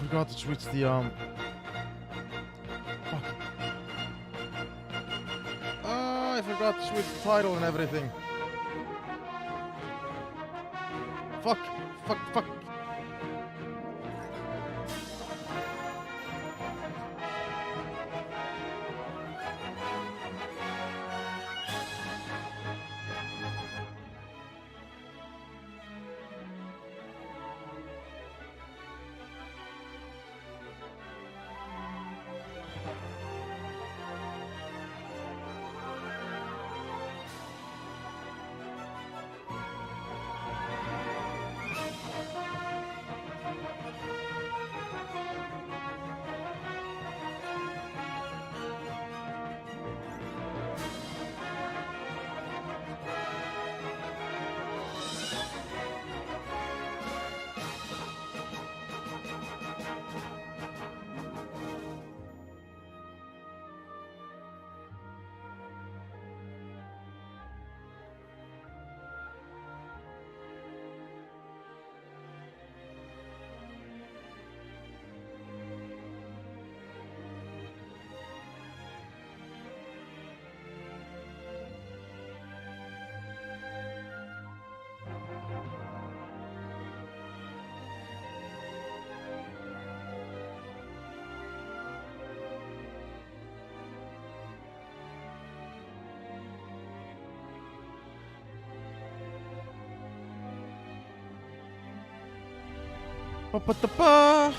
forgot to switch the Fuck. I forgot to switch the title and everything. Fuck. Ba-ba-da-ba.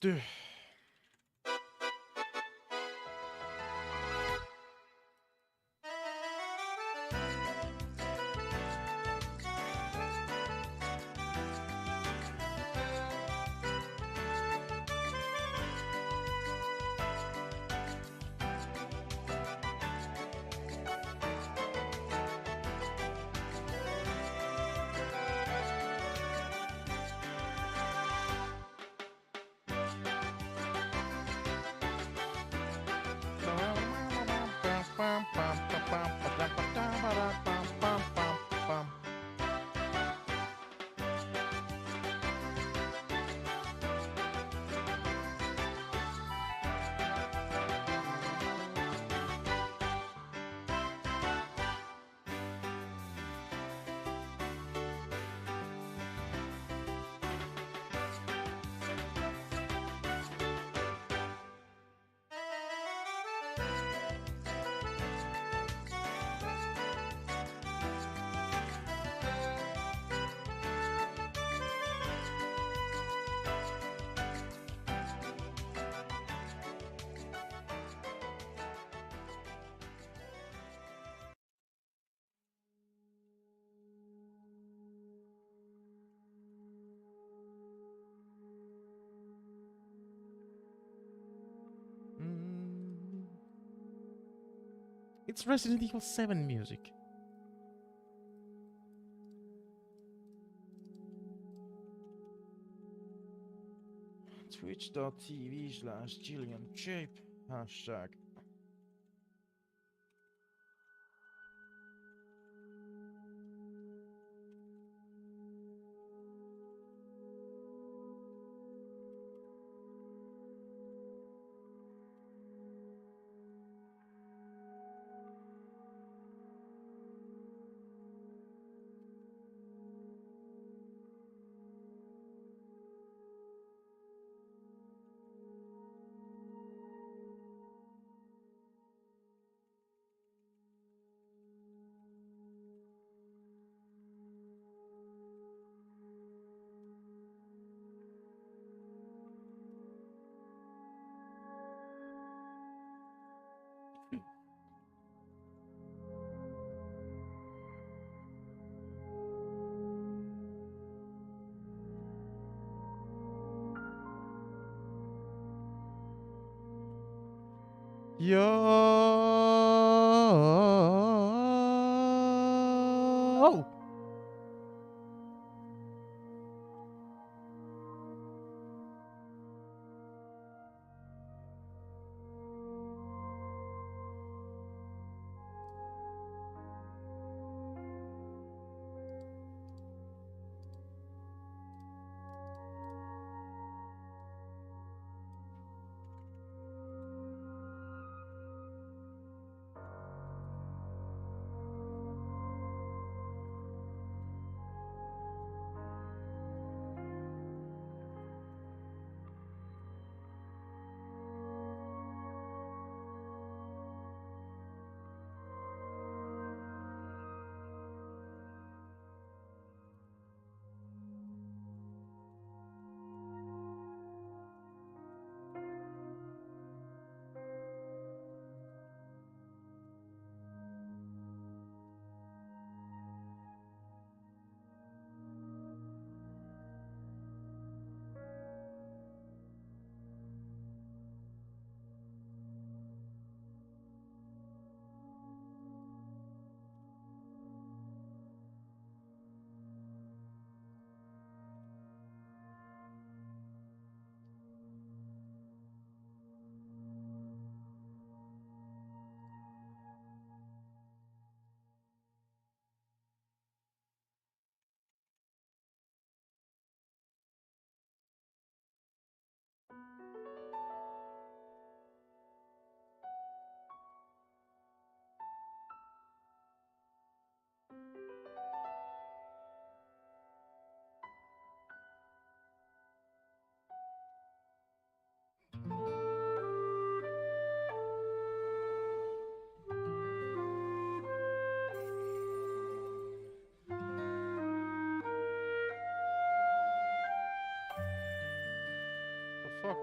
Du. It's Resident Evil 7 music. Twitch.tv/ZillionJape hashtag. Yo! The fuck?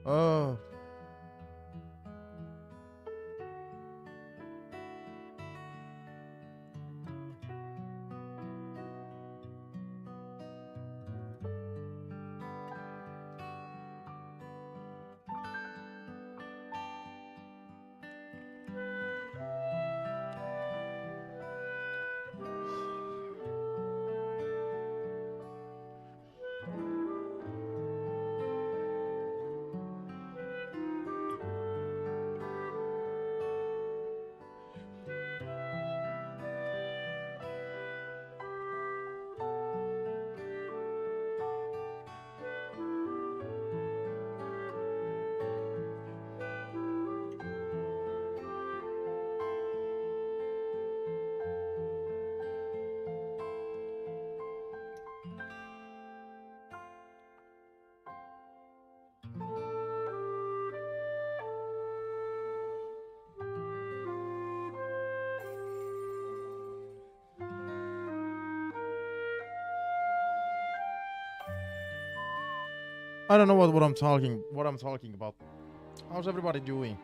Oh. I don't know what I'm talking about. How's everybody doing?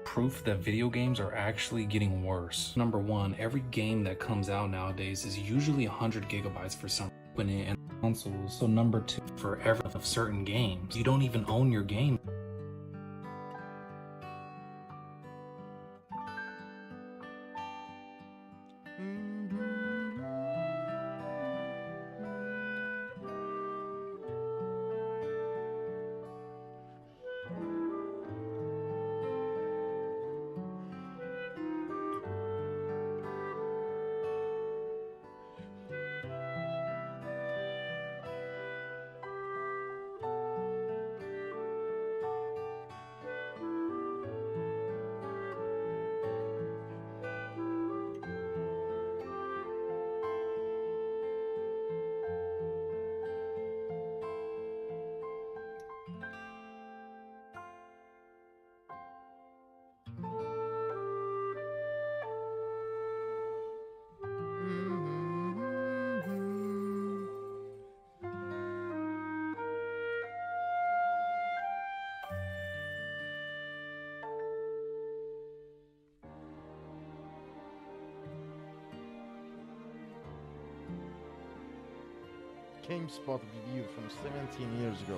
Proof that video games are actually getting worse. Number one, every game that comes out nowadays is usually 100 gigabytes for some and consoles. So number two, for every of certain games, you don't even own your game. GameSpot review from 17 years ago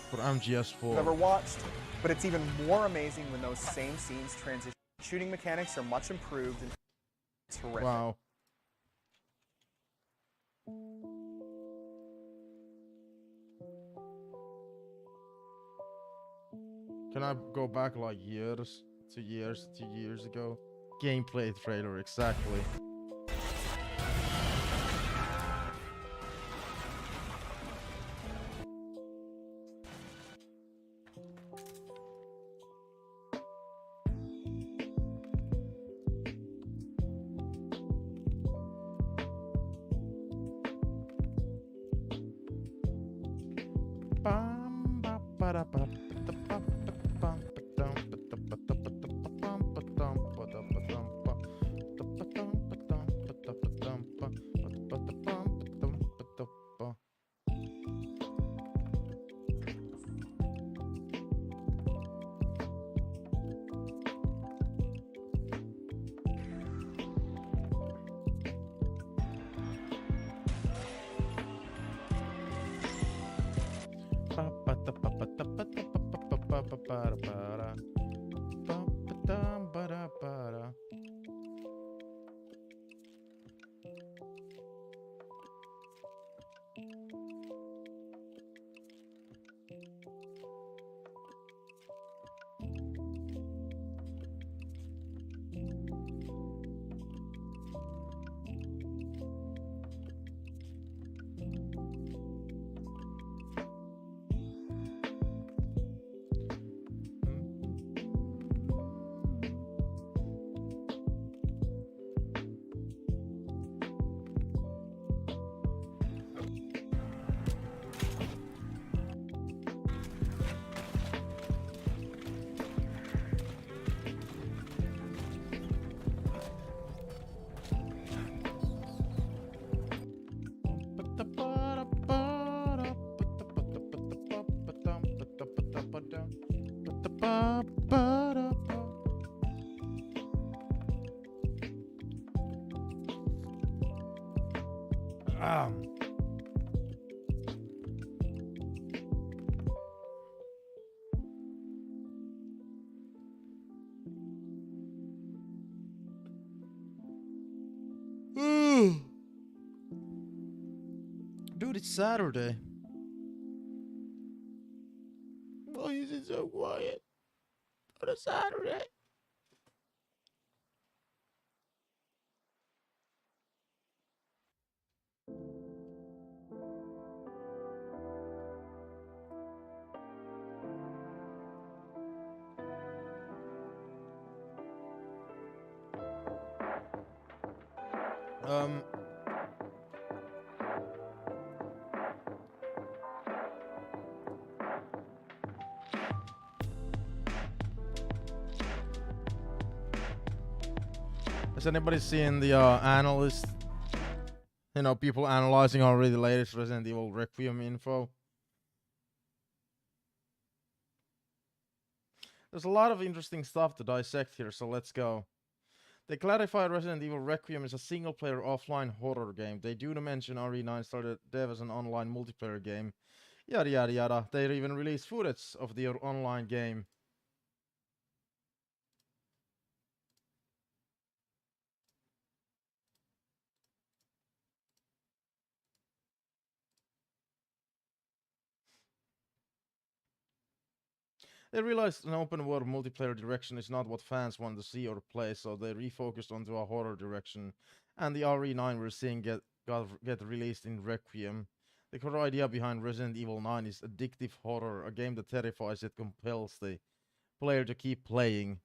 for MGS 4. Ever watched, but it's even more amazing when those same scenes transition. Shooting mechanics are much improved and terrific. Wow. Can I go back like years? 2 years ago? Gameplay trailer, exactly. Dude, it's Saturday. Why is it so quiet on a Saturday? Has anybody seen the analyst? You know, people analyzing already the latest Resident Evil Requiem info. There's a lot of interesting stuff to dissect here, so let's go. They clarified Resident Evil Requiem is a single-player offline horror game. They do mention RE9 started dev as an online multiplayer game. Yada yada yada. They even released footage of the online game. They realized an open world multiplayer direction is not what fans want to see or play, so they refocused onto a horror direction. And the RE9 we're seeing get released in Requiem. The core idea behind Resident Evil 9 is addictive horror, a game that terrifies yet compels the player to keep playing.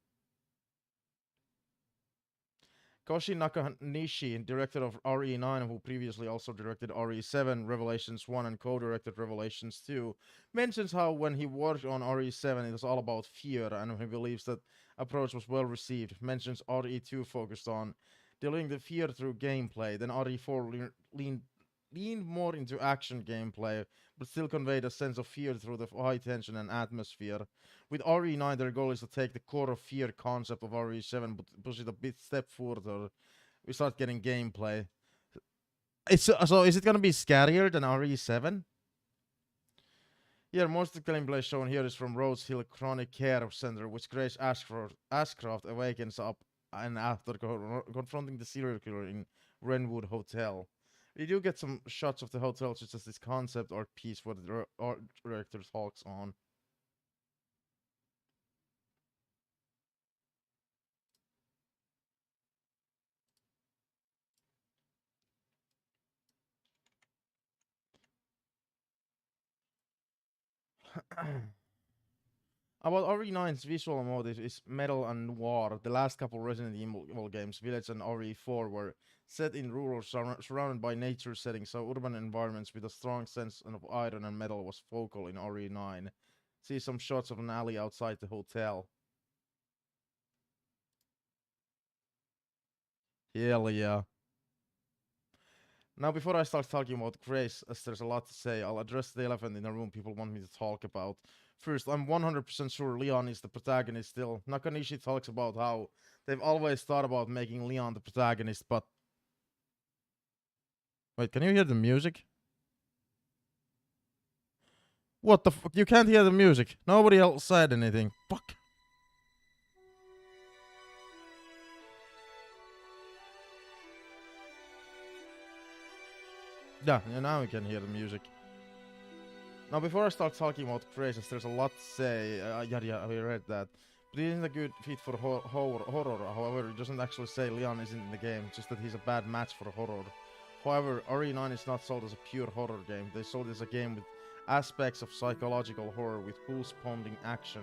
Koshi Nakanishi, director of RE9, who previously also directed RE7, Revelations 1, and co-directed Revelations 2, mentions how when he worked on RE7 it was all about fear, and he believes that approach was well received. Mentions RE2 focused on dealing the fear through gameplay, then RE4 leaned more into action gameplay, but still conveyed a sense of fear through the high tension and atmosphere. With RE9, their goal is to take the core of fear concept of RE7, but push it a step further. We start getting gameplay. So is it gonna be scarier than RE7? Yeah, most of the gameplay shown here is from Rhodes Hill Chronic Care Center, which Grace Ashcroft awakens up and after confronting the serial killer in Wrenwood Hotel. We do get some shots of the hotel, such as this concept art piece where the art director talks on. About RE9's visual motive is metal and noir. The last couple Resident Evil games, Village and RE4, were set in rural, surrounded by nature settings, so urban environments with a strong sense of iron and metal was focal in RE9. See some shots of an alley outside the hotel. Hell yeah. Now, before I start talking about Grace, as there's a lot to say, I'll address the elephant in the room people want me to talk about. First, I'm 100% sure Leon is the protagonist still. Nakanishi talks about how they've always thought about making Leon the protagonist, but... Wait, can you hear the music? What the fuck? You can't hear the music. Nobody else said anything. Fuck. Yeah, now we can hear the music. Now, before I start talking about Grace, there's a lot to say. Yeah, we read that. But he isn't a good fit for horror. However, it doesn't actually say Leon isn't in the game, just that he's a bad match for horror. However, RE9 is not sold as a pure horror game. They sold it as a game with aspects of psychological horror with pulse-pounding action.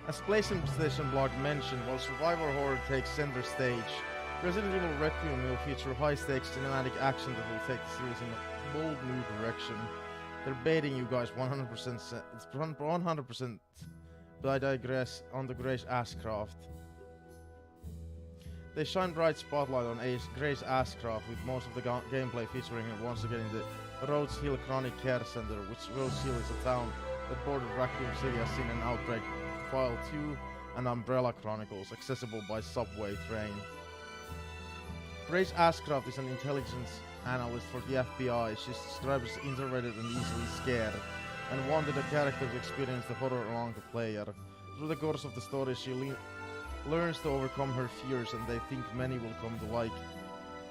As PlayStation Blog mentioned, while survival horror takes center stage, Resident Evil Requiem will feature high-stakes cinematic action that will take the series in a bold new direction. They're baiting you guys 100%. It's 100%. But I digress on the Grace Ashcroft. They shine bright spotlight on Grace Ashcroft with most of the gameplay featuring her once again in the Rhodes Hill Chronic Care Center, which Rhodes Hill is a town that bordered Raccoon City has seen an outbreak. File 2 and Umbrella Chronicles, accessible by subway train. Grace Ashcroft is an intelligence analyst for the FBI. She's described as introverted and easily scared, and wanted a character to experience the horror along the player. Through the course of the story, she learns to overcome her fears, and they think many will come to like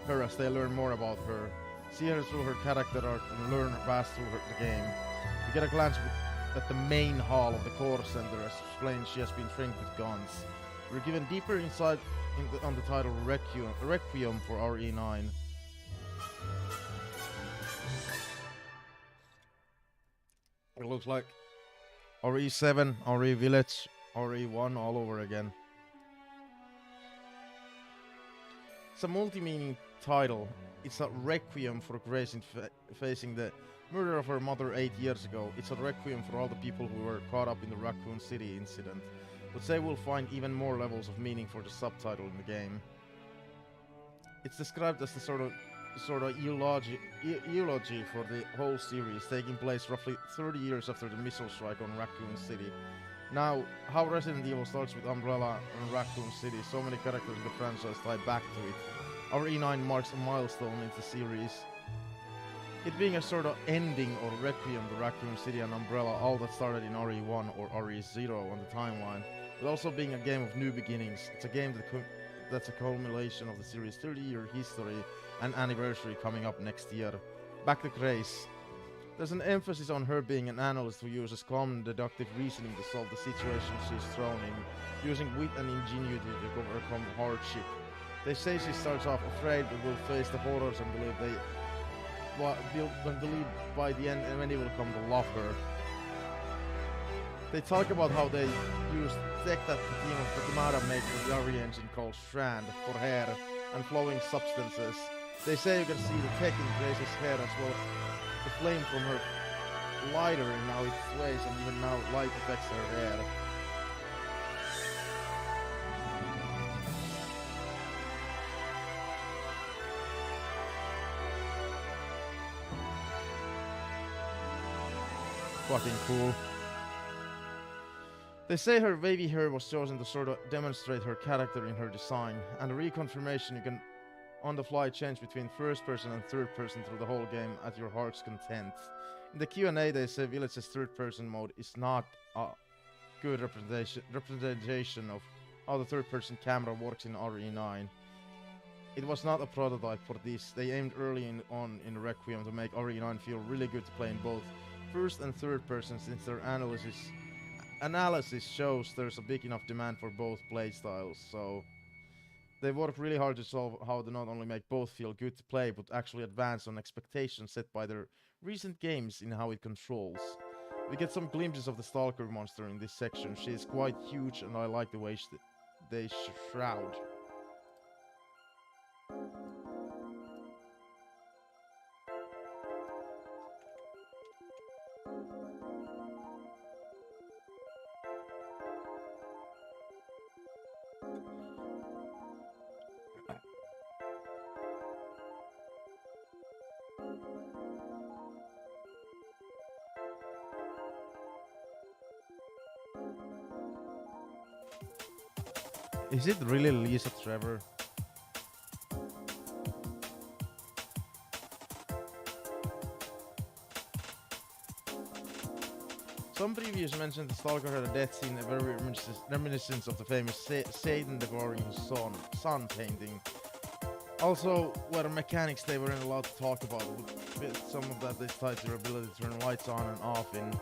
her as they learn more about her. See her through her character arc and learn fast through the game. We get a glance at the main hall of the core center. As explained, she has been trained with guns. We're given deeper insight on the title Requiem for RE9. It looks like RE7, RE Village, RE1 all over again. It's a multi-meaning title. It's a requiem for Grace facing the murder of her mother 8 years ago. It's a requiem for all the people who were caught up in the Raccoon City incident. But say we'll find even more levels of meaning for the subtitle in the game. It's described as the sort of eulogy for the whole series, taking place roughly 30 years after the missile strike on Raccoon City. Now, how Resident Evil starts with Umbrella and Raccoon City, so many characters in the franchise tie back to it. Our E9 marks a milestone in the series. It being a sort of ending or requiem to Raccoon City and Umbrella, all that started in RE1 or RE0 on the timeline, but also being a game of new beginnings. It's a game that's a culmination of the series' 30-year history and anniversary coming up next year. Back to Grace. There's an emphasis on her being an analyst who uses calm and deductive reasoning to solve the situation she's thrown in, using wit and ingenuity to overcome hardship. They say she starts off afraid but will face the horrors and believe by the end many will come to love her. They talk about how they used tech that the team of Takemura made for the RE engine called Strand for hair and flowing substances. They say you can see the tech in Grace's hair as well as the flame from her lighter in how it sways, and even now light affects her hair. Fucking cool. They say her wavy hair was chosen to sort of demonstrate her character in her design, and a reconfirmation you can on the fly change between first person and third person through the whole game at your heart's content. In the Q&A they say Village's third person mode is not a good representation of how the third person camera works in RE9. It was not a prototype for this. They aimed early on in Requiem to make RE9 feel really good to play in both first and third person, since their analysis shows there's a big enough demand for both playstyles, so they worked really hard to solve how to not only make both feel good to play, but actually advance on expectations set by their recent games in how it controls. We get some glimpses of the Stalker monster in this section. She is quite huge and I like the way they shroud. Is it really Lisa Trevor? Some previews mentioned the Stalker had a death scene, a very reminiscent of the famous Satan devouring sun painting. Also, where mechanics they weren't allowed to talk about, with some of that they tied to their ability to turn lights on and off in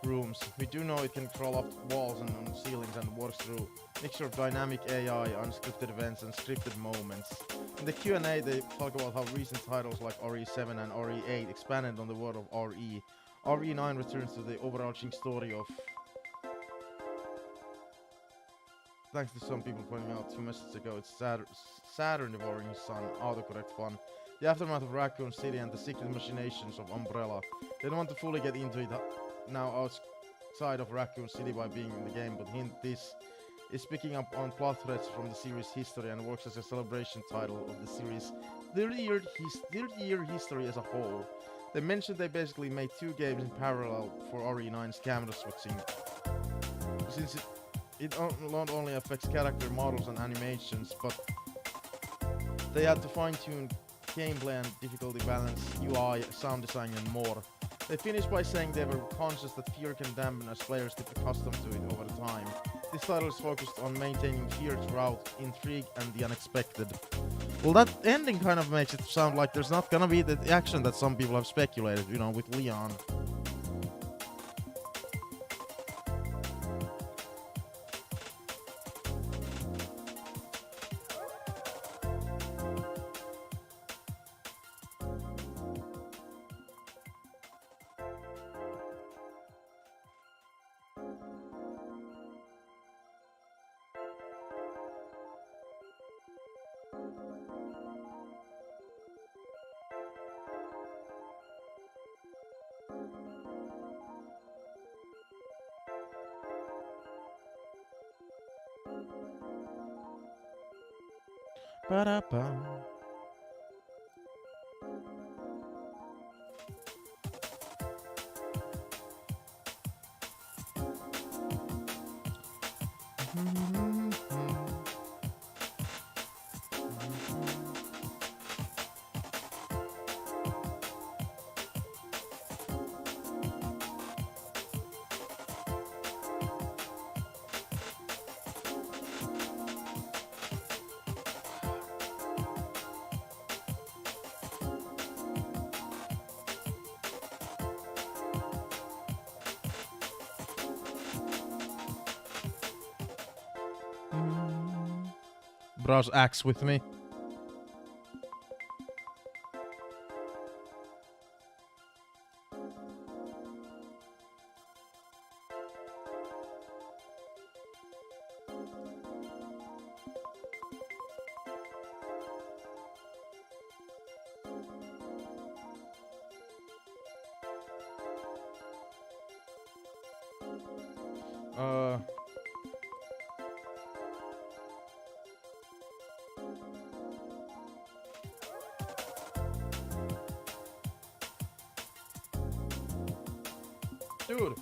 rooms. We do know it can crawl up walls and on ceilings and works through a mixture of dynamic AI, unscripted events and scripted moments. In the Q&A they talk about how recent titles like RE7 and RE8 expanded on the world of RE. RE9 returns to the overarching story of... Thanks to some people pointing out 2 messages ago, it's Saturn devouring his son, autocorrect fun. The aftermath of Raccoon City and the secret machinations of Umbrella. They don't want to fully get into it now outside of Raccoon City by being in the game, but hint this is picking up on plot threads from the series' history and works as a celebration title of the series' 30-year history as a whole. They mentioned they basically made 2 games in parallel for RE9's camera switching, since it not only affects character models and animations, but they had to fine-tune gameplay and difficulty balance, UI, sound design and more. They finished by saying they were conscious that fear can dampen as players get accustomed to it over time. This title is focused on maintaining fear throughout, intrigue and the unexpected. Well, that ending kind of makes it sound like there's not gonna be the action that some people have speculated, you know, with Leon. Ba-da-ba. Browse axe with me. Dude.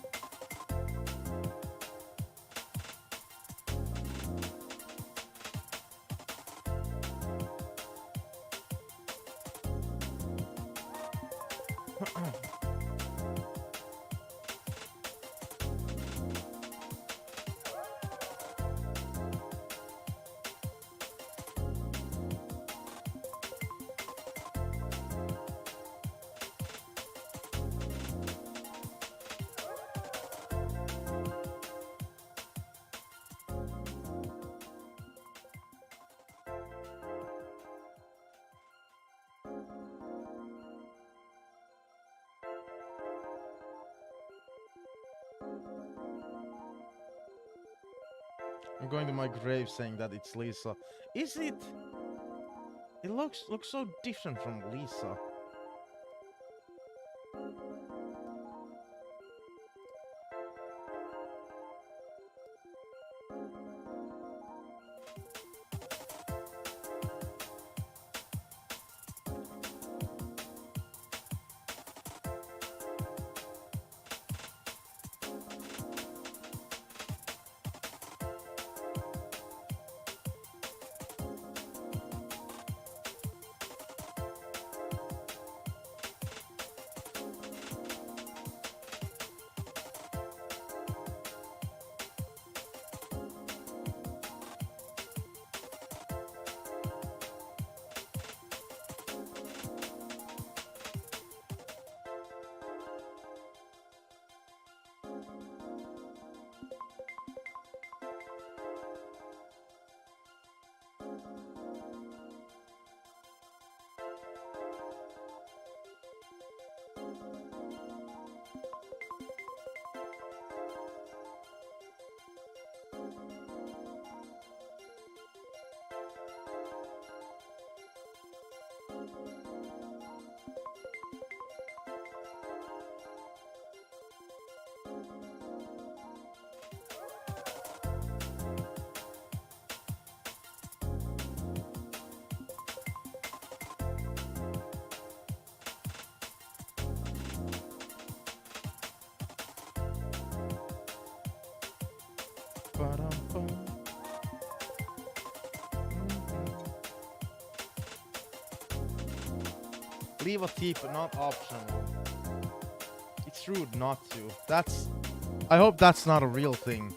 I'm going to my grave saying that it's Lisa. Is it? It looks so different from Lisa. Ba-dum-bum. Leave a tip, not optional. It's rude not to. That's... I hope that's not a real thing.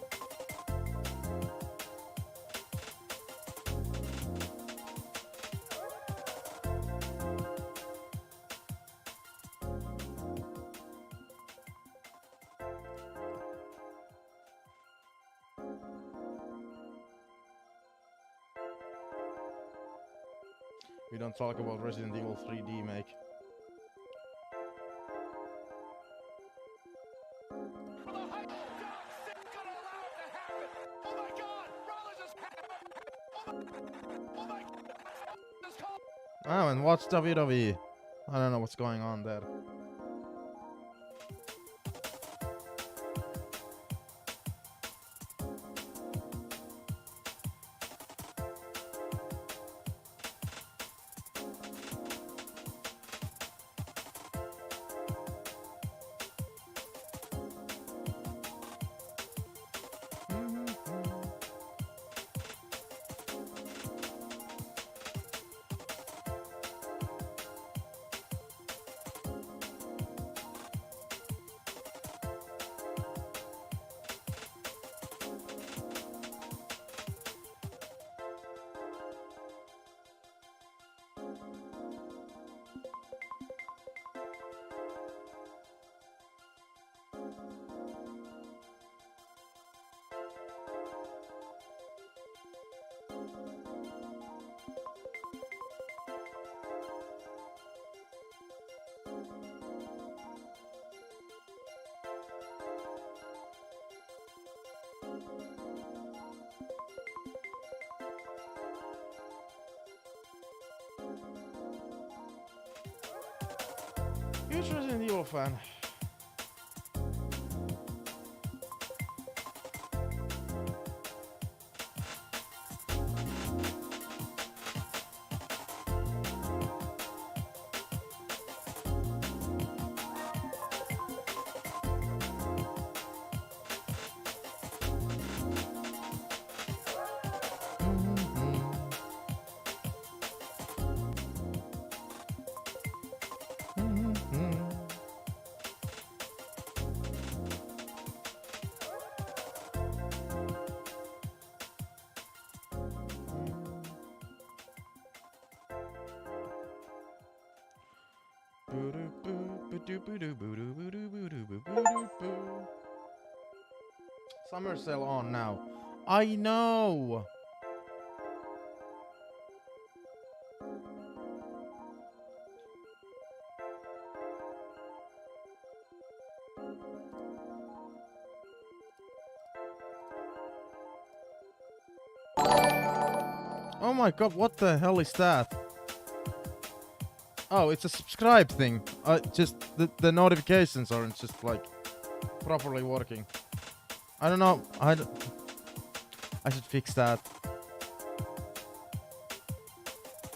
We don't talk about Resident Evil 3D make. Oh, and watch WWE. I don't know what's going on there. Huge Resident Evil fan. Summer sale on now. I know. Oh my god, what the hell is that? Oh, it's a subscribe thing. Just the notifications aren't just like properly working. I don't know. I should fix that.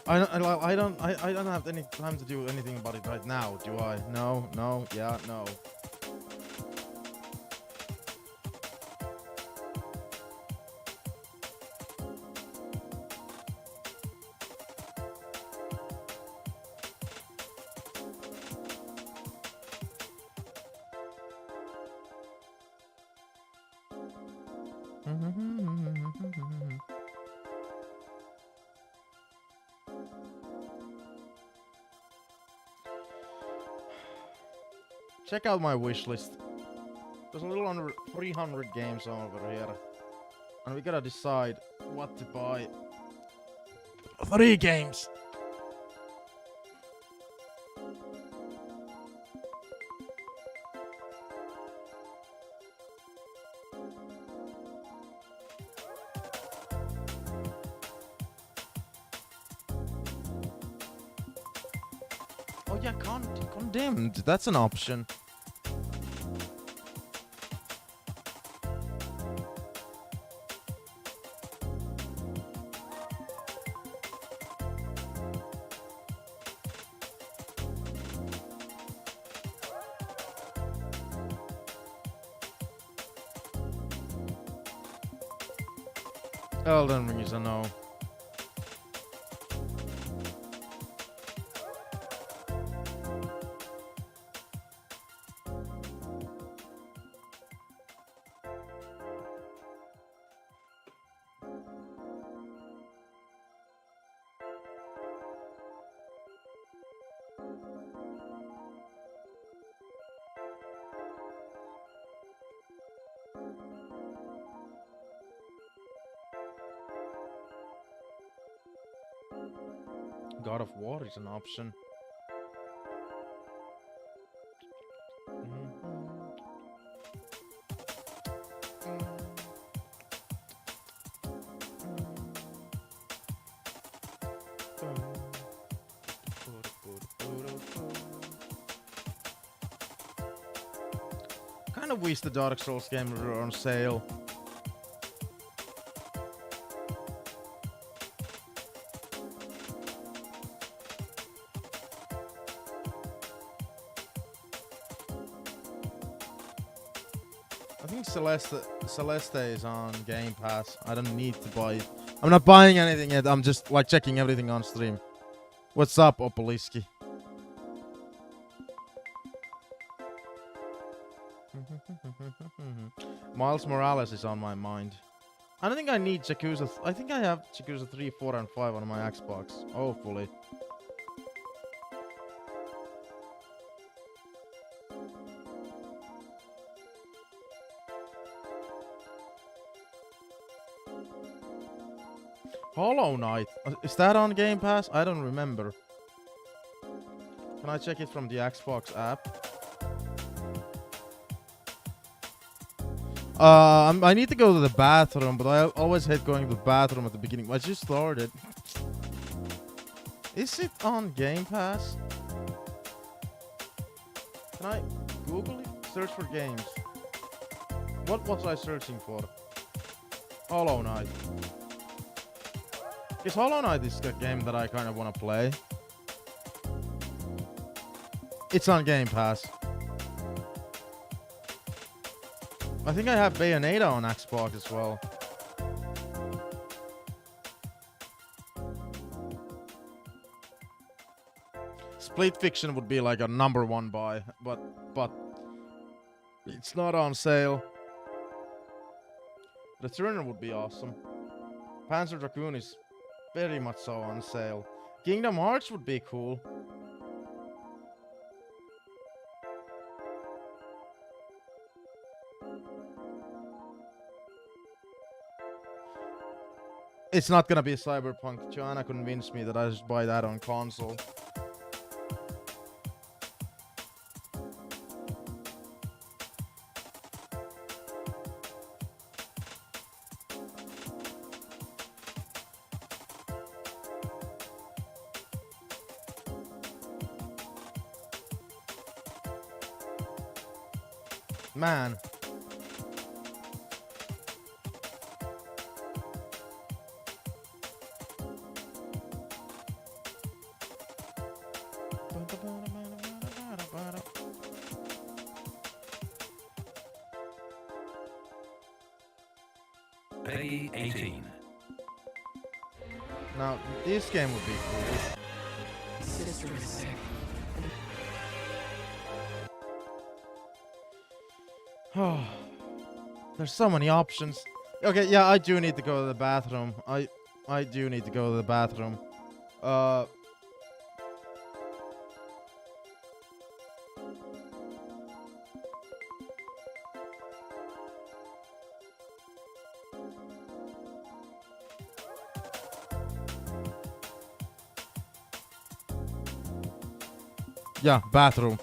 I don't have any time to do anything about it right now, do I? No, yeah, no. Check out my wish list. There's a little under 300 games over here. And we gotta decide what to buy. 3 games! Oh yeah, condemned. That's an option. Elden Ring is a no. God of War is an option. Kind of wish the Dark Souls games were on sale. I think Celeste is on Game Pass. I don't need to buy it. I'm not buying anything yet. I'm just like checking everything on stream. What's up, Opoliski? Miles Morales is on my mind. I don't think I need Yakuza. I think I have Yakuza 3, 4, and 5 on my Xbox. Hopefully. Hollow Knight. Is that on Game Pass? I don't remember. Can I check it from the Xbox app? I need to go to the bathroom, but I always hate going to the bathroom at the beginning. I just started. Is it on Game Pass? Can I Google it? Search for games. What was I searching for? Hollow Knight. Is Hollow Knight this game that I kind of want to play? It's on Game Pass. I think I have Bayonetta on Xbox as well. Split Fiction would be like a #1 buy, but it's not on sale. Returner would be awesome. Panzer Dragoon is very much so on sale. Kingdom Hearts would be cool. It's not gonna be Cyberpunk. Joanna convinced me that I should buy that on console. Man. Peggy 18. Now, this game would be cool. There's so many options. Okay, yeah, I do need to go to the bathroom. I do need to go to the bathroom. Yeah, bathroom.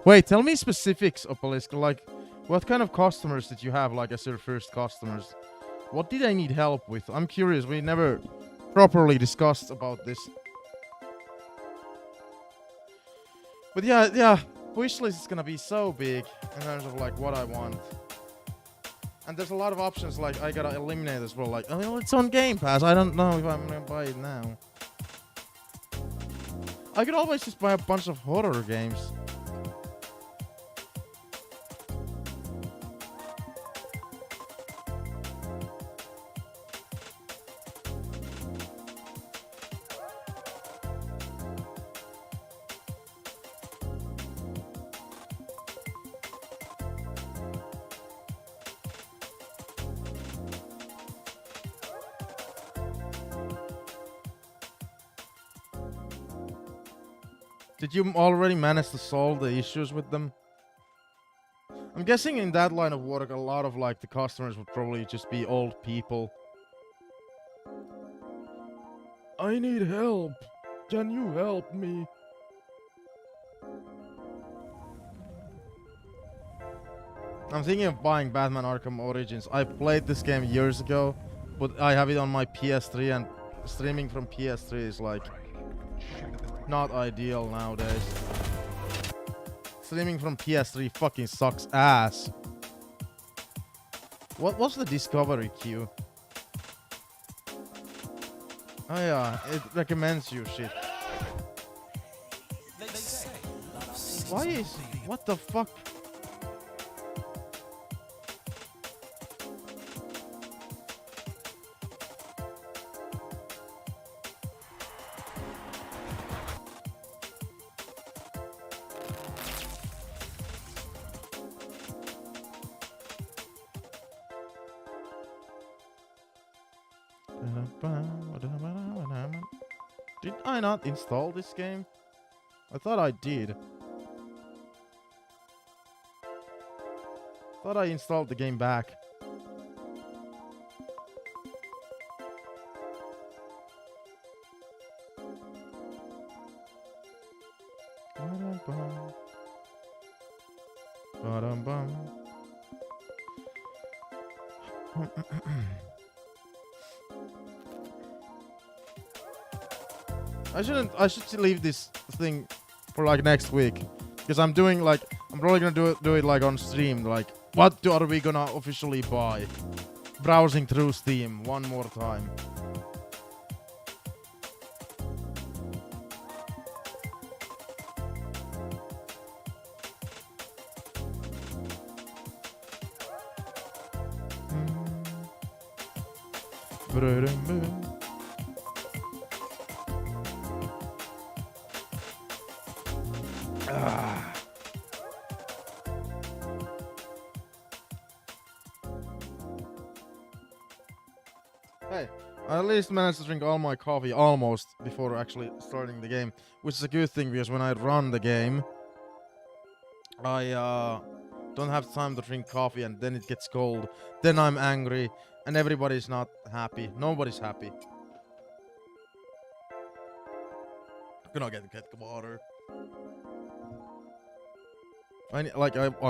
Wait, tell me specifics, Opalisk. Like, what kind of customers did you have, like, as your first customers? What did I need help with? I'm curious. We never properly discussed about this. But yeah, wishlist is gonna be so big in terms of, like, what I want. And there's a lot of options, like, I gotta eliminate as well. Like, oh, well, it's on Game Pass. I don't know if I'm gonna buy it now. I could always just buy a bunch of horror games. Did you already manage to solve the issues with them? I'm guessing in that line of work, a lot of like the customers would probably just be old people. I need help. Can you help me? I'm thinking of buying Batman Arkham Origins. I played this game years ago, but I have it on my PS3, and streaming from PS3 is like not ideal nowadays. Streaming from PS3 fucking sucks ass. What's the discovery queue? Oh yeah, it recommends you shit. Why is... what the fuck? Did I not install this game? I thought I did. Thought I installed the game back. I should leave this thing for like next week, because I'm doing like, I'm probably gonna do it like on stream, like what are we gonna officially buy? Browsing through Steam one more time. Hey, I at least managed to drink all my coffee almost before actually starting the game, which is a good thing, because when I run the game, I don't have time to drink coffee, and then it gets cold. Then I'm angry, and everybody's not happy. Nobody's happy. I'm gonna get water. I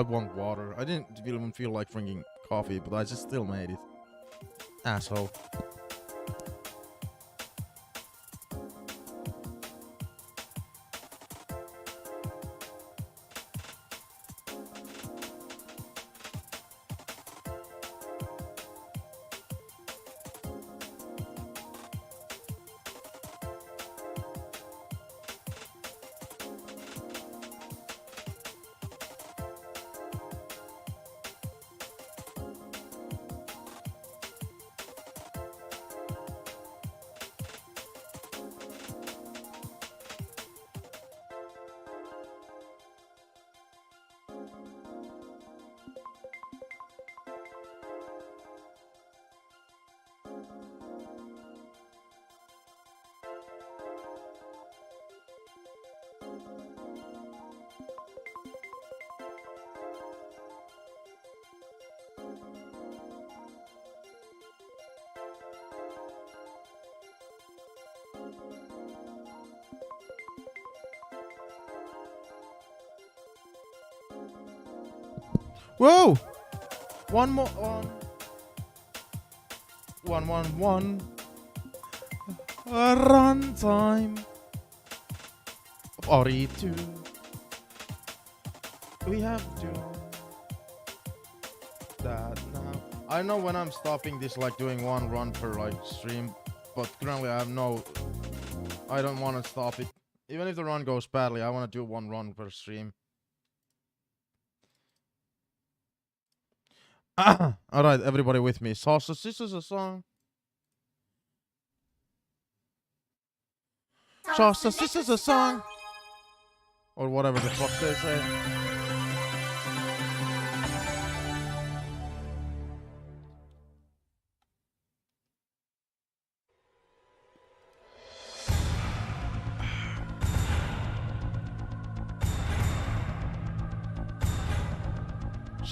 want water. I didn't even feel like drinking coffee, but I just still made it. Asshole. Whoa! One more on. 111. Run time. RE2. We have to. That now. I know when I'm stopping this, like doing one run per like stream, but currently I have no. I don't want to stop it. Even if the run goes badly, I want to do one run per stream. Alright, everybody with me. So this is a song. So this is a song. Or whatever the fuck they say.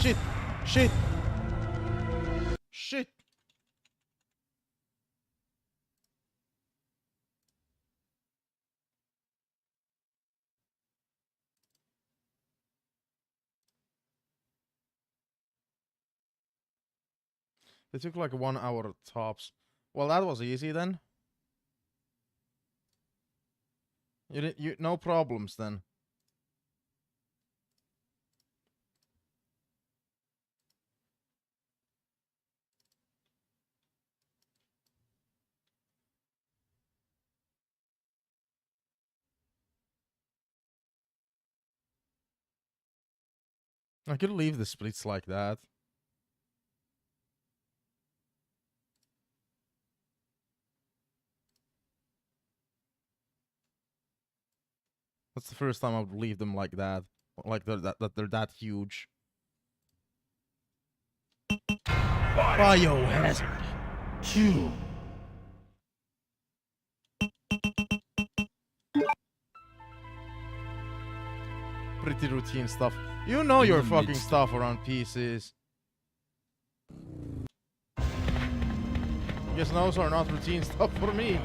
Shit! Shit! Shit! It took like 1 hour tops. Well, that was easy then. You no problems then. I could leave the splits like that. That's the first time I would leave them like that. Like they're that huge. Biohazard 2. Pretty routine stuff. You know your fucking stuff around PCs. Guess those are not routine stuff for me.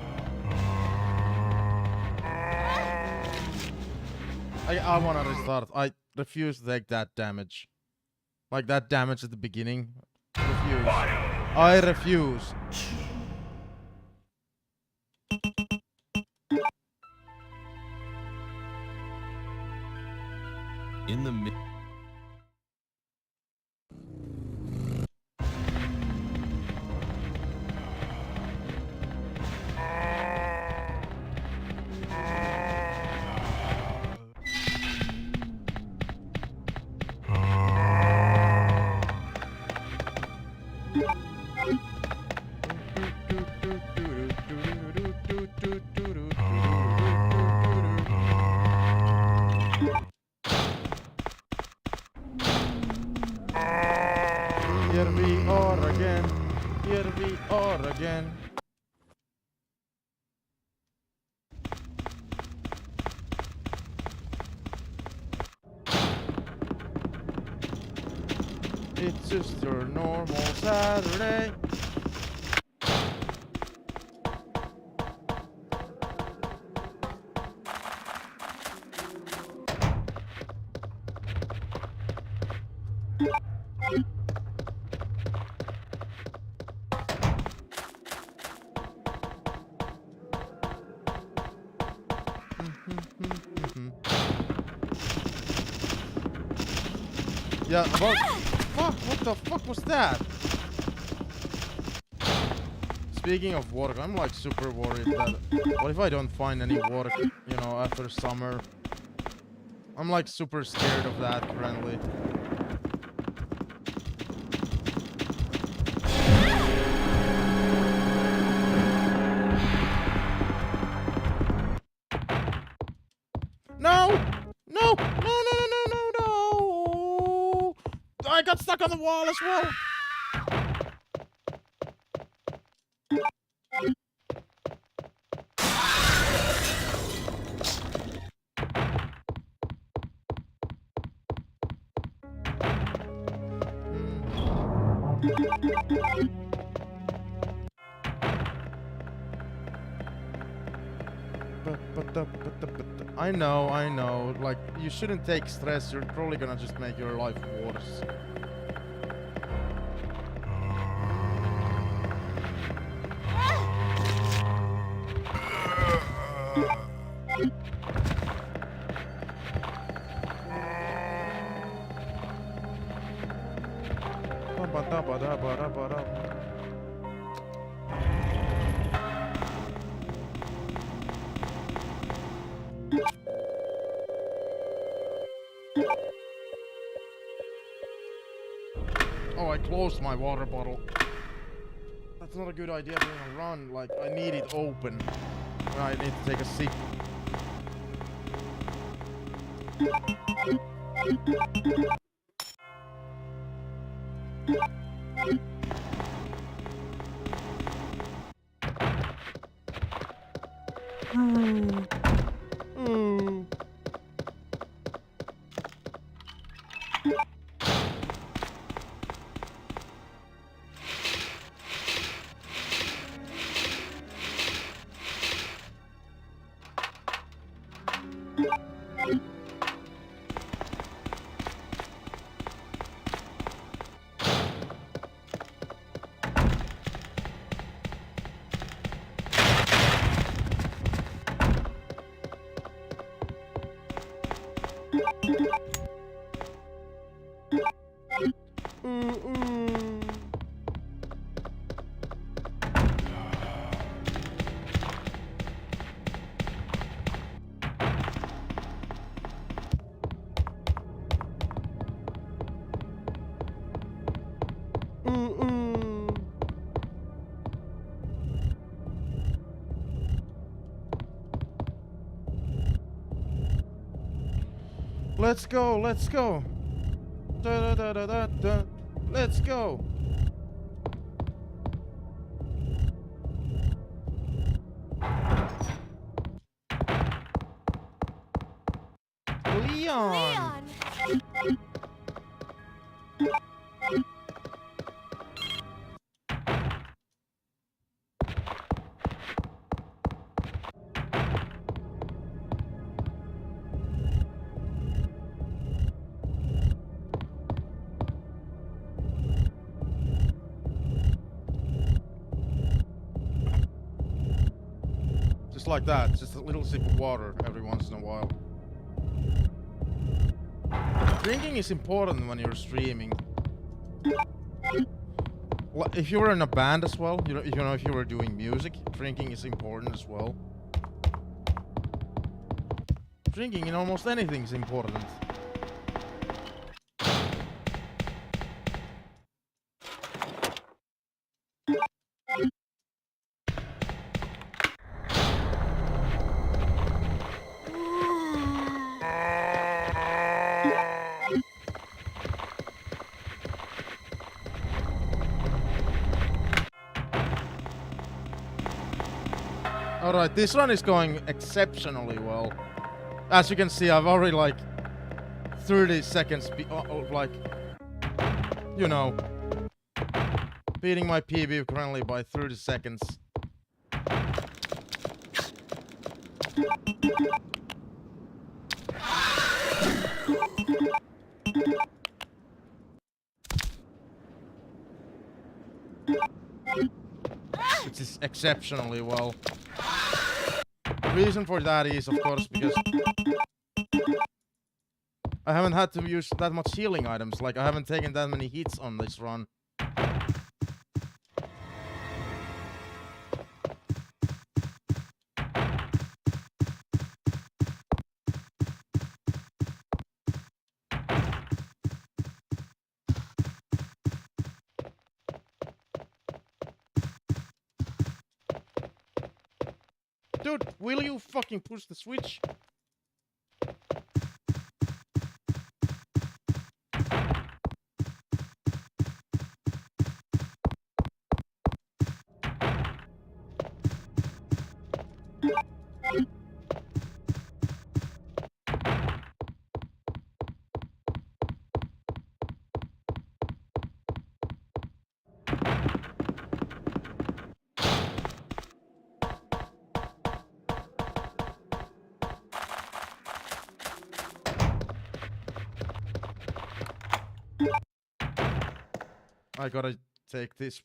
I wanna restart. I refuse to take that damage. Like that damage at the beginning. Refuse. I refuse. In the mid. Here we are again. Here we are again. It's just your normal Saturday. Yeah, well, fuck, what the fuck was that? Speaking of work, I'm like super worried that what if I don't find any work, you know, after summer? I'm like super scared of that currently. No! No! No, no, no, no, no, no! I got stuck on the wall as well! I know. Like, you shouldn't take stress. You're probably gonna just make your life worse. Oh, I closed my water bottle. That's not a good idea during a run. Like, I need it open. I need to take a sip. Let's go, let's go. Da, da, da, da, da. Let's go. Leon. Just like that, just a little sip of water every once in a while. Drinking is important when you're streaming. If you were in a band as well, you know, if you were doing music, drinking is important as well. Drinking in almost anything is important. Alright, this run is going exceptionally well. As you can see, I've already like 30 seconds, like, you know, beating my PB currently by 30 seconds. Which is exceptionally well. The reason for that is, of course, because I haven't had to use that much healing items. Like, I haven't taken that many hits on this run. Dude, will you fucking push the switch? I gotta take this.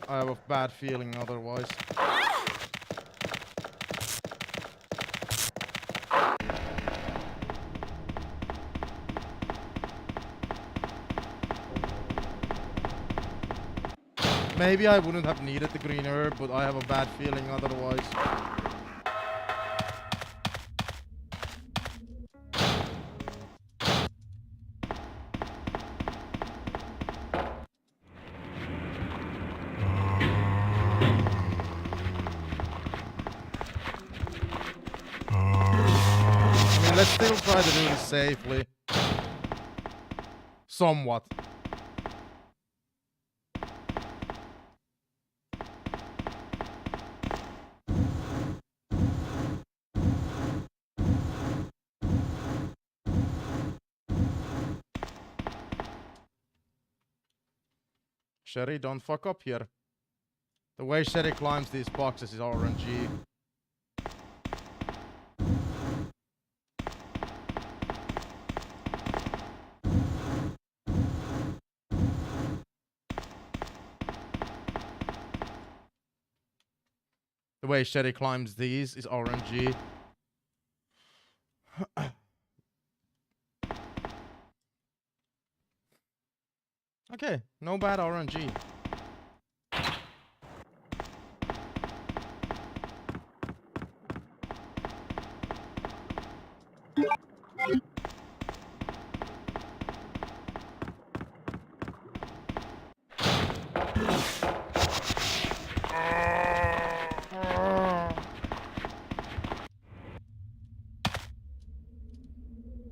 I have a bad feeling otherwise. Maybe I wouldn't have needed the green herb, but I have a bad feeling otherwise. Let's still try to do this safely. Somewhat. Sherry, don't fuck up here. The way Sherry climbs these boxes is RNG. The way Sherry climbs these is RNG. Okay, no bad RNG.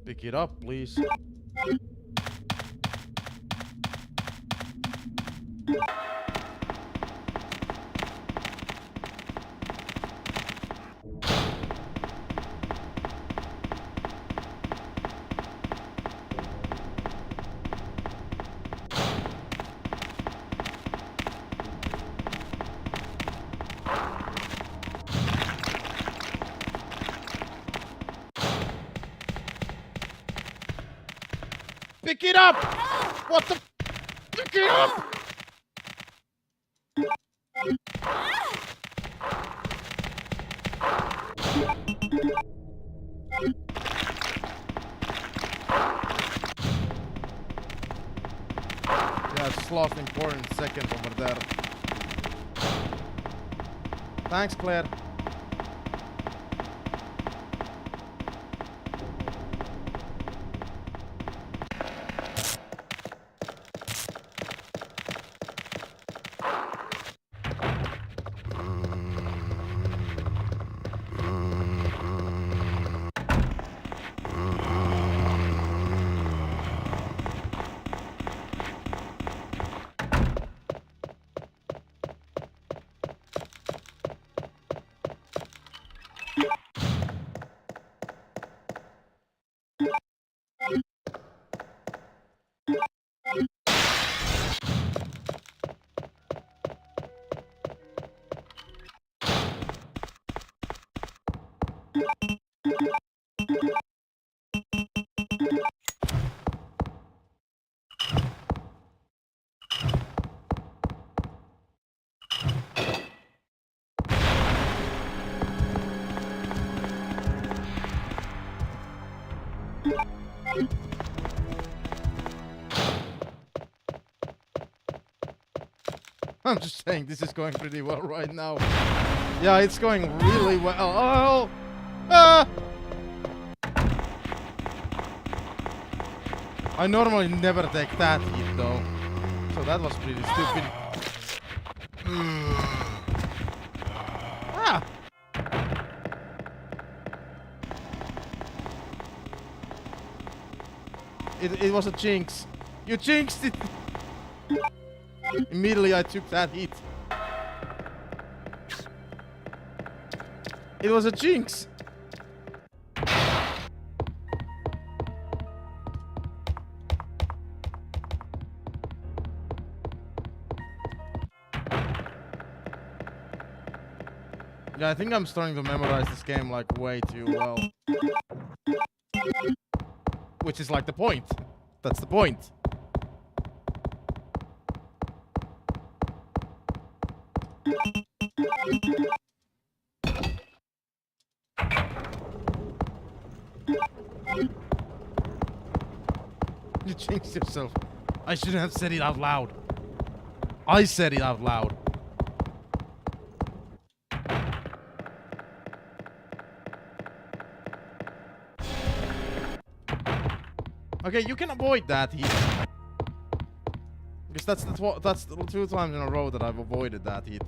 Pick it up, please. Pick it up! What the? Pick it up! Yeah, it's lost important seconds over there. Thanks, Claire. I'm just saying this is going pretty well right now. Yeah, it's going really well. Oh! Ah! I normally never take that hit though. So that was pretty stupid. Ah! It was a jinx. You jinxed it! Immediately I took that hit. It was a jinx. Yeah, I think I'm starting to memorize this game like way too well. Which is like the point. That's the point. You jinxed yourself. I shouldn't have said it out loud. I said it out loud. Okay, you can avoid that hit. Because that's the 2 times in a row that I've avoided that hit.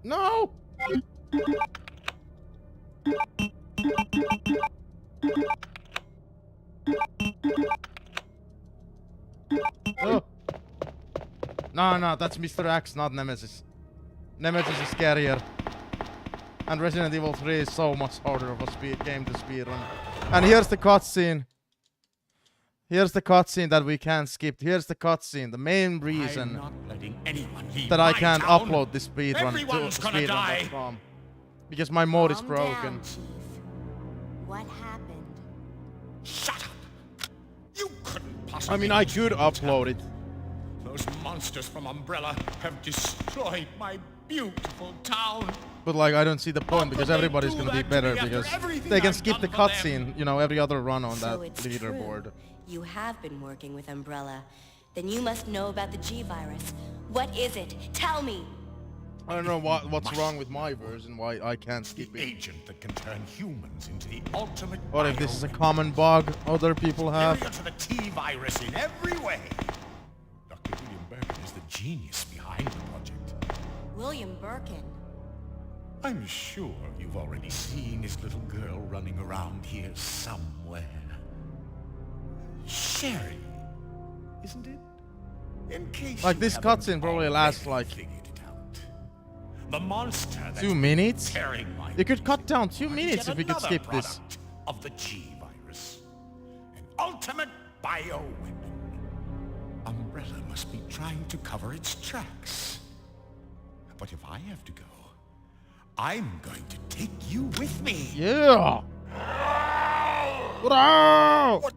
No! Oh. No, that's Mr. X, not Nemesis. Nemesis is scarier. And Resident Evil 3 is so much harder of a game to speedrun. And here's the cutscene. Here's the cutscene that we can't skip. Here's the cutscene. The main reason that I can't upload this speedrun to speedrun.com. Because my mode is broken. Down, Chief. What happened? Shut up! You couldn't possibly. I mean, I could upload it. Those monsters from Umbrella have destroyed my beautiful town. But like, I don't see the point because everybody's gonna be better because they can skip the cutscene, you know, every other run on that it's leaderboard. true. You have been working with Umbrella. Then you must know about the G-Virus. What is it? Tell me! I don't know what's wrong with my version, why I can't The skip it. agent that can turn humans into the ultimate. Or if this is a common bug other people have. Superior to the T-Virus in every way. Dr. William Birkin is the genius behind the project. William Birkin. I'm sure you've already seen his little girl running around here somewhere. Sherry, isn't it? In case Like, you this haven't cutscene probably lasts like figured it out. The monster that's 2 minutes? tearing my You could cut down 2 is minutes yet if we could another skip this. product of the G-Virus. An ultimate bioweapon. Umbrella must be trying to cover its tracks. But if I have to go, I'm going to take you with me. Yeah! What? What?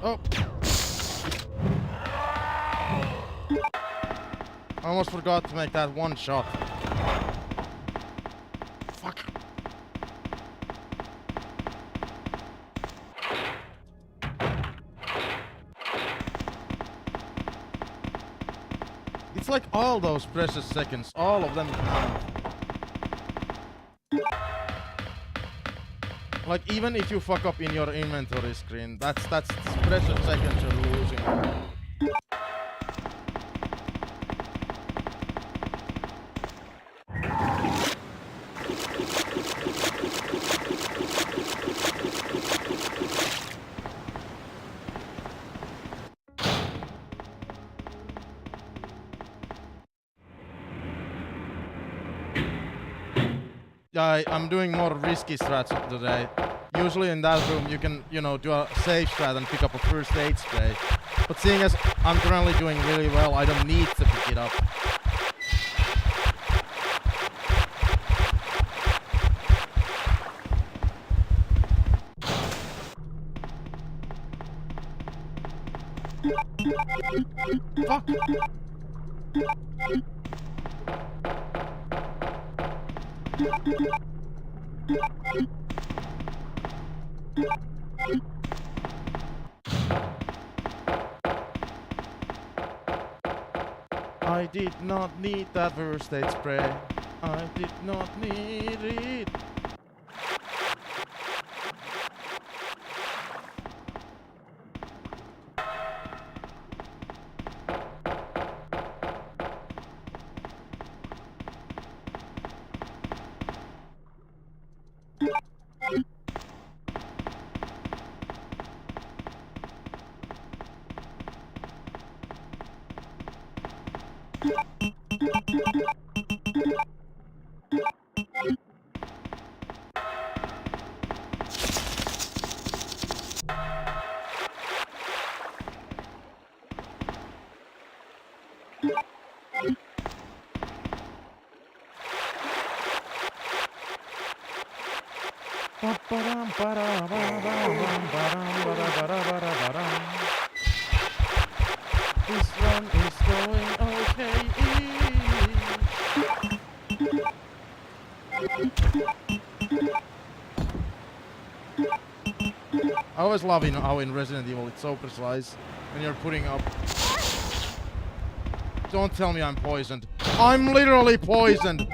Oh. I almost forgot to make that one shot. Fuck. It's like all those precious seconds, all of them count. Like, even if you fuck up in your inventory screen, that's precious seconds you're losing. Yeah, I'm doing more risky strats today. Usually in that room you can, you know, do a safe strat and pick up a first aid spray. But seeing as I'm currently doing really well, I don't need to pick it up. Fuck! I did not need that first aid spray. I did not need it. This run is going okay. I always love how in Resident Evil it's so precise. when you're putting up. Don't tell me I'm poisoned. I'm literally poisoned.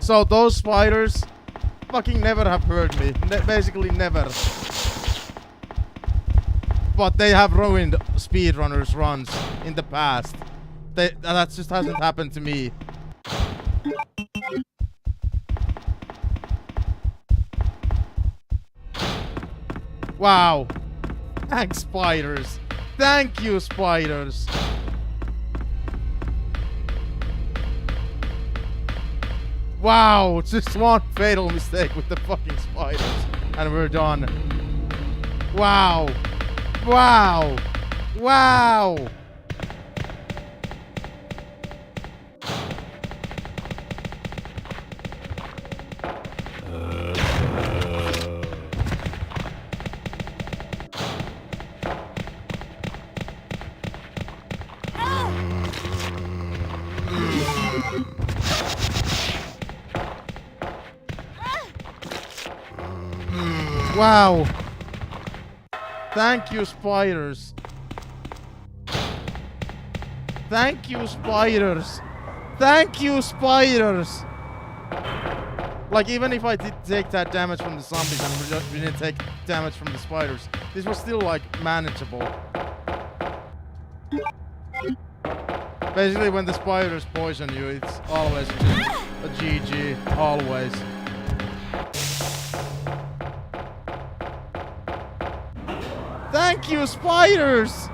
So those spiders fucking never have hurt me. Basically never. But they have ruined speedrunners' runs in the past. That just hasn't happened to me. Wow. Thanks, spiders. Thank you, spiders. Wow, it's just one fatal mistake with the fucking spiders. And we're done. Wow. Wow. Wow. Wow. Thank you, spiders. Thank you, spiders. Thank you, spiders. Like, even if I did take that damage from the zombies and we didn't take damage from the spiders, this was still, like, manageable. Basically, when the spiders poison you, it's always a GG. Always. Thank you, spiders!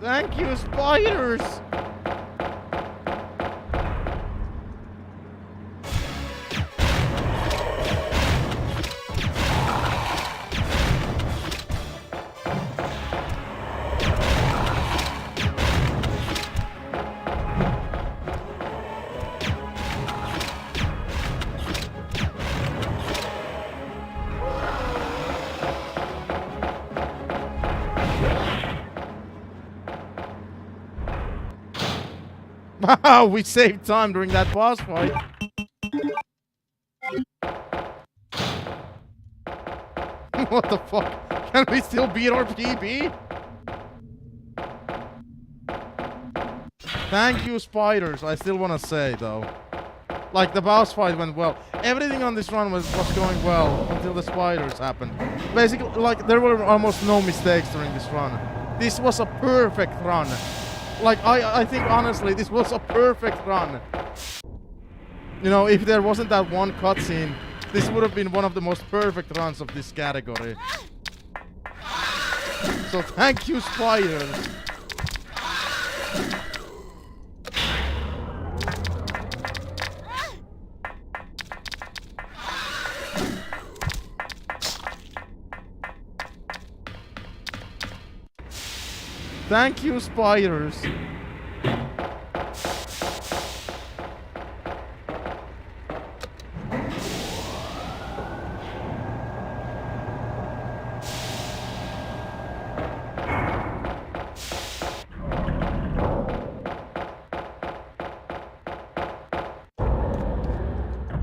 Thank you, spiders! Wow, we saved time during that boss fight. What the fuck? Can we still beat our PB? Thank you, spiders. I still want to say, though. Like, the boss fight went well. Everything on this run was going well until the spiders happened. Basically, like, there were almost no mistakes during this run. This was a perfect run. Like, I think, honestly, this was a perfect run. You know, if there wasn't that one cutscene, this would have been one of the most perfect runs of this category. So, thank you, spiders. Thank you, spiders.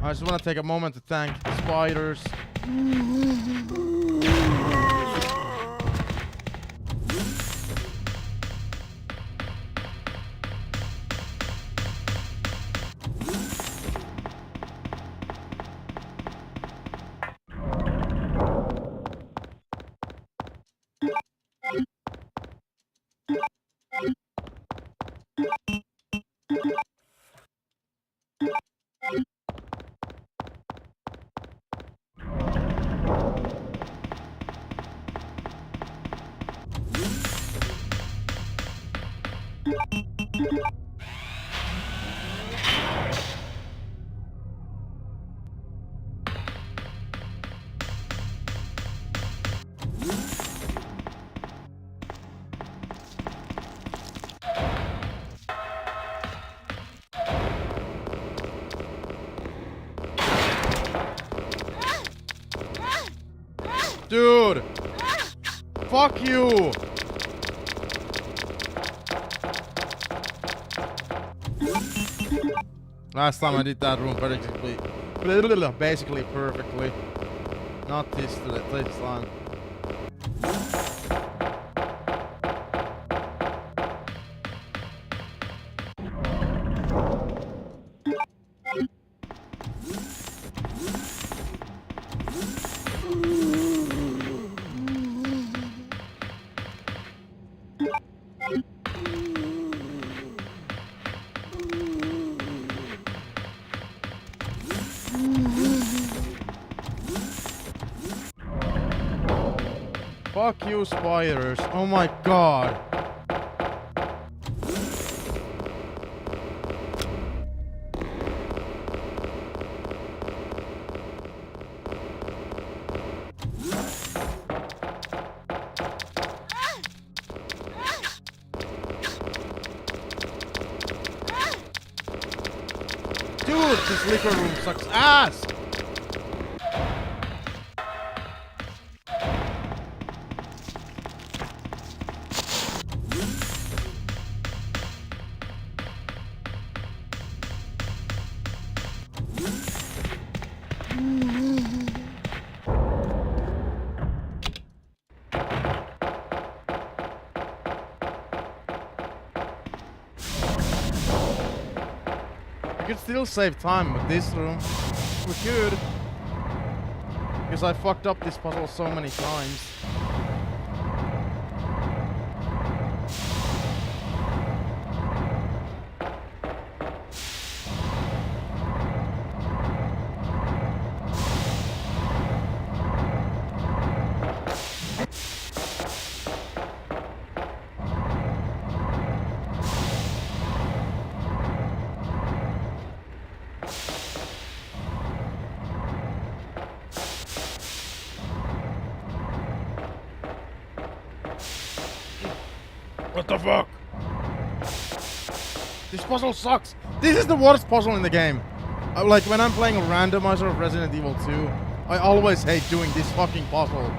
I just want to take a moment to thank spiders. Dude! Fuck you! Last time I did that room basically perfectly. Not this time. Fuck you, spiders. Oh my god. Dude, this liquor room sucks ass! We could still save time with this room. We could. Because I fucked up this puzzle so many times. What the fuck? This puzzle sucks. This is the worst puzzle in the game. Like when I'm playing a randomizer of Resident Evil 2, I always hate doing this fucking puzzle.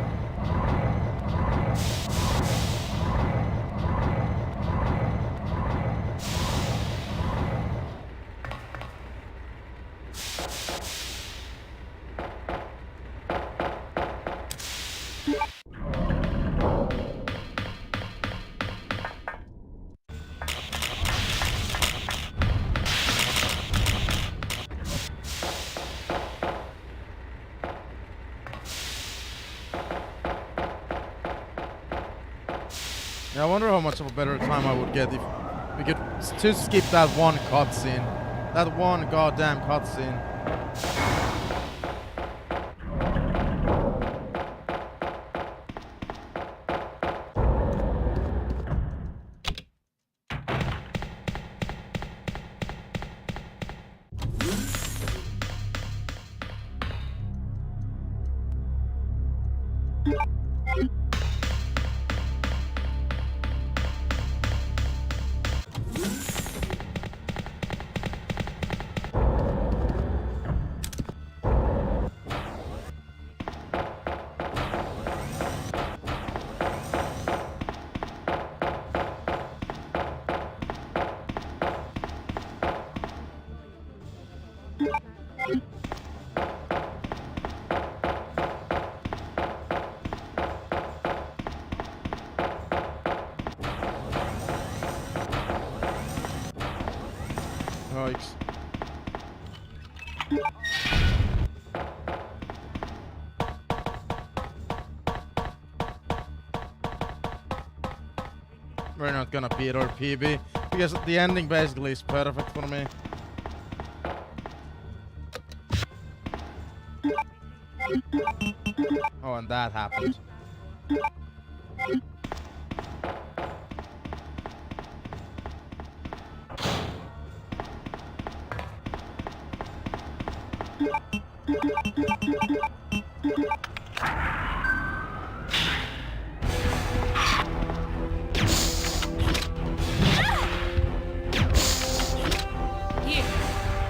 Yeah, I wonder how much of a better time I would get if we could just skip that one cutscene. That one goddamn cutscene. Yikes. We're not gonna beat our PB because the ending basically is perfect for me. Oh, and that happened.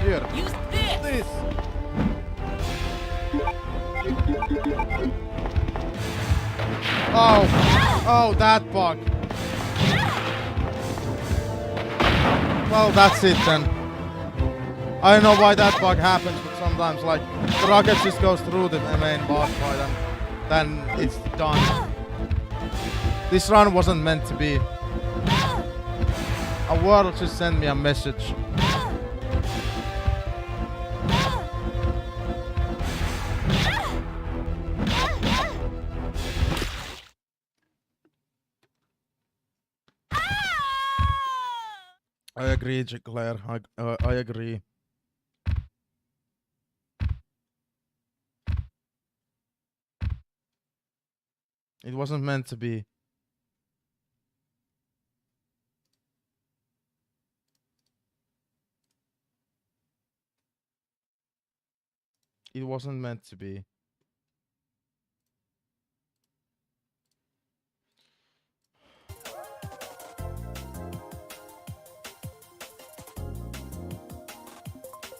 Here. Use this. This. Oh! Oh, that bug. Well, that's it then. I don't know why that bug happens, but sometimes, like, the rocket just goes through the main boss fight and then it's done. This run wasn't meant to be. A world just sent me a message. I agree, Claire. I agree. It wasn't meant to be. It wasn't meant to be.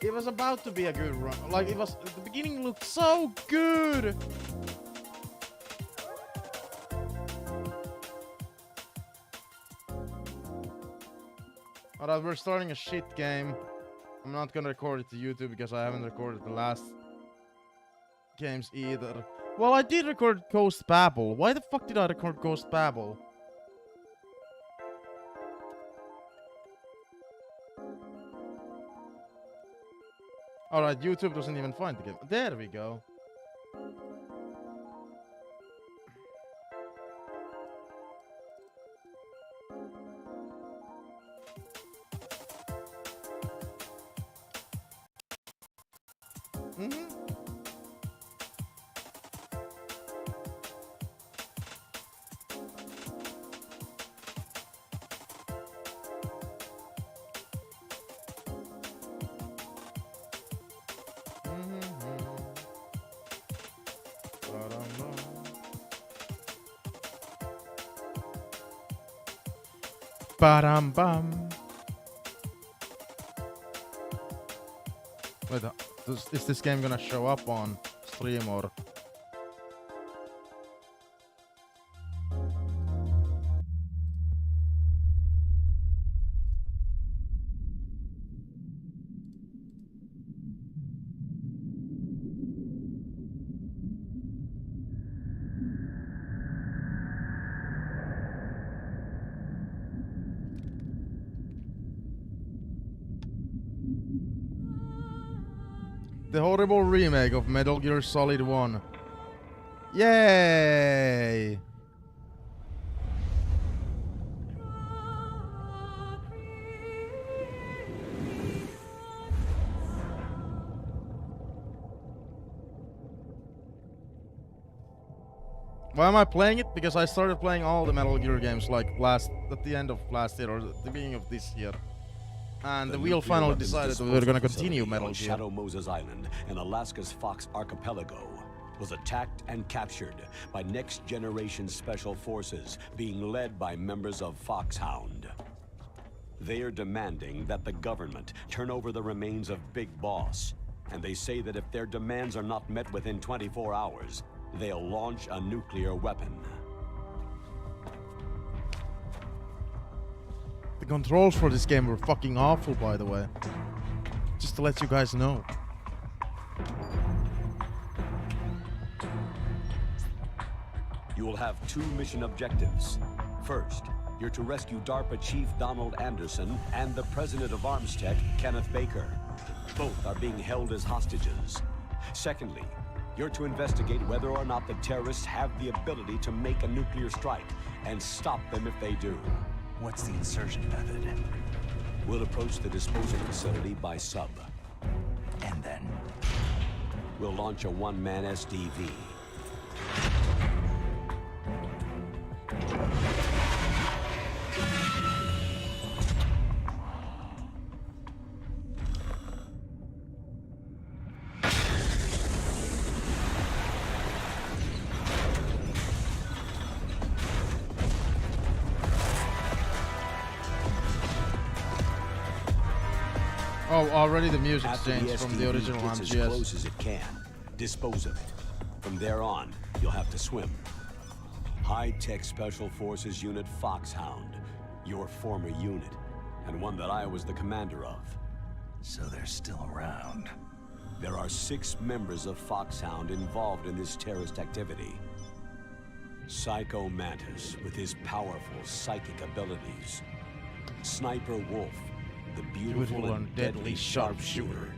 It was about to be a good run. Like, it was, the beginning looked so good. Alright, we're starting a shit game. I'm not gonna record it to YouTube because I haven't recorded the last games either. Well, I did record Ghost Babel. Why the fuck did I record Ghost Babel? Alright, YouTube doesn't even find the game. There we go. Ba-dum bum. Wait, is this game gonna show up on stream or? The horrible remake of Metal Gear Solid 1. Yay! Why am I playing it? Because I started playing all the Metal Gear games like at the end of last year or the beginning of this year. And the wheel finally decided that we were going to continue Metal Gear. Shadow Moses Island in Alaska's Fox Archipelago was attacked and captured by next-generation special forces being led by members of Foxhound. They are demanding that the government turn over the remains of Big Boss, and they say that if their demands are not met within 24 hours, they'll launch a nuclear weapon. The controls for this game were fucking awful, by the way. Just to let you guys know. You will have 2 mission objectives. First, you're to rescue DARPA Chief Donald Anderson and the President of Armstech, Kenneth Baker. Both are being held as hostages. Secondly, you're to investigate whether or not the terrorists have the ability to make a nuclear strike and stop them if they do. What's the insertion method? We'll approach the disposal facility by sub. And then? We'll launch a one-man SDV. Oh, already the music's After changed from the original gets as MGS. close as it can, dispose of it. From there on, you'll have to swim. High-tech Special Forces Unit Foxhound, your former unit, and one that I was the commander of. So they're still around. There are 6 members of Foxhound involved in this terrorist activity. Psycho Mantis, with his powerful psychic abilities. Sniper Wolf, the beautiful and deadly sharpshooter.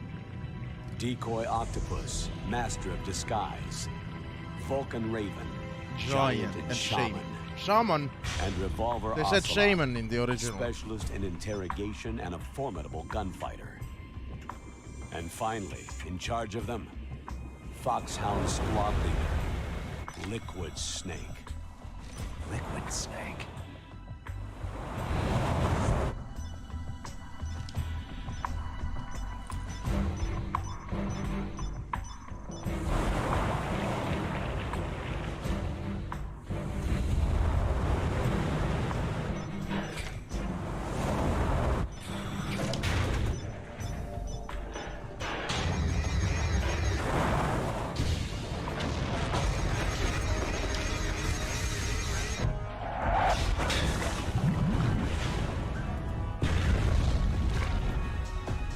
Decoy Octopus, master of disguise. Vulcan Raven, giant and shaman. Shaman. And Revolver They said Ocelot, shaman in the original. specialist in interrogation and a formidable gunfighter. And finally, in charge of them, Foxhound squad leader, Liquid Snake. Liquid Snake.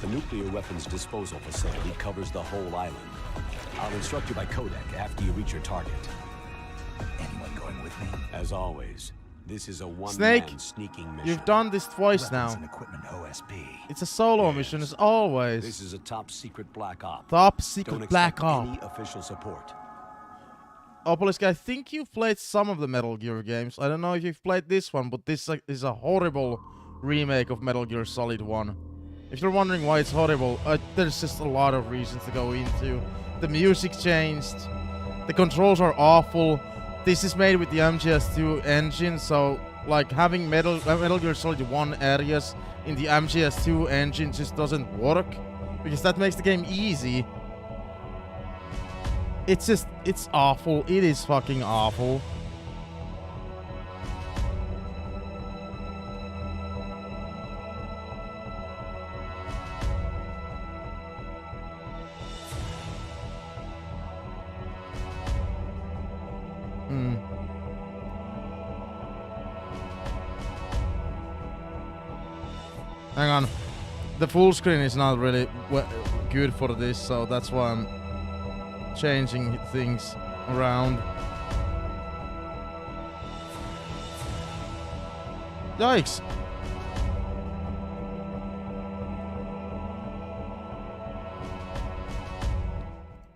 The nuclear weapons disposal facility covers the whole island. I'll instruct you by codec after you reach your target. Anyone going with me? As always, this is a one-man Snake, sneaking mission. You've done this twice Weapons now. and equipment OSP. It's a solo Yes. mission as always. This is a top-secret black op. Top Don't secret expect black any op. official support. Opalisk, I think you've played some of the Metal Gear games. I don't know if you've played this one, but this is a horrible remake of Metal Gear Solid 1. If you're wondering why it's horrible, there's just a lot of reasons to go into. The music changed. The controls are awful. This is made with the MGS2 engine, so like having Metal Gear Solid 1 areas in the MGS2 engine just doesn't work, because that makes the game easy. It's awful. It is fucking awful. Hang on. The full screen is not really good for this, so that's why I'm changing things around. Yikes!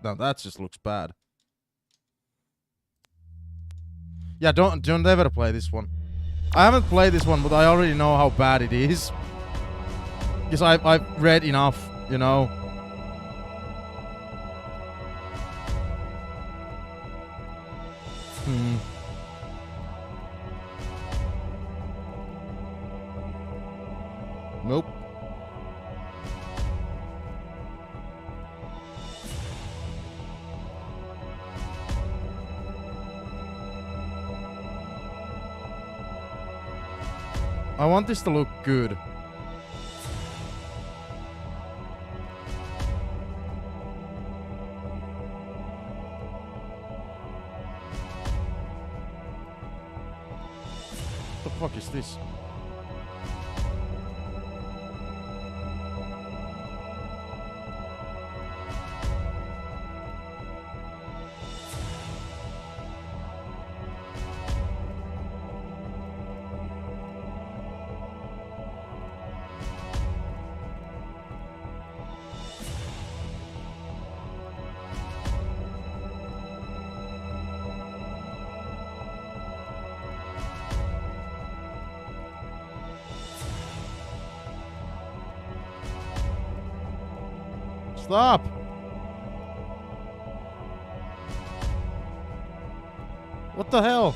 Now that just looks bad. Yeah, don't ever play this one. I haven't played this one, but I already know how bad it is. Because I've read enough, you know. Nope. I want this to look good. What the fuck is this? Stop! What the hell?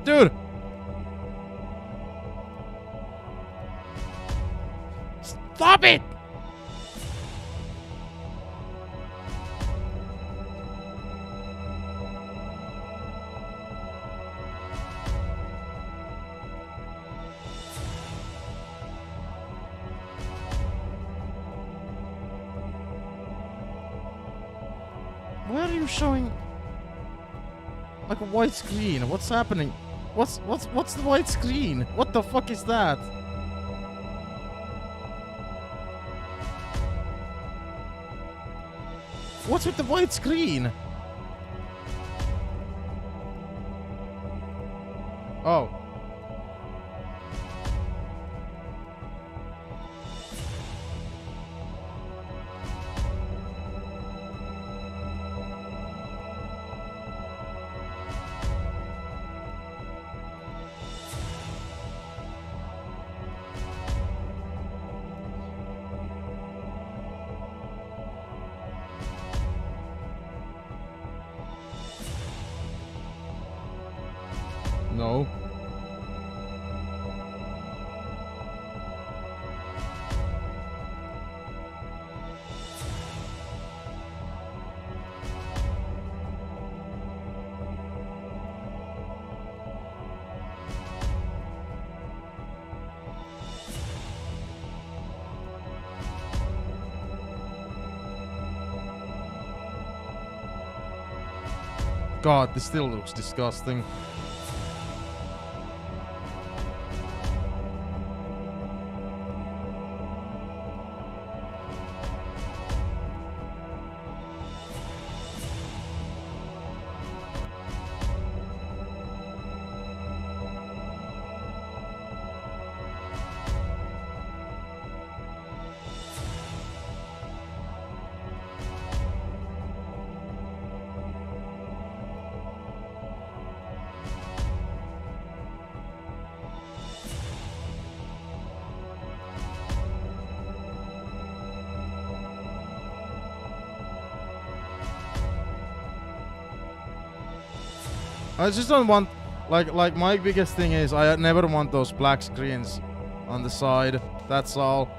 Dude! Stop it! Why are you showing like a white screen? What's happening? What's the white screen? What the fuck is that? What's with the white screen? Oh. No. God, this still looks disgusting. I just don't want, like my biggest thing is I never want those black screens on the side. That's all.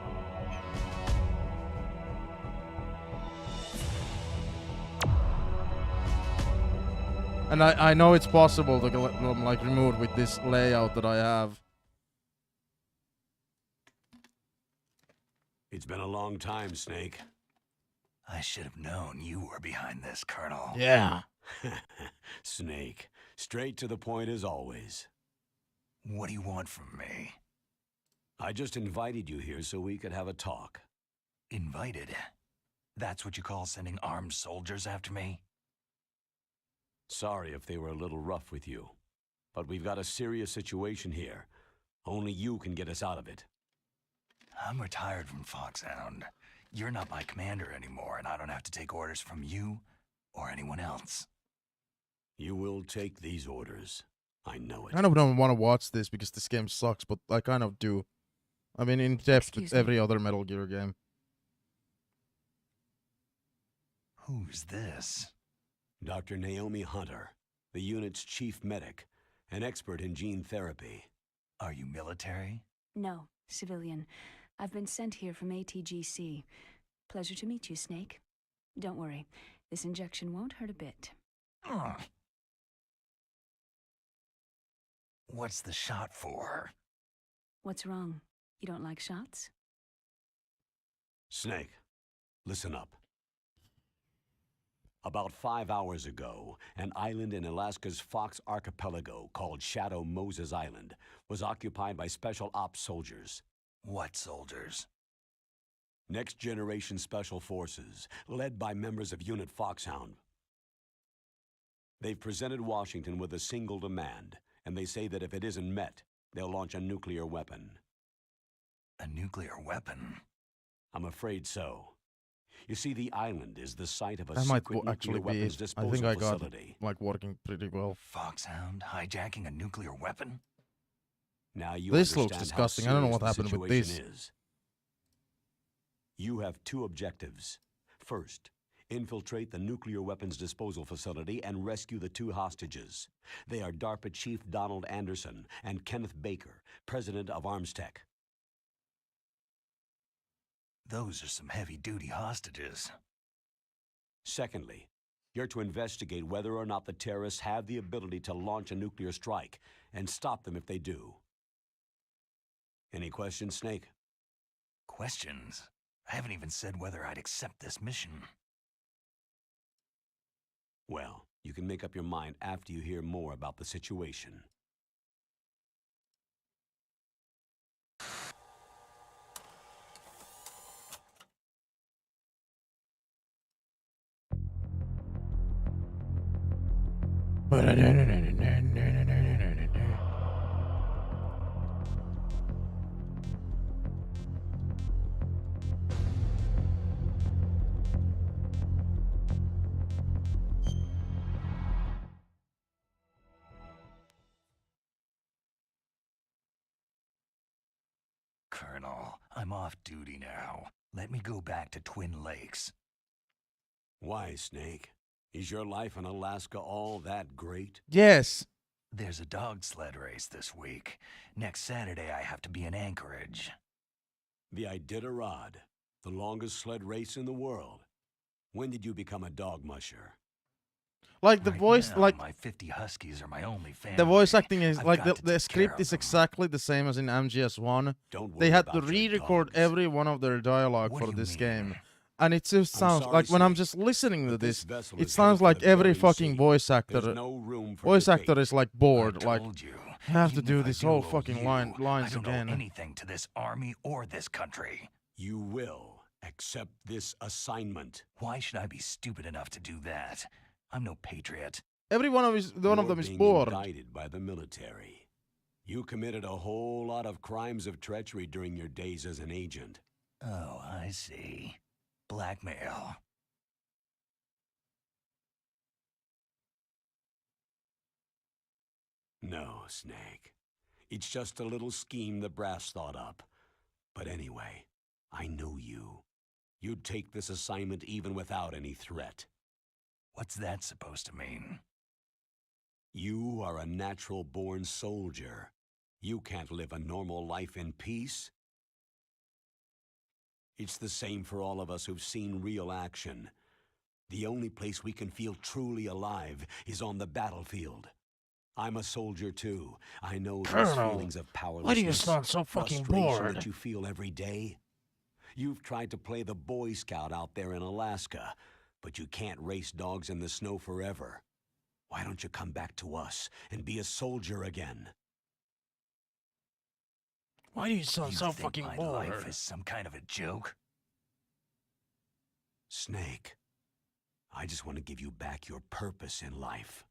And I know it's possible to like remove with this layout that I have. It's been a long time, Snake. I should have known you were behind this, Colonel. Yeah. Snake, straight to the point as always. What do you want from me? I just invited you here so we could have a talk. Invited? That's what you call sending armed soldiers after me? Sorry if they were a little rough with you, but we've got a serious situation here. Only you can get us out of it. I'm retired from Foxhound. You're not my commander anymore, and I don't have to take orders from you or anyone else. You will take these orders. I know it. I kind of don't want to watch this because this game sucks, but I kind of do. I mean, in depth with every other Metal Gear game. Who's this? Dr. Naomi Hunter, the unit's chief medic, an expert in gene therapy. Are you military? No, civilian. I've been sent here from ATGC. Pleasure to meet you, Snake. Don't worry, this injection won't hurt a bit. What's the shot for? What's wrong? You don't like shots? Snake, listen up. About 5 hours ago, an island in Alaska's Fox Archipelago called Shadow Moses Island was occupied by Special Ops soldiers. What soldiers? Next Generation Special Forces, led by members of Unit Foxhound. They've presented Washington with a single demand, and they say that if it isn't met, they'll launch a nuclear weapon. A nuclear weapon? I'm afraid so. You see, the island is the site of a That might secret actually nuclear be weapons it. I disposal think I got it, facility. like working pretty well. Foxhound hijacking a nuclear weapon? Now you This looks understand how disgusting. I don't know what serious the happened with situation this. is. You have two objectives. First, infiltrate the nuclear weapons disposal facility and rescue the two hostages. They are DARPA Chief Donald Anderson and Kenneth Baker, president of Armstech. Those are some heavy-duty hostages. Secondly, you're to investigate whether or not the terrorists have the ability to launch a nuclear strike and stop them if they do. Any questions, Snake? Questions? I haven't even said whether I'd accept this mission. Well, you can make up your mind after you hear more about the situation. Colonel, I'm off duty now. Let me go back to Twin Lakes. Why, Snake? Is your life in Alaska all that great? Yes. There's a dog sled race this week. Next Saturday, I have to be in Anchorage. The Iditarod, the longest sled race in the world. When did you become a dog musher? Like the Right voice, now, like my 50 huskies are my only family. the voice acting is I've like got to the take care script of is them. exactly the same as in MGS1. Don't worry They had to about your re-record dogs. every one of their dialogue What for do you this mean? game, and it just I'm sounds sorry, like when I'm Snake, just listening to but this, vessel it is sounds headed for like the every Bering fucking Sea. voice There's actor no room for voice actor debate. is like I bored, like told you. have to Even do if I this whole owe fucking you, lines I don't again. owe anything to this army or this country. You will accept this assignment. Why should I be stupid enough to do that? I'm no patriot. Every one of You're them is being bored. indicted by the military. You committed a whole lot of crimes of treachery during your days as an agent. Oh, I see. Blackmail. No, Snake. It's just a little scheme the brass thought up. But anyway, I know you. You'd take this assignment even without any threat. What's that supposed to mean? You are a natural-born soldier. You can't live a normal life in peace. It's the same for all of us who've seen real action. The only place we can feel truly alive is on the battlefield. I'm a soldier too. I know those Colonel, feelings of powerlessness, why do you sound so fucking frustration bored? that you feel every day. You've tried to play the Boy Scout out there in Alaska, but you can't race dogs in the snow forever. Why don't you come back to us and be a soldier again? Why do you sound You so think fucking my bored? life is some kind of a joke? Snake, I just want to give you back your purpose in life.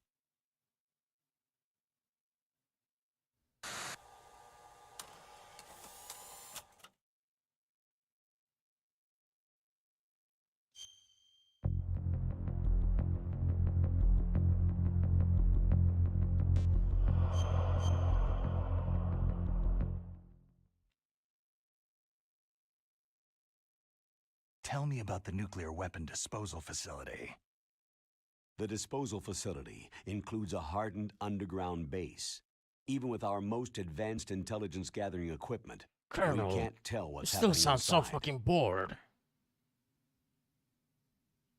Tell me about the nuclear weapon disposal facility. The disposal facility includes a hardened underground base. Even with our most advanced intelligence gathering equipment, Colonel, we can't tell You what's still happening sound so inside. fucking bored.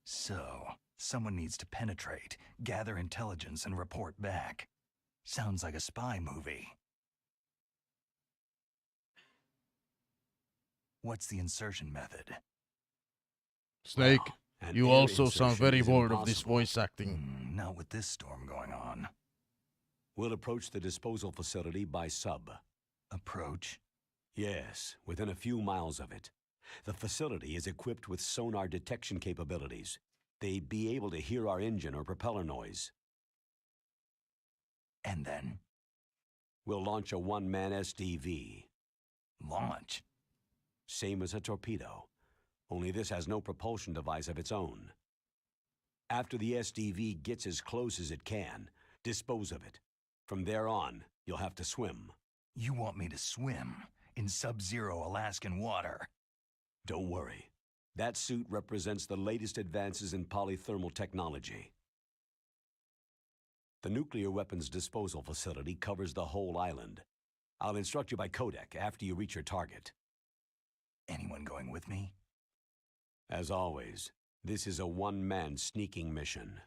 So, someone needs to penetrate, gather intelligence, and report back. Sounds like a spy movie. What's the insertion method? Snake, Well, an you air also sound insertion very is bored of this impossible. voice acting. Not with this storm going on. We'll approach the disposal facility by sub. Approach? Yes, within a few miles of it. The facility is equipped with sonar detection capabilities. They'd be able to hear our engine or propeller noise. And then? We'll launch a one-man SDV. Launch? Same as a torpedo. Only this has no propulsion device of its own. After the SDV gets as close as it can, dispose of it. From there on, you'll have to swim. You want me to swim in sub-zero Alaskan water? Don't worry. That suit represents the latest advances in polythermal technology. The nuclear weapons disposal facility covers the whole island. I'll instruct you by codec after you reach your target. Anyone going with me? As always, this is a one-man sneaking mission.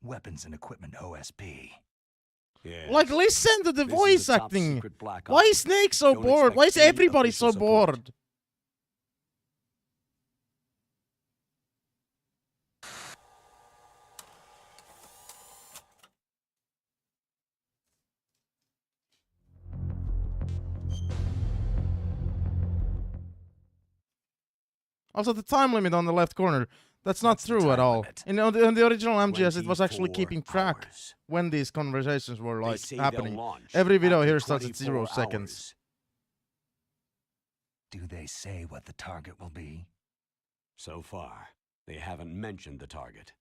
Weapons and equipment OSP. Yes. Like, listen to the This is voice a top acting. secret black Why ops. is Snake so Don't bored? Why is expect any everybody so official support. bored? Also, the time limit on the left corner, that's not What's the true at time all. limit? In the original MGS, it was actually 24 keeping track hours. when these conversations were They like say they'll happening. launch Every video after here starts at 0 24 seconds. hours. Do they say what the target will be? So far, they haven't mentioned the target.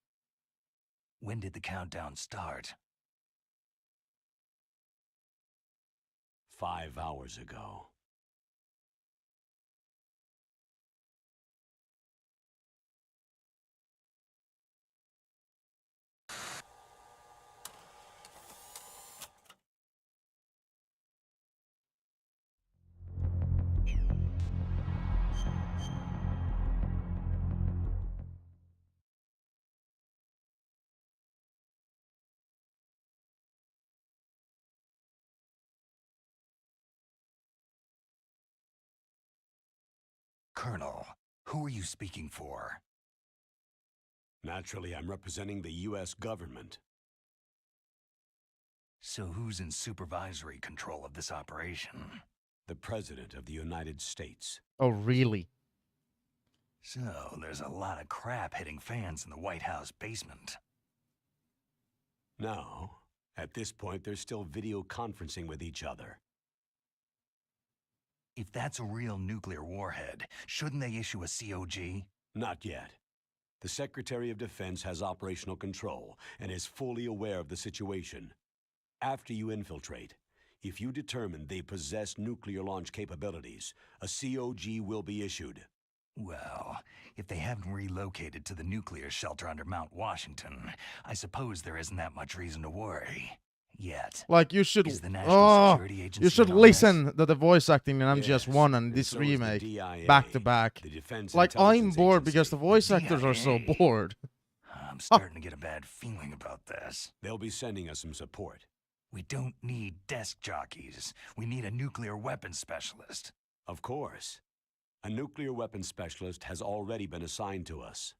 When did the countdown start? 5 hours ago. Colonel, who are you speaking for? Naturally, I'm representing the U.S. government. So who's in supervisory control of this operation? The President of the United States. Oh, really? So there's a lot of crap hitting fans in the White House basement. No. At this point, they're still video conferencing with each other. If that's a real nuclear warhead, shouldn't they issue a COG? Not yet. The Secretary of Defense has operational control and is fully aware of the situation. After you infiltrate, if you determine they possess nuclear launch capabilities, a COG will be issued. Well, if they haven't relocated to the nuclear shelter under Mount Washington, I suppose there isn't that much reason to worry. Yet. Like, you should... Is the National Oh, Security Agency you should in on listen to the voice acting in MGS Yes, 1 and and this so is the remake, DIA, back to back. the Defense Like, I'm Intelligence bored because the Agency. voice actors are so DIA. bored. I'm starting to get a bad feeling about this. They'll be sending us some support. We don't need desk jockeys. We need a nuclear weapons specialist. Of course. A nuclear weapons specialist has already been assigned to us.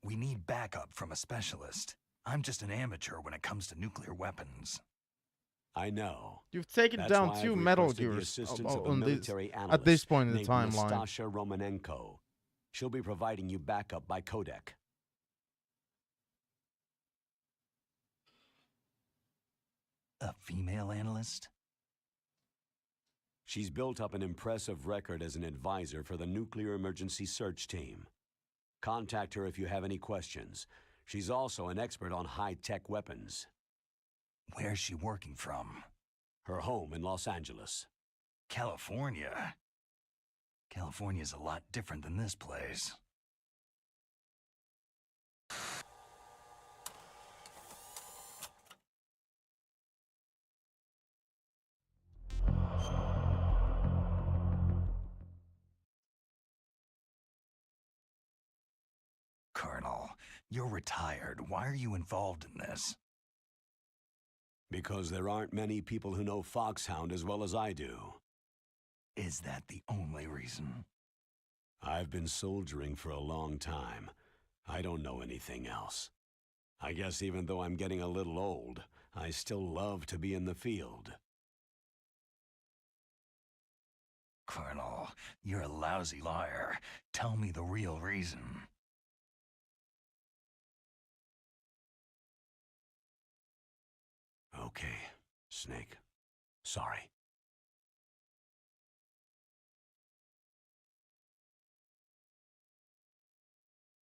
We need backup from a specialist. I'm just an amateur when it comes to nuclear weapons. I know. You've taken That's down why 2 I've Metal requested the Gears assistance of a on this, military at analyst this point in the named timeline. Nastasha Romanenko. She'll be providing you backup by codec. A female analyst? She's built up an impressive record as an advisor for the Nuclear Emergency Search Team. Contact her if you have any questions. She's also an expert on high-tech weapons. Where's she working from? Her home in Los Angeles. California? California's a lot different than this place. Colonel, you're retired. Why are you involved in this? Because there aren't many people who know Foxhound as well as I do. Is that the only reason? I've been soldiering for a long time. I don't know anything else. I guess even though I'm getting a little old, I still love to be in the field. Colonel, you're a lousy liar. Tell me the real reason. Okay, Snake. Sorry.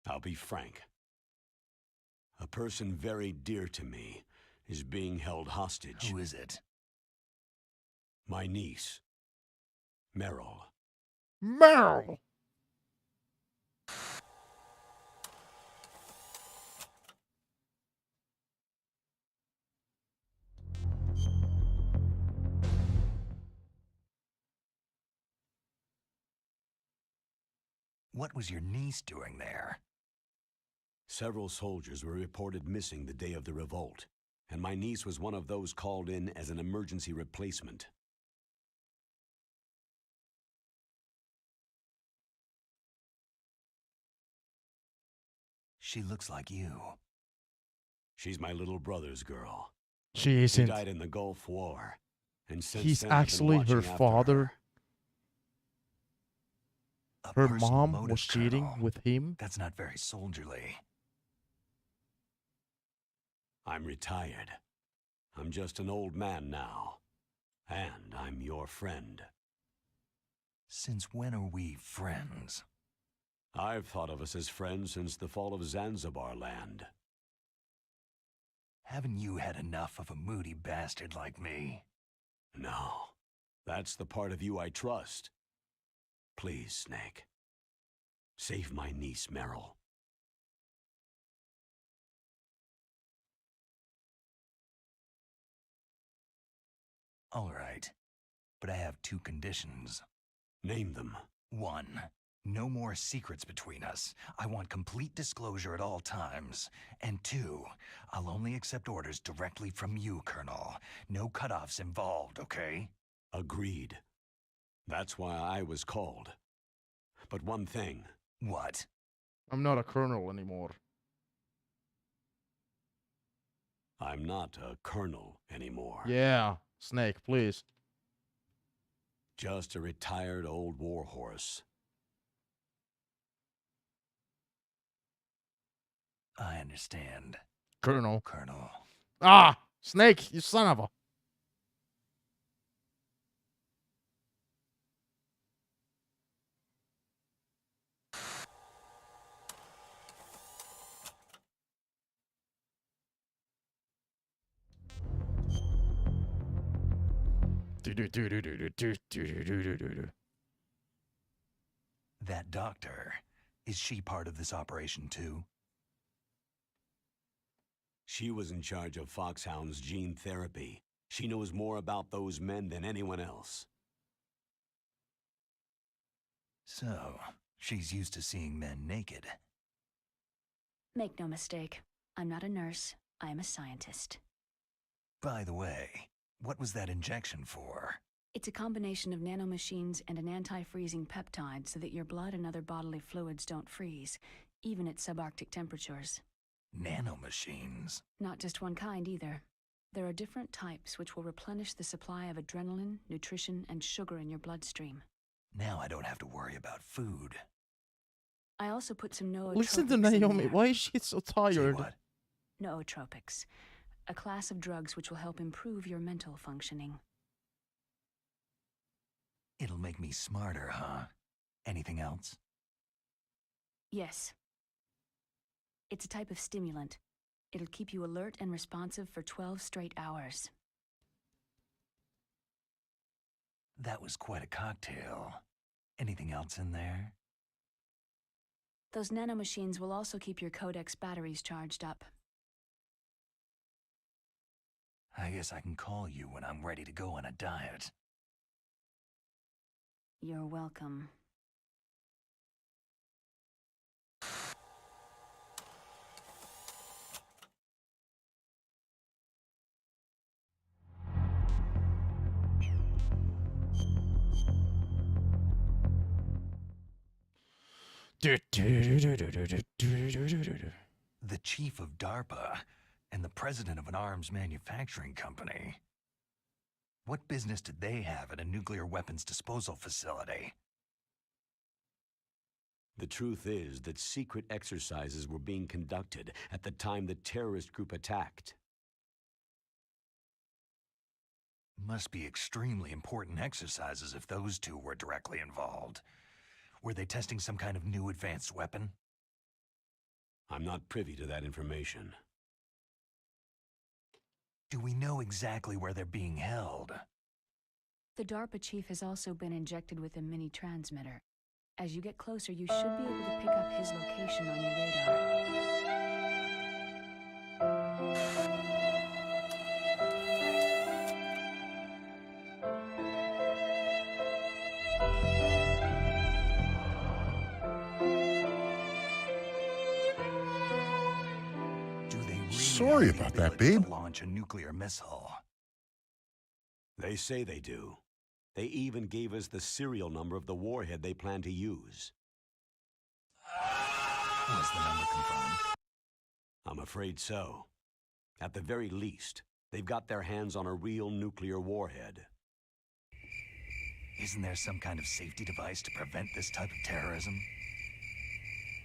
I'll be frank. A person very dear to me is being held hostage. Who is it? My niece, Meryl. Meryl! What was your niece doing there? Several soldiers were reported missing the day of the revolt, and my niece was one of those called in as an emergency replacement. She looks like you. She's my little brother's girl. She She isn't. died in the Gulf War, and since He's then I've been actually her watching after father. A Her personal mom motive, was cheating Colonel. with him. That's not very soldierly. I'm retired. I'm just an old man now. And I'm your friend. Since when are we friends? I've thought of us as friends since the fall of Zanzibar land. Haven't you had enough of a moody bastard like me? No, that's the part of you I trust. Please, Snake. Save my niece, Meryl. All right, but I have two conditions. Name them. 1. No more secrets between us. I want complete disclosure at all times. And 2, I'll only accept orders directly from you, Colonel. No cutoffs involved, okay? Agreed. That's why I was called. But one thing. What? I'm not a colonel anymore. I'm not a colonel anymore. Yeah, Snake, please. Just a retired old warhorse. I understand, Colonel. Colonel. Ah! Snake, you son of a... That doctor, is she part of this operation too? She was in charge of Foxhound's gene therapy. She knows more about those men than anyone else. So, she's used to seeing men naked. Make no mistake, I'm not a nurse, I am a scientist. By the way, what was that injection for? It's a combination of nanomachines and an anti-freezing peptide so that your blood and other bodily fluids don't freeze, even at subarctic temperatures. Nanomachines? Not just one kind either. There are different types which will replenish the supply of adrenaline, nutrition, and sugar in your bloodstream. Now I don't have to worry about food. I also put some nootropics Listen to in Naomi. there. Why is she so Say tired? what? Nootropics, a class of drugs which will help improve your mental functioning. It'll make me smarter, huh? Anything else? Yes. It's a type of stimulant. It'll keep you alert and responsive for 12 straight hours. That was quite a cocktail. Anything else in there? Those nanomachines will also keep your Codex batteries charged up. I guess I can call you when I'm ready to go on a diet. You're welcome. The chief of DARPA and the president of an arms manufacturing company. What business did they have at a nuclear weapons disposal facility? The truth is that secret exercises were being conducted at the time the terrorist group attacked. Must be extremely important exercises if those two were directly involved. Were they testing some kind of new advanced weapon? I'm not privy to that information. Do we know exactly where they're being held? The DARPA chief has also been injected with a mini transmitter. As you get closer, you should be able to pick up his location on your radar. sorry about that, babe. To launch a nuclear missile. They say they do. They even gave us the serial number of the warhead they plan to use. Was the number confirmed? I'm afraid so. At the very least, they've got their hands on a real nuclear warhead. Isn't there some kind of safety device to prevent this type of terrorism?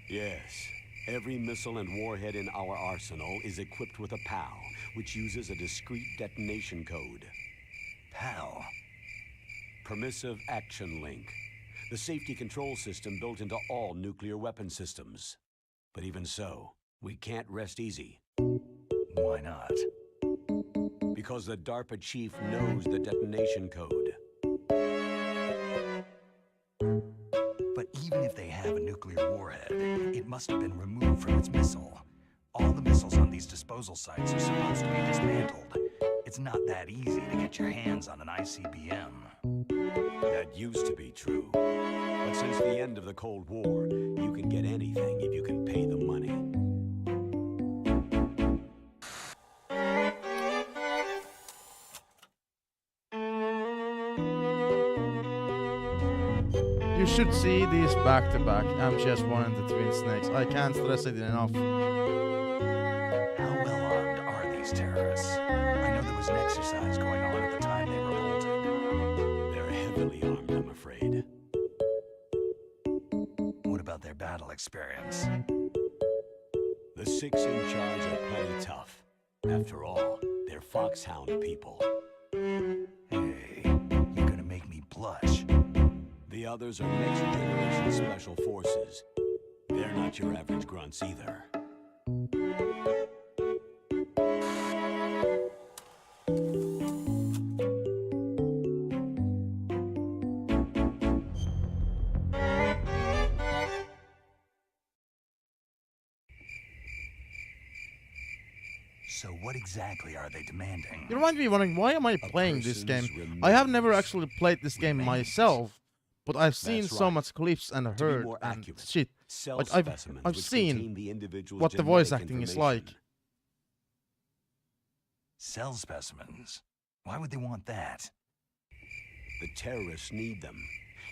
Yes. Every missile and warhead in our arsenal is equipped with a PAL, which uses a discrete detonation code. PAL? Permissive Action Link. The safety control system built into all nuclear weapon systems. But even so, we can't rest easy. Why not? Because the DARPA chief knows the detonation code. But even if they have a nuclear warhead, it must have been removed from its missile. All the missiles on these disposal sites are supposed to be dismantled. It's not that easy to get your hands on an ICBM. That used to be true. But since the end of the Cold War, you can get anything if you can pay the money. You should see these back to back, MGS 1 and the Twin Snakes. I can't stress it enough. How well armed are these terrorists? I know there was an exercise going on at the time they revolted. They're heavily armed, I'm afraid. What about their battle experience? The six in charge are plenty tough. After all, they're Foxhound people. Hey, you're gonna make me blush. The others are next generation special forces. They're not your average grunts either. So what exactly are they demanding? You might be wondering, why am I playing this game? I have never actually played this game myself, but I've seen That's so right. much clips and To be heard more and accurate, shit. cell Like specimens I've which seen contain the individual's what the voice genetic acting is like. information. Cell specimens? Why would they want that? The terrorists need them.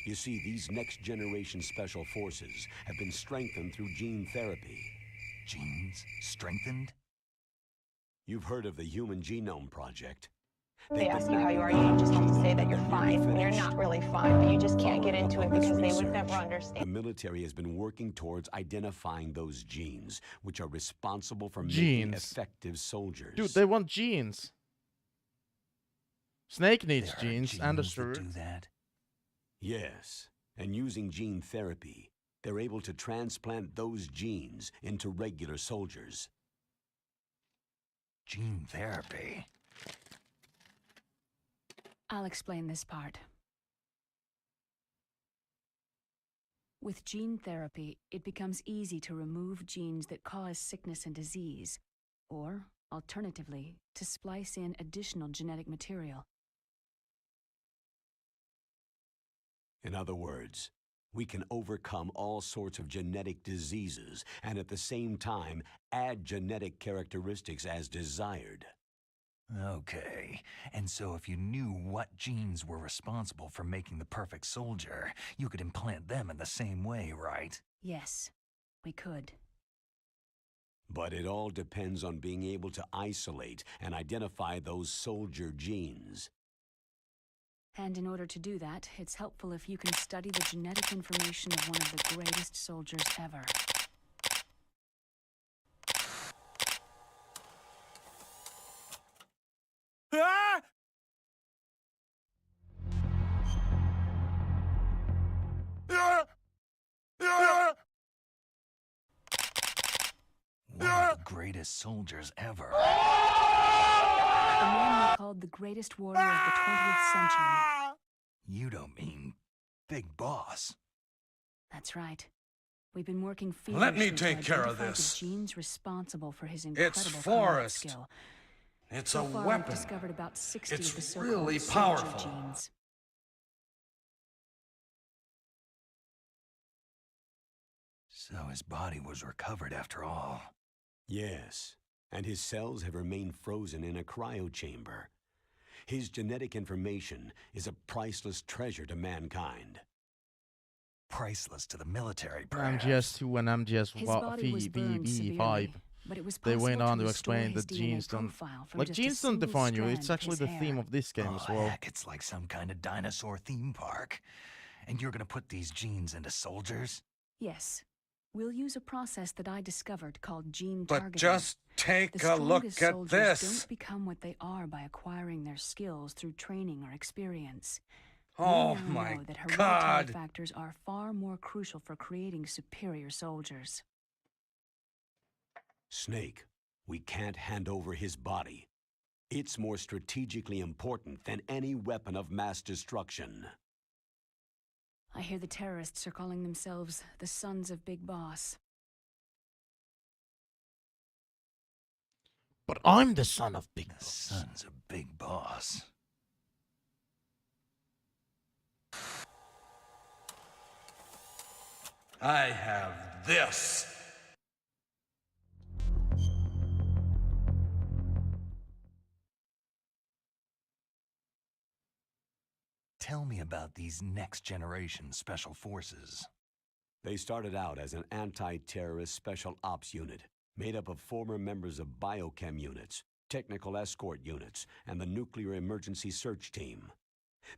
You see, these next-generation special forces have been strengthened through gene therapy. Genes? Strengthened? You've heard of the Human Genome Project. They ask you how you are, you just have to say that you're fine when you're not really fine, but you just can't get into it because they would never The understand. military has been working towards identifying those genes, which are responsible for making Genes. effective soldiers. Dude, they want genes. Snake needs There are genes and a genes that shirt. do that? Yes, and using gene therapy, they're able to transplant those genes into regular soldiers. Gene therapy? I'll explain this part. With gene therapy, it becomes easy to remove genes that cause sickness and disease, or, alternatively, to splice in additional genetic material. In other words, we can overcome all sorts of genetic diseases and at the same time add genetic characteristics as desired. Okay, and so if you knew what genes were responsible for making the perfect soldier, you could implant them in the same way, right? Yes, we could. But it all depends on being able to isolate and identify those soldier genes. And in order to do that, it's helpful if you can study the genetic information of one of the greatest soldiers ever. One of the greatest soldiers ever. The man we called the greatest warrior of the 20th century. You don't mean Big Boss? That's right. We've been working Let me feverishly to take care of identify this. the genes responsible for his incredible It's combat Forrest. skill. It's So a far, weapon. we've discovered about 60 It's of the so-called really soldier powerful. genes. So his body was recovered after all. Yes, and his cells have remained frozen in a cryochamber. His genetic information is a priceless treasure to mankind. Priceless to the military, MGS perhaps. 2 and MGS His body was burned 5, severely, but it was they went possible on to restore explain his that DNA genes don't, profile from like just a genes don't single define you. strand It's of actually his the hair. theme of this game as well. Heck, it's like some kind of dinosaur theme park. And you're gonna put these genes into soldiers? Yes. We'll use a process that I discovered called gene But targeting. just take The a look strongest at soldiers this. don't become what they are by acquiring their skills through training or experience. Oh We now my know that hereditary God. factors are far more crucial for creating superior soldiers. Snake, we can't hand over his body. It's more strategically important than any weapon of mass destruction. I hear the terrorists are calling themselves the Sons of Big Boss. But I'm the son of Big The Boss. son's a big boss. I have this. Tell me about these next-generation special forces. They started out as an anti-terrorist special ops unit made up of former members of biochem units, technical escort units, and the nuclear emergency search team.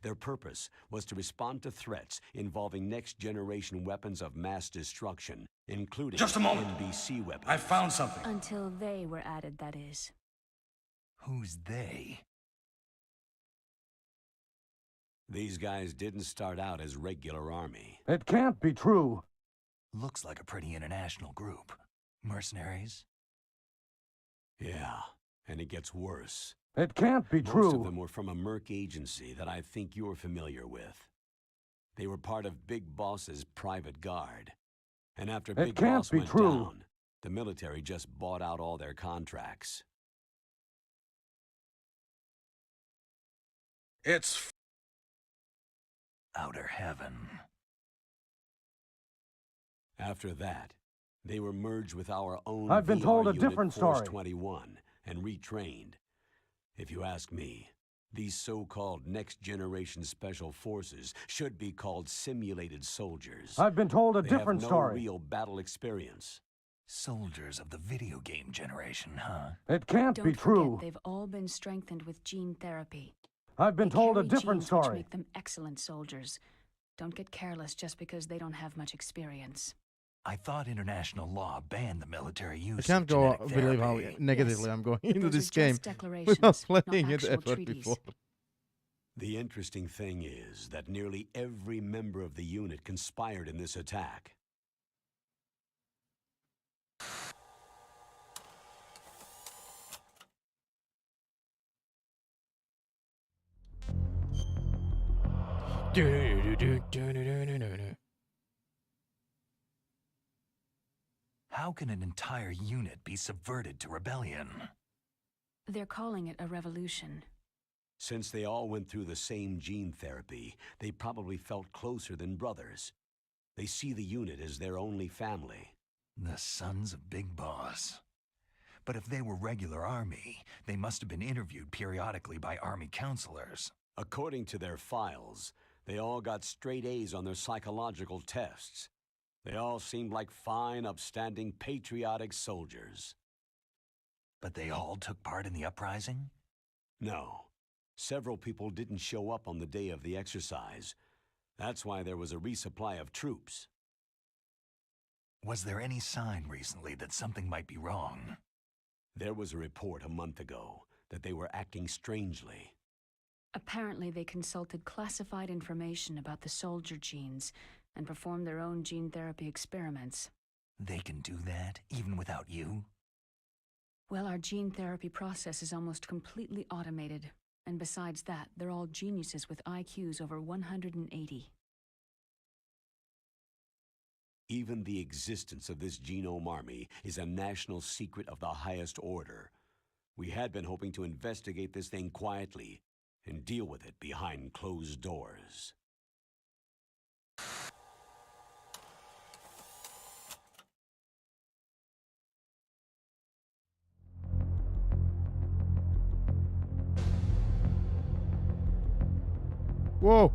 Their purpose was to respond to threats involving next-generation weapons of mass destruction, including Just a moment. NBC weapons. I found something. Until they were added, that is. Who's they? These guys didn't start out as regular army. It can't be true. Looks like a pretty international group. Mercenaries? Yeah, and it gets worse. It can't be Most of them were from a merc agency that I think you're familiar with. They were part of Big Boss's private guard. And after Big Boss went down, the military just bought out all their contracts. It's Outer heaven. After that, they were merged with our own I've been VR told a unit, different Force story. 21, and retrained. If you ask me, these so-called next-generation special forces should be called simulated soldiers. I've been told a They different have no story. real battle experience. Soldiers of the video game generation, huh? It can't Don't be forget, true. they've all been strengthened with gene therapy. I've been They told a carry different genes which story. make them excellent soldiers. Don't get careless just because they don't have much experience. I thought international law banned the military use I can't of go genetic believe how therapy. negatively Yes, I'm going but into those are this game just declarations, without not playing it actual ever treaties. before. The interesting thing is that nearly every member of the unit conspired in this attack. How can an entire unit be subverted to rebellion? They're calling it a revolution. Since they all went through the same gene therapy, they probably felt closer than brothers. They see the unit as their only family. The sons of Big Boss. But if they were regular army, they must have been interviewed periodically by army counselors. According to their files, they all got straight A's on their psychological tests. They all seemed like fine, upstanding, patriotic soldiers. But they all took part in the uprising? No. Several people didn't show up on the day of the exercise. That's why there was a resupply of troops. Was there any sign recently that something might be wrong? There was a report a month ago that they were acting strangely. Apparently, they consulted classified information about the soldier genes and performed their own gene therapy experiments. They can do that, even without you? Well, our gene therapy process is almost completely automated. And besides that, they're all geniuses with IQs over 180. Even the existence of this genome army is a national secret of the highest order. We had been hoping to investigate this thing quietly and deal with it behind closed doors. Whoa!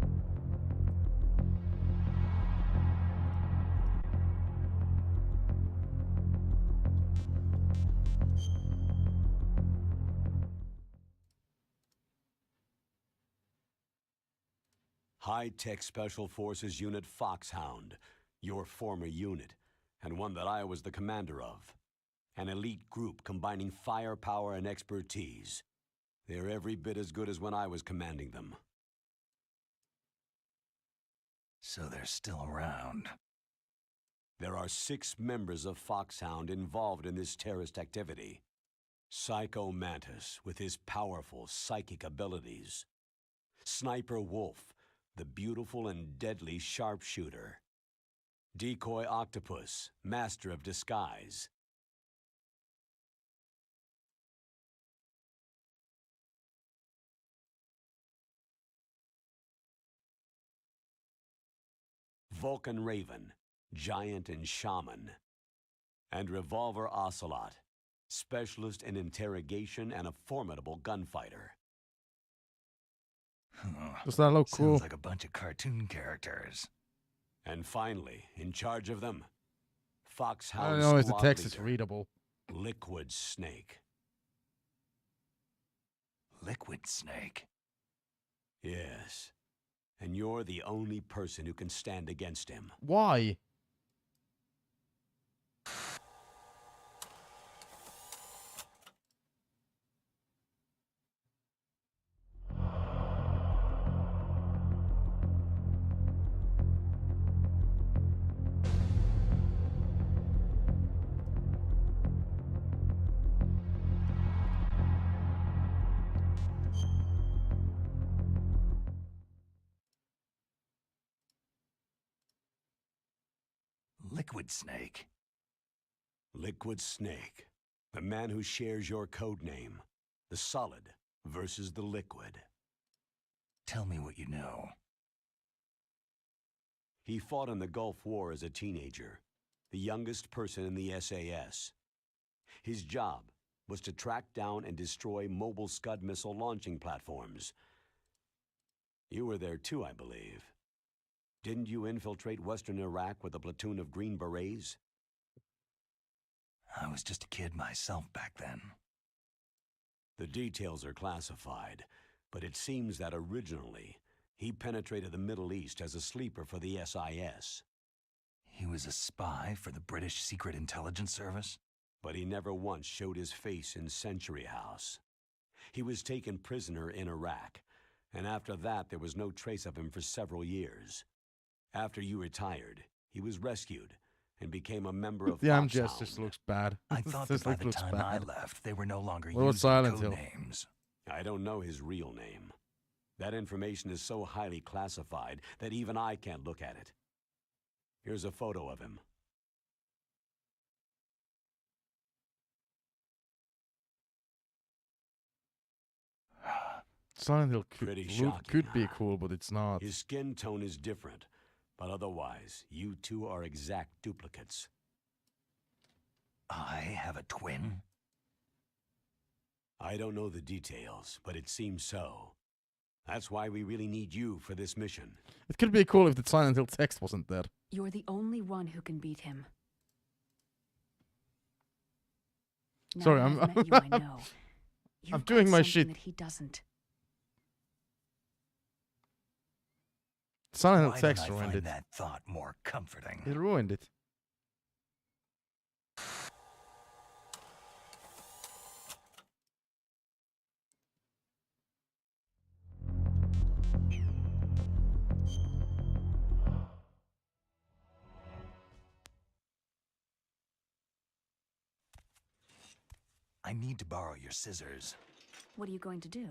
High-Tech Special Forces Unit Foxhound, your former unit, and one that I was the commander of. An elite group combining firepower and expertise. They're every bit as good as when I was commanding them. So they're still around. There are 6 members of Foxhound involved in this terrorist activity. Psycho Mantis, with his powerful psychic abilities. Sniper Wolf, the beautiful and deadly sharpshooter. Decoy Octopus, master of disguise. Vulcan Raven, giant and shaman. And Revolver Ocelot, specialist in interrogation and a formidable gunfighter. Does that look cool? Sounds like a bunch of cartoon characters. And finally, in charge of them, I Foxhound don't know if the squad text is leader, readable. Liquid Snake. Liquid Snake? Yes. And you're the only person who can stand against him. Why? Liquid Snake? Liquid Snake. The man who shares your code name. The solid versus the liquid. Tell me what you know. He fought in the Gulf War as a teenager, the youngest person in the SAS. His job was to track down and destroy mobile Scud missile launching platforms. You were there too, I believe. Didn't you infiltrate Western Iraq with a platoon of Green Berets? I was just a kid myself back then. The details are classified, but it seems that originally, he penetrated the Middle East as a sleeper for the SIS. He was a spy for the British Secret Intelligence Service? But he never once showed his face in Century House. He was taken prisoner in Iraq, and after that there was no trace of him for several years. After you retired, he was rescued and became a member of The MGS Foxhound. just looks bad. I thought This that by the looks time I bad. left, they were no longer What about using Silent code Hill? names. I don't know his real name. That information is so highly classified that even I can't look at it. Here's a photo of him. Silent Hill Pretty could shocking, be huh? cool, but it's not. His skin tone is different, but otherwise, you two are exact duplicates. I have a twin? I don't know the details, but it seems so. That's why we really need you for this mission. It could be cool if the Silent Hill text wasn't there. You're the only one who can beat him. Now Sorry, that I'm- I've met you, I know. You've I'm got doing my something shit. that he doesn't. Silent Hill Why text don't I ruined find it. that thought more comforting? It ruined it. I need to borrow your scissors. What are you going to do?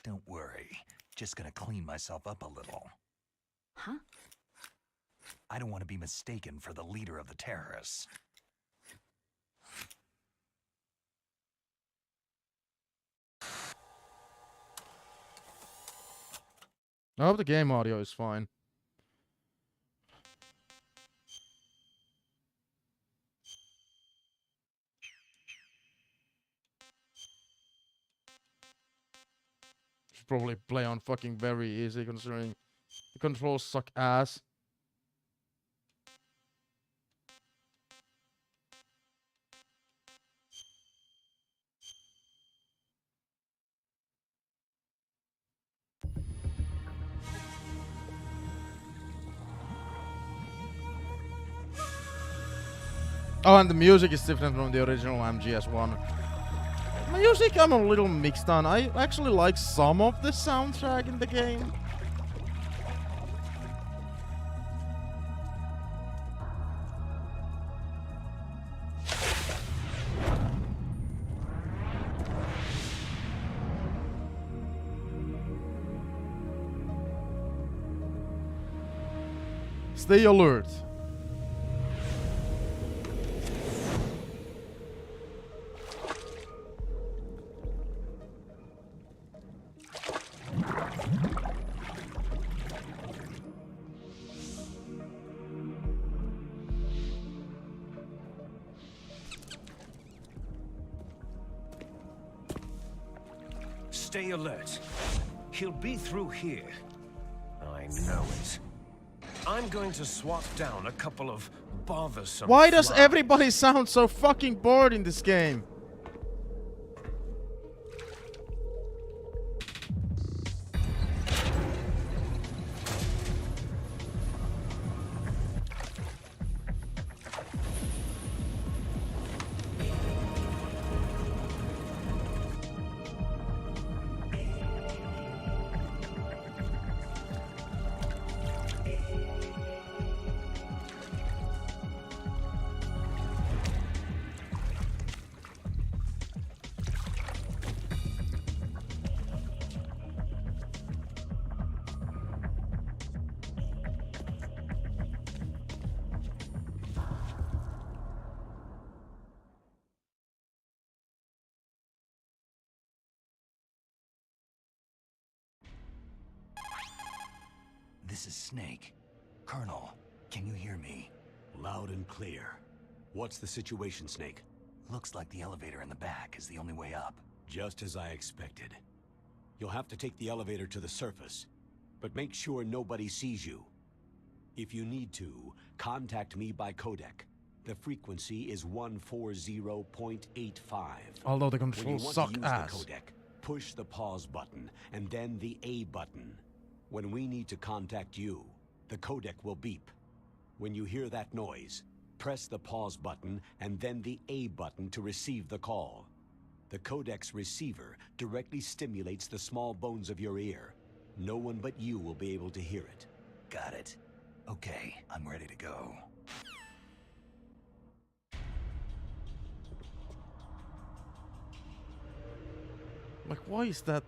Don't worry. Just gonna clean myself up a little. Huh? I don't want to be mistaken for the leader of the terrorists. I hope the game audio is fine. should probably play on fucking very easy considering the controls suck ass. Oh, and the music is different from the original MGS one. Music I'm a little mixed on. I actually like some of the soundtrack in the game. Stay alert. Stay alert. He'll be through here. I know it. I'm going to swat down a couple of bothersome Why does flies. everybody sound so fucking bored in this game? This is Snake. Colonel, can you hear me? Loud and clear. What's the situation, Snake? Looks like the elevator in the back is the only way up. Just as I expected. You'll have to take the elevator to the surface, but make sure nobody sees you. If you need to, contact me by codec. The frequency is 140.85. Although the When you controls want suck to use ass. the codec, push the pause button and then the A button. When we need to contact you, the codec will beep. When you hear that noise, press the pause button and then the A button to receive the call. The codec's receiver directly stimulates the small bones of your ear. No one but you will be able to hear it. Got it. Okay, I'm ready to go. Like, why is that?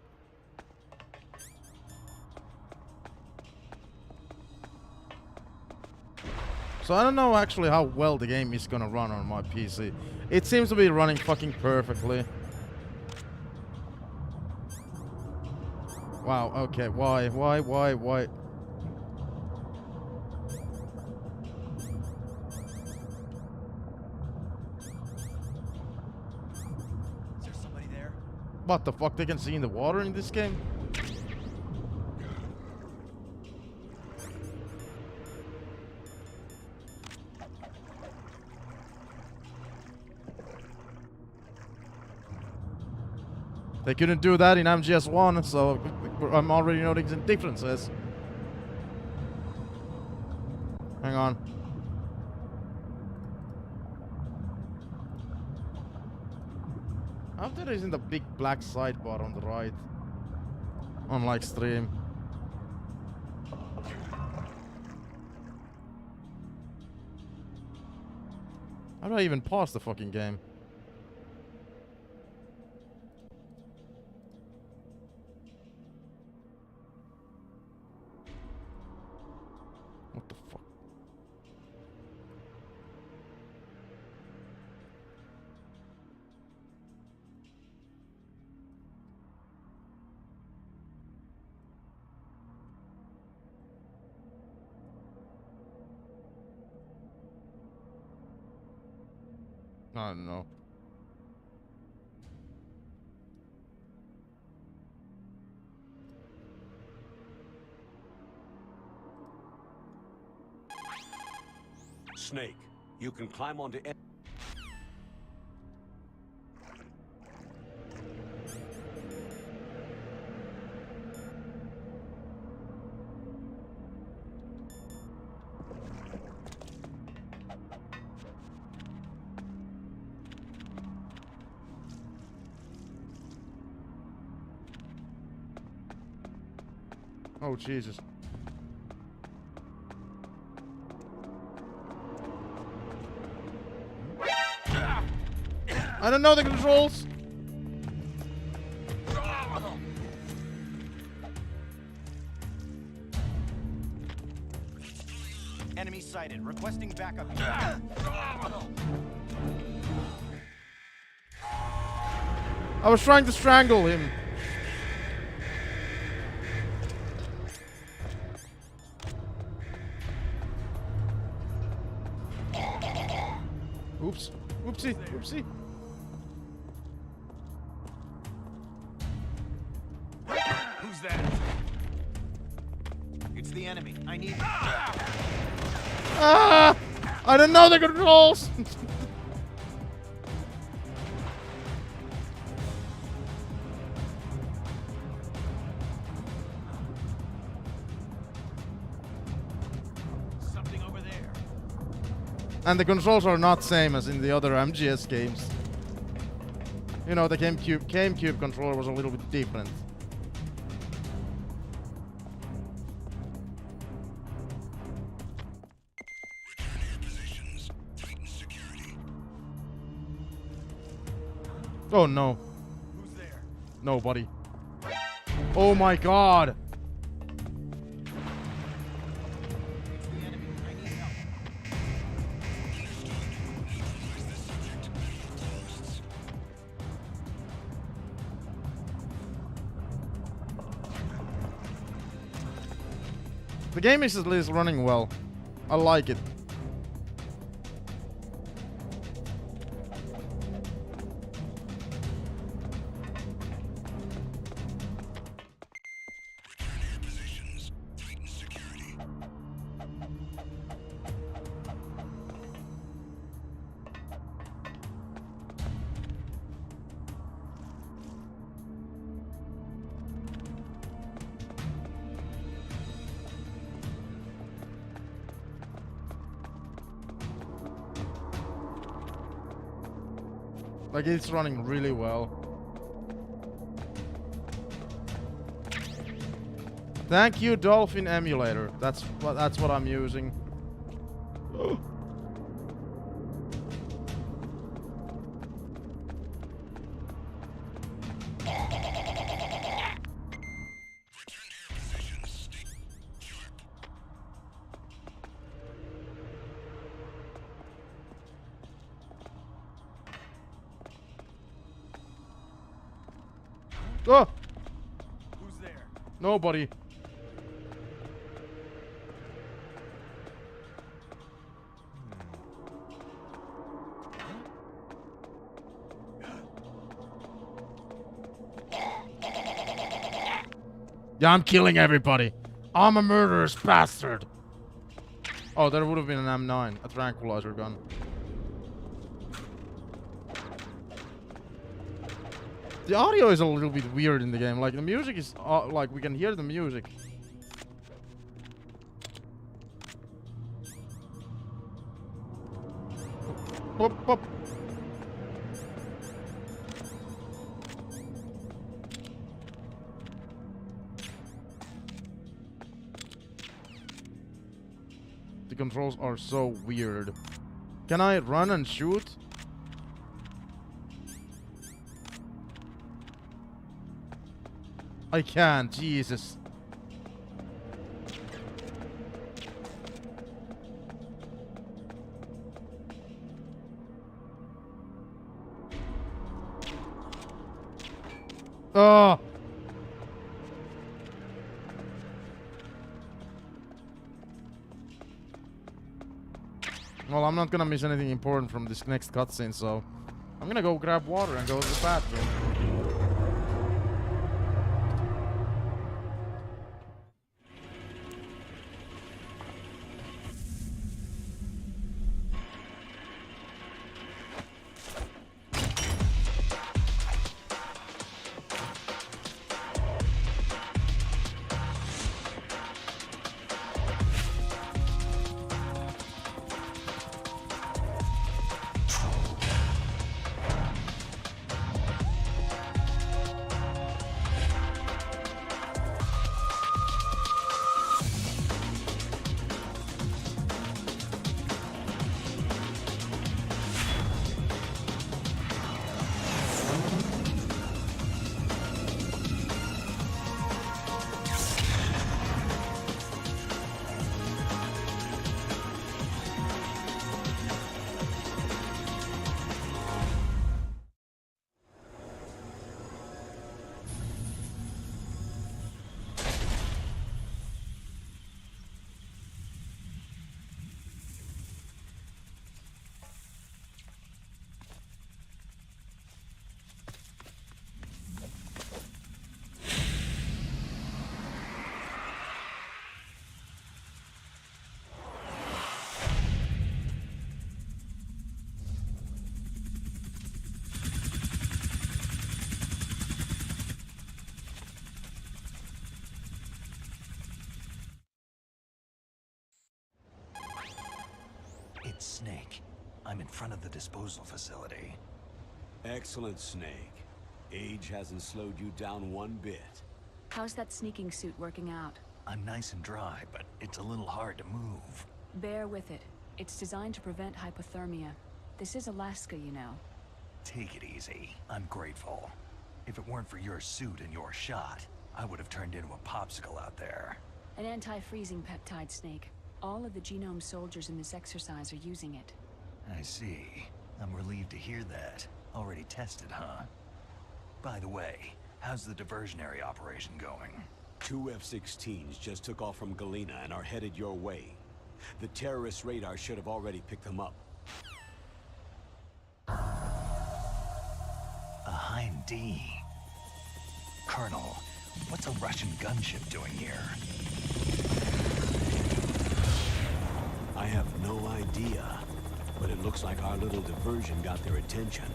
So I don't know actually how well the game is gonna run on my PC. It seems to be running fucking perfectly. Wow, okay, why? Is there somebody there? What the fuck, they can see in the water in this game? They couldn't do that in MGS 1, so I'm already noticing differences. Hang on. After there isn't a big black sidebar on the right. Unlike stream. How do I even pause the fucking game? What the fuck? I don't know. Snake, you can climb onto any... Oh, Jesus. I don't know the controls. Enemy sighted. Requesting backup. I was trying to strangle him. Oops. Oopsie. Oopsie. Who's that? It's the enemy. I need. Ah! I don't know the controls. Something over there. And the controls are not same as in the other MGS games. You know, the GameCube controller was a little bit different. Oh no. Who's there? Nobody. Oh my god. It's the enemy. I need help. The game is at least running well. I like it. Like, it's running really well. Thank you, Dolphin Emulator. That's what I'm using. Oh! Who's there? Nobody. Yeah, I'm killing everybody. I'm a murderous bastard. Oh, there would have been an M9, a tranquilizer gun. The audio is a little bit weird in the game. Like, the music is, like, we can hear the music. Pop, pop. The controls are so weird. Can I run and shoot? I can't, Jesus. Oh. Well, I'm not gonna miss anything important from this next cutscene, so I'm gonna go grab water and go to the bathroom. It's Snake. I'm in front of the disposal facility. Excellent, Snake. Age hasn't slowed you down one bit. How's that sneaking suit working out? I'm nice and dry, but it's a little hard to move. Bear with it. It's designed to prevent hypothermia. This is Alaska, you know. Take it easy. I'm grateful. If it weren't for your suit and your shot, I would have turned into a popsicle out there. An anti-freezing peptide, Snake. All of the genome soldiers in this exercise are using it. I see. I'm relieved to hear that. Already tested, huh? By the way, how's the diversionary operation going? 2 F-16s just took off from Galena and are headed your way. The terrorist radar should have already picked them up. A Hind D. Colonel, what's a Russian gunship doing here? I have no idea, but it looks like our little diversion got their attention.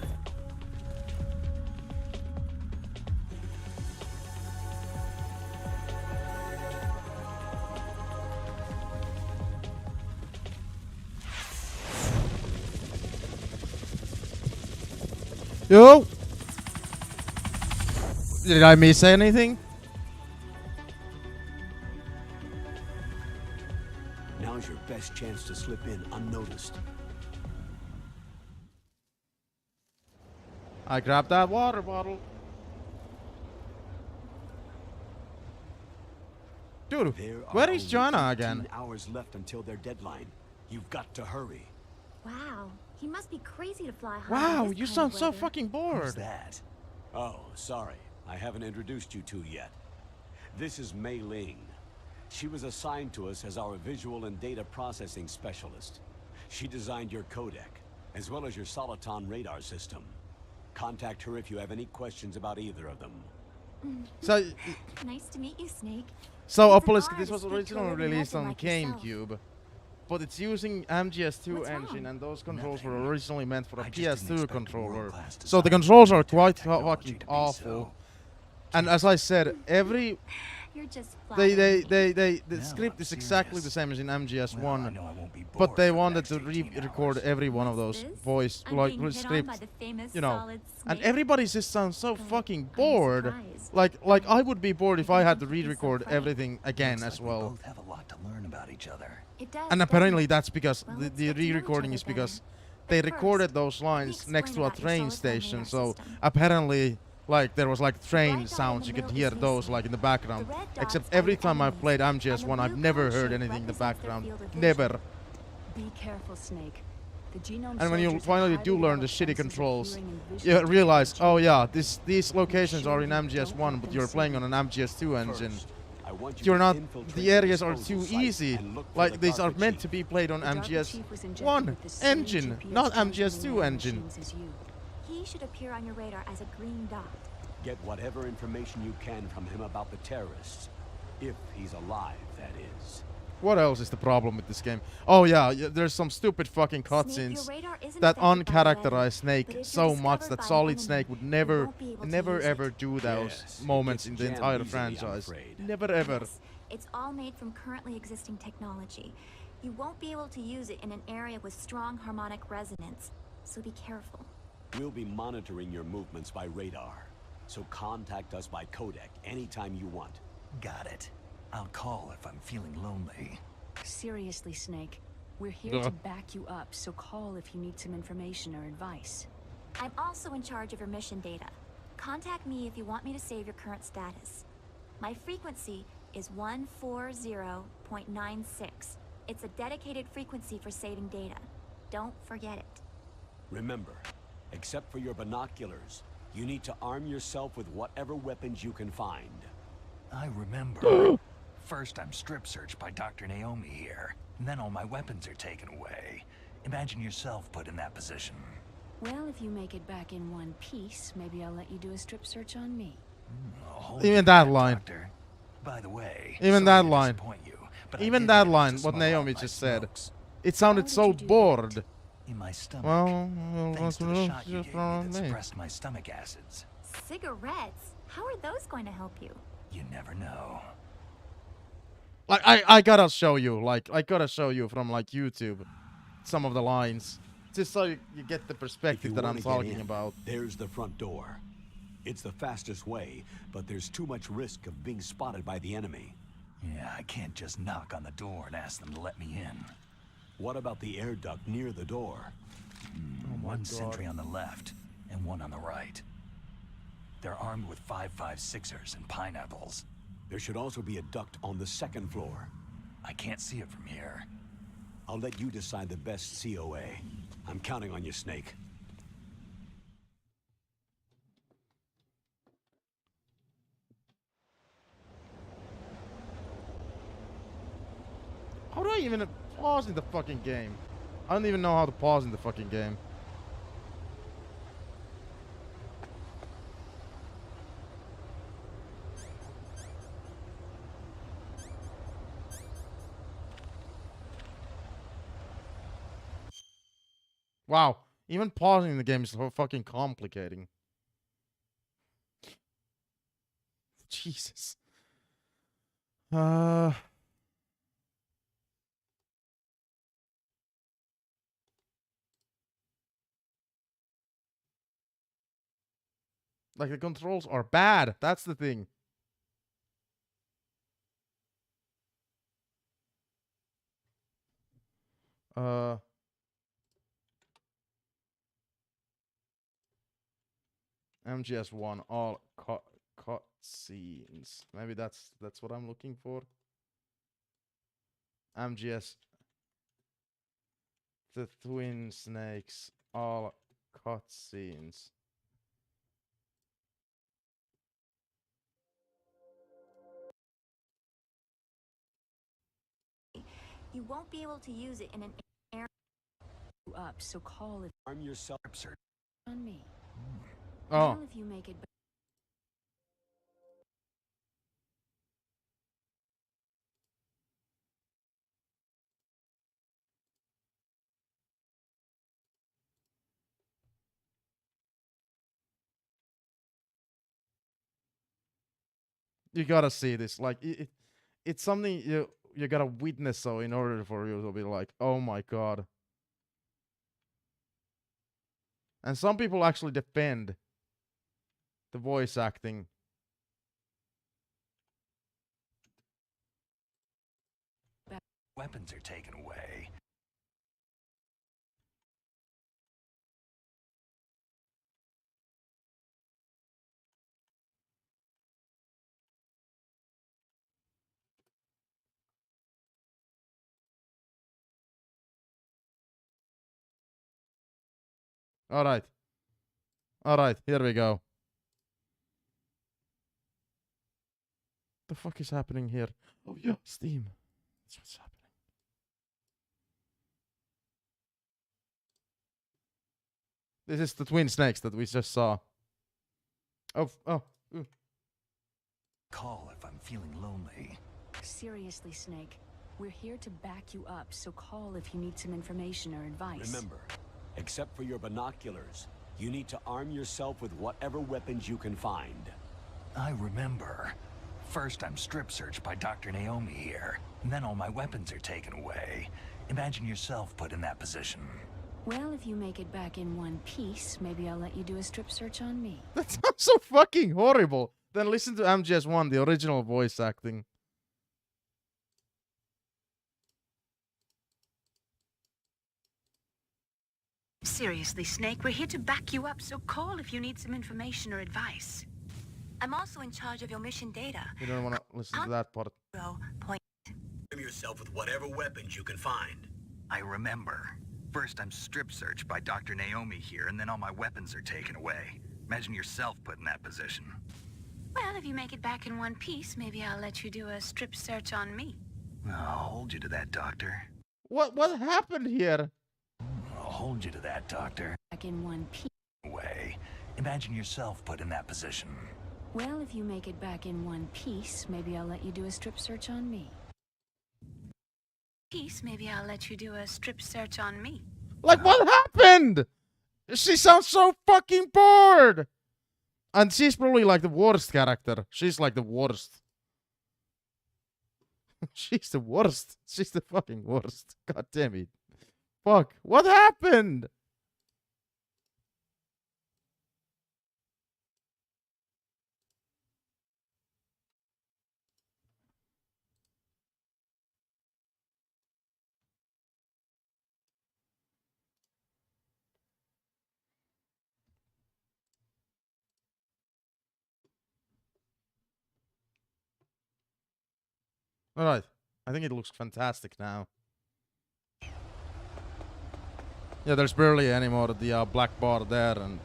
Yo! Did I miss anything? Now's your best chance to slip in unnoticed. I grabbed that water bottle. Dude, where is Joanna again? Hours left until their deadline. You've got to hurry. Wow, he must be crazy to fly high. Wow, you sound so fucking bored. Who's that? Oh, sorry. I haven't introduced you to yet. This is Mei Ling. She was assigned to us as our visual and data processing specialist. She designed your codec, as well as your Soliton radar system. Contact her if you have any questions about either of them. So, nice to meet you, Snake. so Opalisk, this was originally released on GameCube, but it's using MGS2 engine, and those controls were originally meant for a PS2 controller. So the controls are quite fucking awful. And as I said, the script is exactly the same as in MGS1, but they wanted to re-record every one of those voice scripts, you know. And everybody just sounds so fucking bored. Like I would be bored if I had to re-record everything again as well. Both have a lot to learn about each other. And apparently that's because the re-recording is because they recorded those lines next to a train station, so apparently like there was like train sounds, you could hear those like in the background. Except every time I've played MGS1, I've never heard anything in the background. Never. Be careful, Snake. The genome And when you soldiers finally are do highly learn the shitty hypersensitive to controls, hearing and vision. you realize, oh yeah, these locations are in MGS1, but you're playing on an MGS2 engine. You're not, the areas are too easy. Like these are meant to be played on MGS1 engine, not MGS2 engine. He should appear on your radar as a green dot. Get whatever information you can from him about the terrorists. If he's alive, that is. What else is the problem with this game? Oh yeah, there's some stupid fucking cutscenes that uncharacterize Snake so much that Solid Snake would never ever do those moments in the entire franchise. Never ever. Yes, it's all made from currently existing technology. You won't be able to use it in an area with strong harmonic resonance, so be careful. We'll be monitoring your movements by radar, so contact us by codec anytime you want. Got it. I'll call if I'm feeling lonely. Seriously, Snake. We're here to back you up, so call if you need some information or advice. I'm also in charge of your mission data. Contact me if you want me to save your current status. My frequency is 140.96. It's a dedicated frequency for saving data. Don't forget it. Remember, except for your binoculars, you need to arm yourself with whatever weapons you can find. I remember. First, I'm strip searched by Dr. Naomi here, and then all my weapons are taken away. Imagine yourself put in that position. Well, if you make it back in one piece, maybe I'll let you do a strip search on me. Even that line. Doctor. By the way, even that line. but Even that line, what Naomi just said. It sounded so bored. In my stomach. Well, thanks to the shot you gave me that suppressed my stomach acids. Cigarettes? How are those going to help you? You never know. Like I gotta show you, like I gotta show you from like YouTube. some of the lines, just so you get the If perspective you that wanna I'm get talking in, about. there's the front door. It's the fastest way, but there's too much risk of being spotted by the enemy. Yeah, I can't just knock on the door and ask them to let me in. What about the air duct near the door? One sentry on the left and one on the right. They're armed with 5.56ers and pineapples. There should also be a duct on the second floor. I can't see it from here. I'll let you decide the best COA. I'm counting on you, Snake. How do I even pause in the fucking game? I don't even know how to pause in the fucking game. Wow, even pausing the game is so fucking complicating. Jesus. Like, the controls are bad. That's the thing. MGS 1, all cut scenes. Maybe that's what I'm looking for. MGS, the Twin Snakes, all cut scenes. You won't be able to use it in an area Up, so call if Arm yourself, sir. on me. Oh. Well, if you make it You gotta see this. Like, it's something you gotta witness, so in order for you to be like, oh my god. And some people actually defend the voice acting. Weapons are taken away. Alright. Alright, here we go. The fuck is happening here? Oh yeah, Steam. That's what's happening. This is the Twin Snakes that we just saw. Oh. Call if I'm feeling lonely. seriously, Snake, we're here to back you up, so call if you need some information or advice. Remember, except for your binoculars, you need to arm yourself with whatever weapons you can find. I remember. First, I'm strip searched by Dr. Naomi here, and then all my weapons are taken away. Imagine yourself put in that position. Well, if you make it back in one piece, maybe I'll let you do a strip search on me. That sounds so fucking horrible. Then listen to MGS 1, the original voice acting. Seriously, Snake, we're here to back you up, so call if you need some information or advice. I'm also in charge of your mission data. You don't want to listen to that part. Point. Arm yourself with whatever weapons you can find. I remember. First, I'm strip searched by Dr. Naomi here, and then all my weapons are taken away. Imagine yourself put in that position. Well, if you make it back in one piece, maybe I'll let you do a strip search on me. I'll hold you to that, Doctor. What happened here? I'll hold you to that, Doctor. Back in one piece. Way. Imagine yourself put in that position. Well, if you make it back in one piece, maybe I'll let you do a strip search on me. Maybe I'll let you do a strip search on me. Like, what happened? She sounds so fucking bored. And she's probably like the worst character. She's like the worst. She's the worst. She's the fucking worst. God damn it. Fuck. What happened? Alright. I think it looks fantastic now. Yeah, there's barely any more of the black bar there, and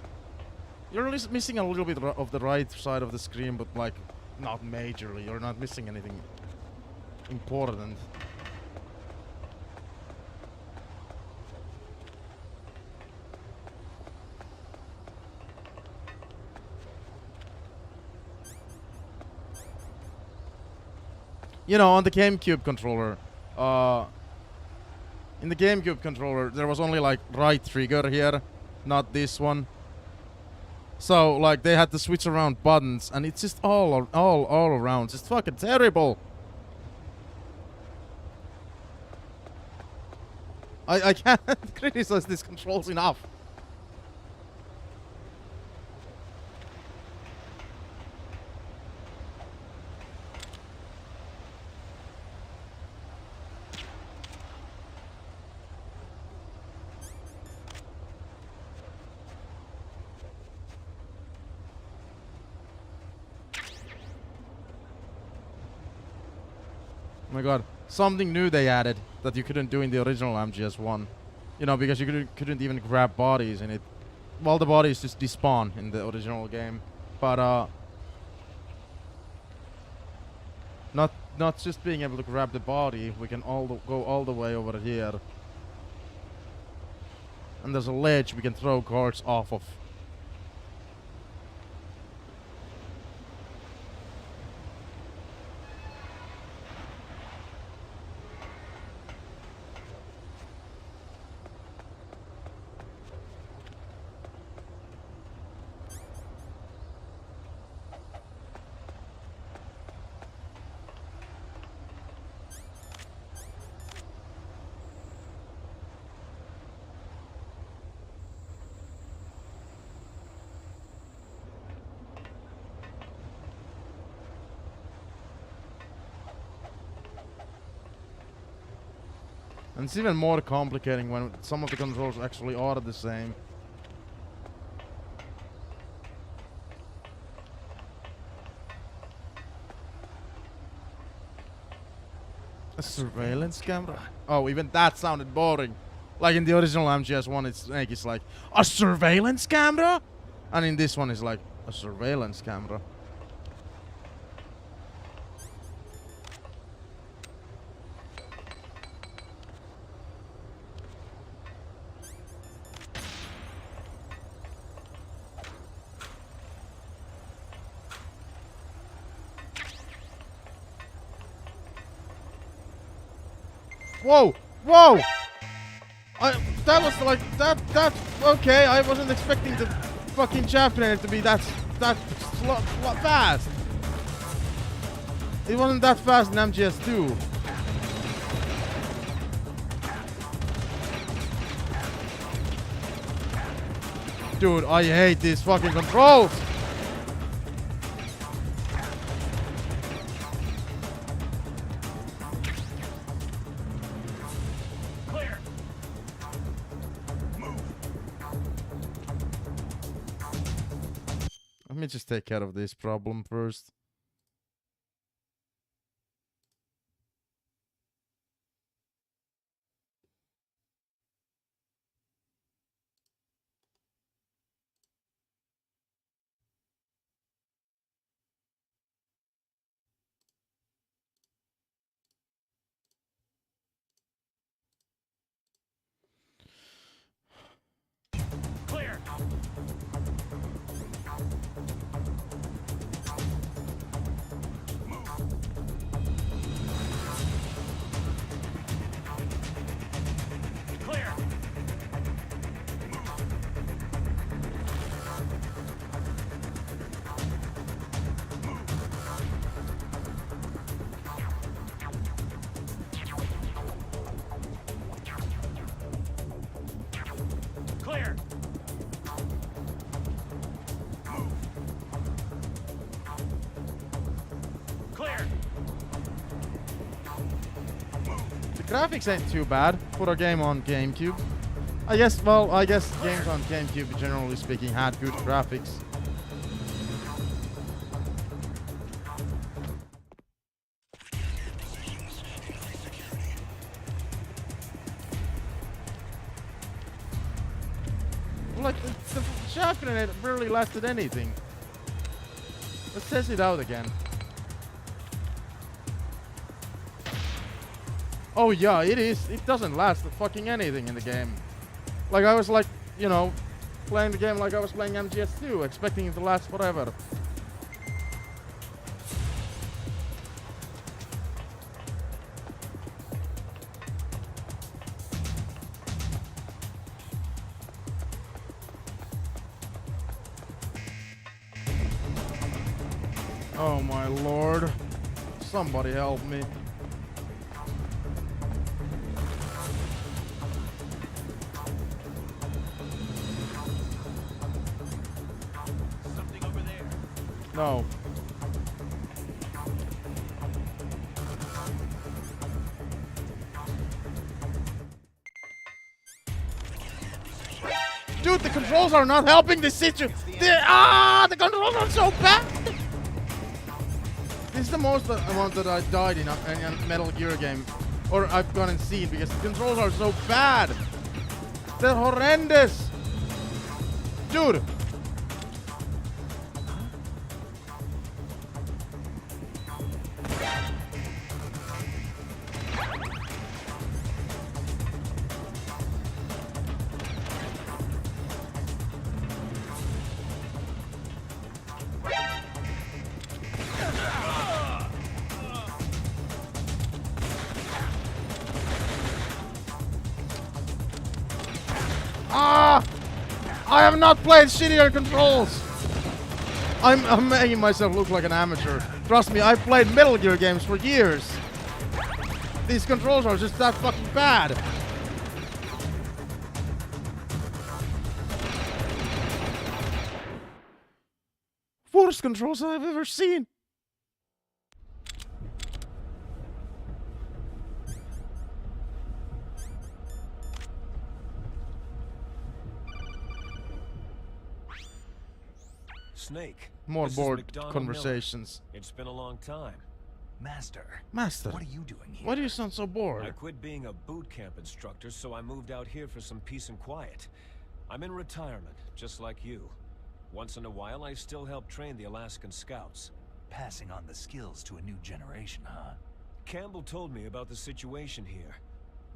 you're missing a little bit of the right side of the screen, but like not majorly. You're not missing anything important. You know, on the GameCube controller, in the GameCube controller, there was only like right trigger here, not this one. So like they had to switch around buttons, and it's just all around, just fucking terrible. I can't criticize these controls enough. Oh my god, something new they added that you couldn't do in the original MGS 1. You know, because you couldn't even grab bodies in it. Well, the bodies just despawn in the original game. But, not just being able to grab the body, we can go all the way over here. And there's a ledge we can throw cards off of. And it's even more complicating when some of the controls actually are the same. A surveillance camera? Oh, even that sounded boring. Like in the original MGS one, it's like, a surveillance camera? And in this one, it's like, a surveillance camera. Whoa! Whoa! That was like, okay, I wasn't expecting the fucking chapter to be that fast. It wasn't that fast in MGS 2. Dude, I hate these fucking controls! Let me just take care of this problem first. graphics ain't too bad for a game on GameCube. I guess games on GameCube, generally speaking, had good graphics. Like, the shaft grenade barely lasted anything. Let's test it out again. Oh yeah, it is. It doesn't last fucking anything in the game. Like, I was like, you know, playing the game like I was playing MGS 2, expecting it to last forever. Oh my lord. Somebody help me. Something over there. No. Dude, the controls are not helping the situation. The controls are so bad. This is the most amount that I died in a Metal Gear game, or I've gone and seen, because the controls are so bad. They're horrendous. Dude. I have not played shittier controls. I'm making myself look like an amateur. Trust me, I've played Metal Gear games for years. These controls are just that fucking bad. Worst controls I've ever seen. Snake. More this is bored McDonald conversations. Miller. It's been a long time. Master. Master. What are you doing here? Why do you sound so bored? I quit being a boot camp instructor, so I moved out here for some peace and quiet. I'm in retirement, just like you. Once in a while, I still help train the Alaskan Scouts. Passing on the skills to a new generation, huh? Campbell told me about the situation here.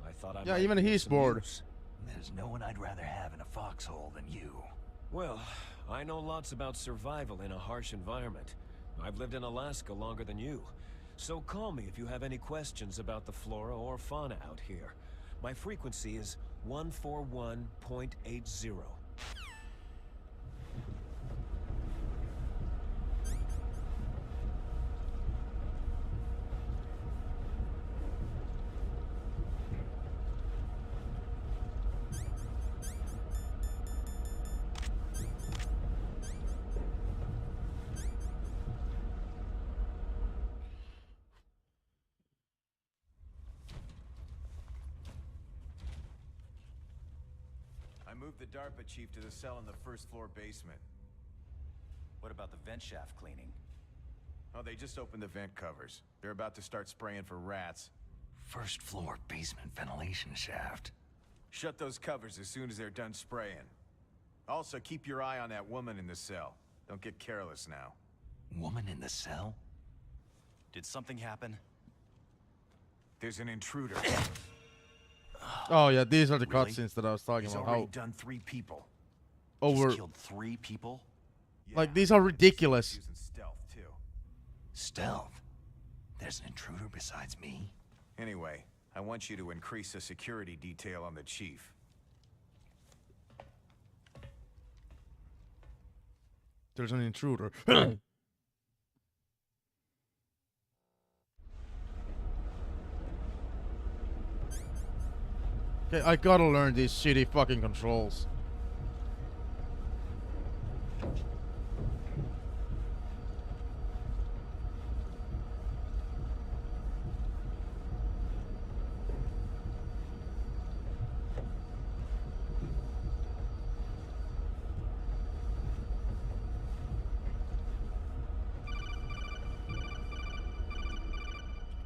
I thought I Yeah, might even be of he's some bored. use. There's no one I'd rather have in a foxhole than you. Well, I know lots about survival in a harsh environment. I've lived in Alaska longer than you. So call me if you have any questions about the flora or fauna out here. My frequency is 141.80. I moved the DARPA chief to the cell in the first floor basement. What about the vent shaft cleaning? Oh, they just opened the vent covers. They're about to start spraying for rats. First floor basement ventilation shaft. Shut those covers as soon as they're done spraying. Also, keep your eye on that woman in the cell. Don't get careless now. Woman in the cell? Did something happen? There's an intruder. Oh yeah, these are the Really? cutscenes that I was talking He's about. already How done 3 people. over, He's killed 3 people? like, these are ridiculous. Using stealth too. Stealth? There's an intruder besides me? Anyway, I want you to increase the security detail on the chief. There's an intruder. Okay, I gotta learn these shitty fucking controls.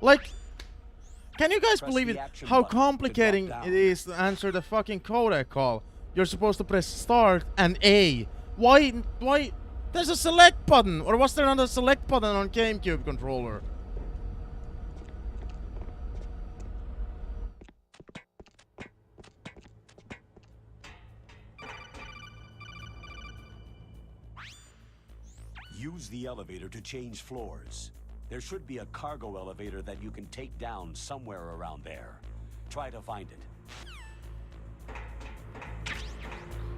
Like, can you guys Press believe the it? action How button to drop complicating down. it is to answer the fucking codec call. You're supposed to press start and A. Why? There's a select button, or was there not a select button on GameCube controller? Use the elevator to change floors. There should be a cargo elevator that you can take down somewhere around there. Try to find it.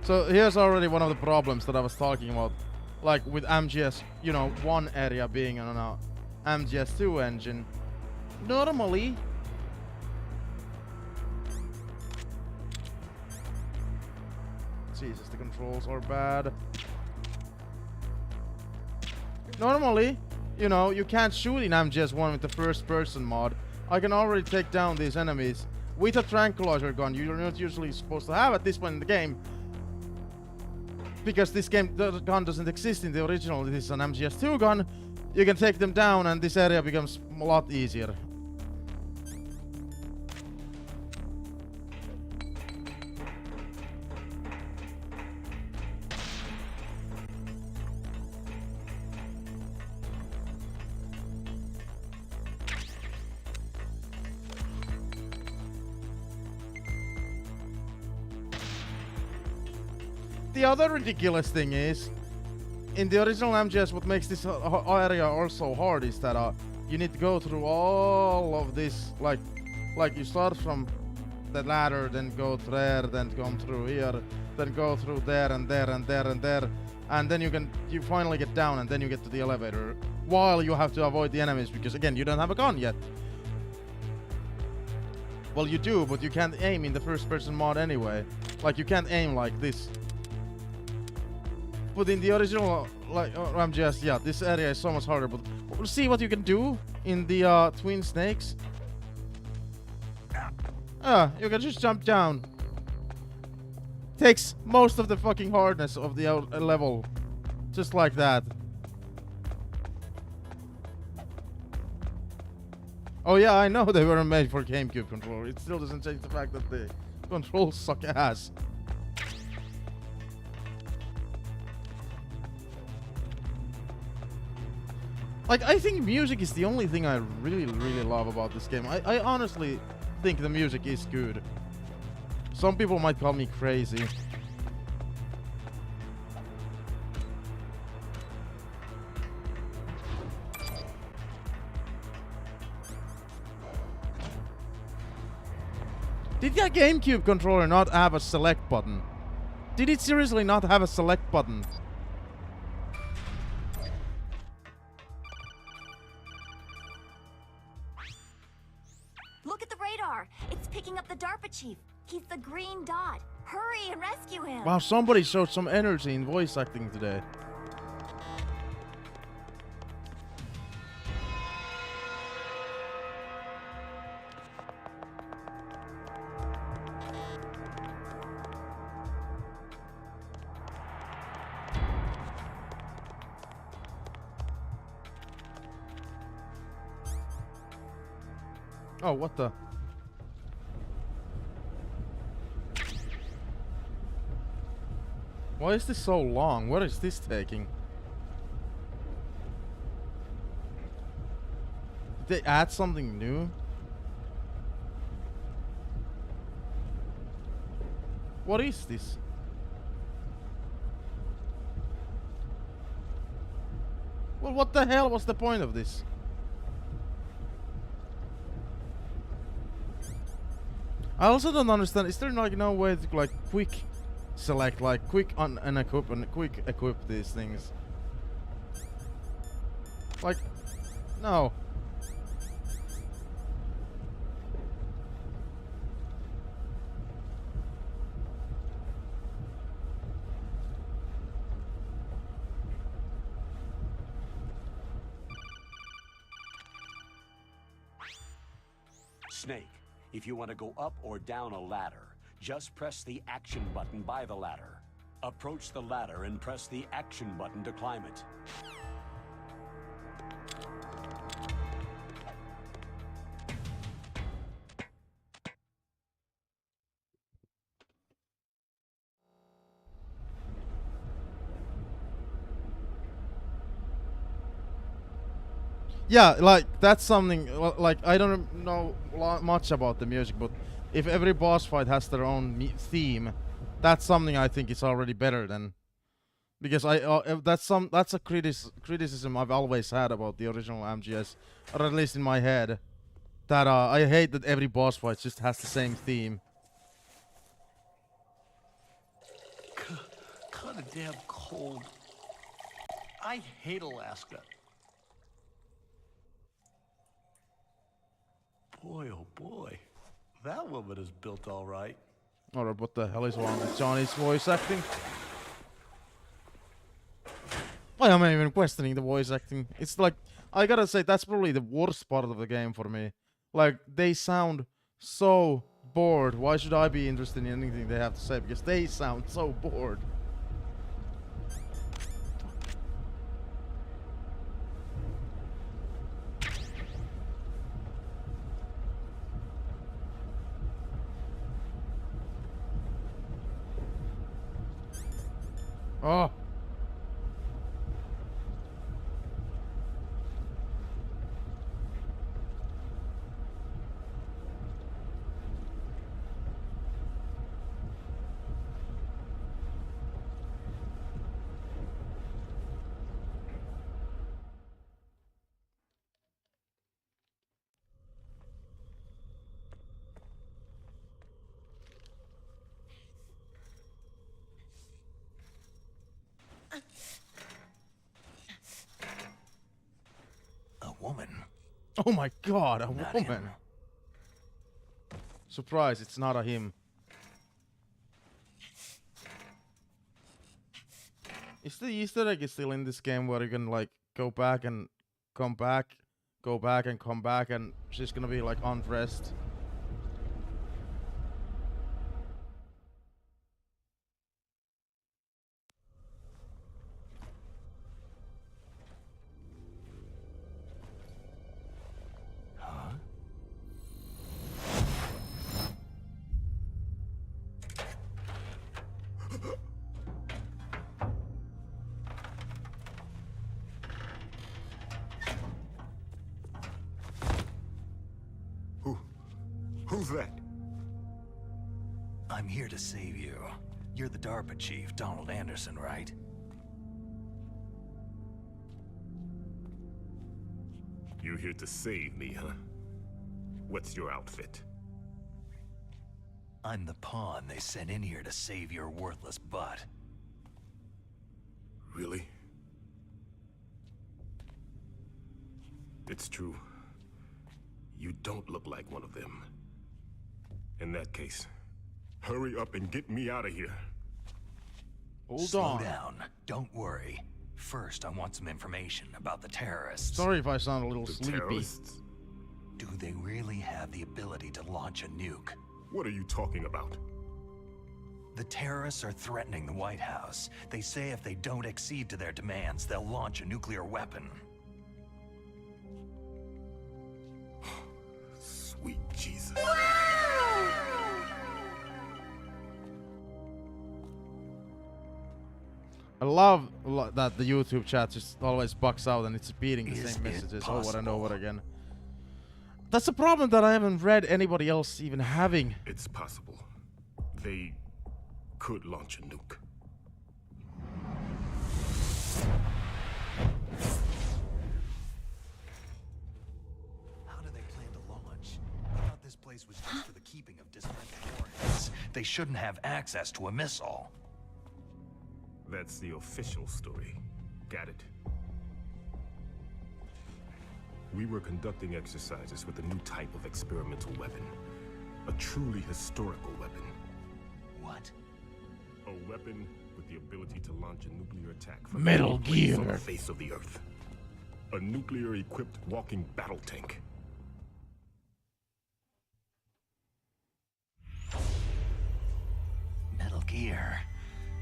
So here's already one of the problems that I was talking about. Like with MGS, you know, one area being on a MGS 2 engine. Normally, Jesus, the controls are bad. Normally, you know, you can't shoot in MGS1 with the first person mod. I can already take down these enemies with a tranquilizer gun you're not usually supposed to have at this point in the game. Because this game, the gun doesn't exist in the original, this is an MGS2 gun. You can take them down and this area becomes a lot easier. The other ridiculous thing is, in the original MGS, what makes this area also hard is that you need to go through all of this, like you start from the ladder, then go there, then come through here, then go through there and there and there and there, and then you finally get down, and then you get to the elevator, while you have to avoid the enemies because again you don't have a gun yet. Well, you do, but you can't aim in the first-person mod anyway. Like you can't aim like this. But in the original, like MGS, yeah, this area is so much harder. But we'll see what you can do in the Twin Snakes. You can just jump down. Takes most of the fucking hardness of the level, just like that. Oh yeah, I know they were made for GameCube controller. It still doesn't change the fact that the controls suck ass. Like, I think music is the only thing I really love about this game. I honestly think the music is good. Some people might call me crazy. Did that GameCube controller not have a select button? Did it seriously not have a select button? Look at the radar. It's picking up the DARPA chief. He's the green dot. Hurry and rescue him. Wow, somebody showed some energy in voice acting today. Oh, what the? Why is this so long? What is this taking? Did they add something new? What is this? Well, what the hell was the point of this? I also don't understand, is there like no way to like quick select, like quick unequip and quick equip these things? Like, no. Snake, if you want to go up or down a ladder, just press the action button by the ladder. Approach the ladder and press the action button to climb it. Yeah, like that's something. Like I don't know much about the music, but if every boss fight has their own theme, that's something I think is already better than. Because that's a criticism I've always had about the original MGS, or at least in my head, that I hate that every boss fight just has the same theme. Kind of damn cold. I hate Alaska. Boy, oh boy. That woman is built all right. Alright, what the hell is wrong with Johnny's voice acting? Why am I even questioning the voice acting? It's like, I gotta say, that's probably the worst part of the game for me. Like, they sound so bored. Why should I be interested in anything they have to say? Because they sound so bored. Oh. A woman? Oh my god, a Not woman. him. Surprise, it's not a him. Is the Easter egg still in this game where you can like go back and come back, go back and come back, and she's gonna be like undressed? Who's that? I'm here to save you. You're the DARPA chief, Donald Anderson, right? You're here to save me, huh? What's your outfit? I'm the pawn they sent in here to save your worthless butt. Really? It's true. You don't look like one of them. In that case, hurry up and get me out of here. Slow down. Don't worry. First, I want some information about the terrorists. Sorry if I sound a little sleepy. Terrorists? Do they really have the ability to launch a nuke? What are you talking about? The terrorists are threatening the White House. They say if they don't accede to their demands, they'll launch a nuclear weapon. Sweet Jesus. I love that the YouTube chat just always bugs out and it's repeating the same messages over and over again. That's a problem that I haven't read anybody else even having. It's possible. They could launch a nuke. How do they plan to launch? I thought this place was just for the keeping of dismantled warheads. They shouldn't have access to a missile. That's the official story. Got it? We were conducting exercises with a new type of experimental weapon. A truly historical weapon. What? A weapon with the ability to launch a nuclear attack from Metal any place Gear on the face of the Earth. A nuclear-equipped walking battle tank. Metal Gear.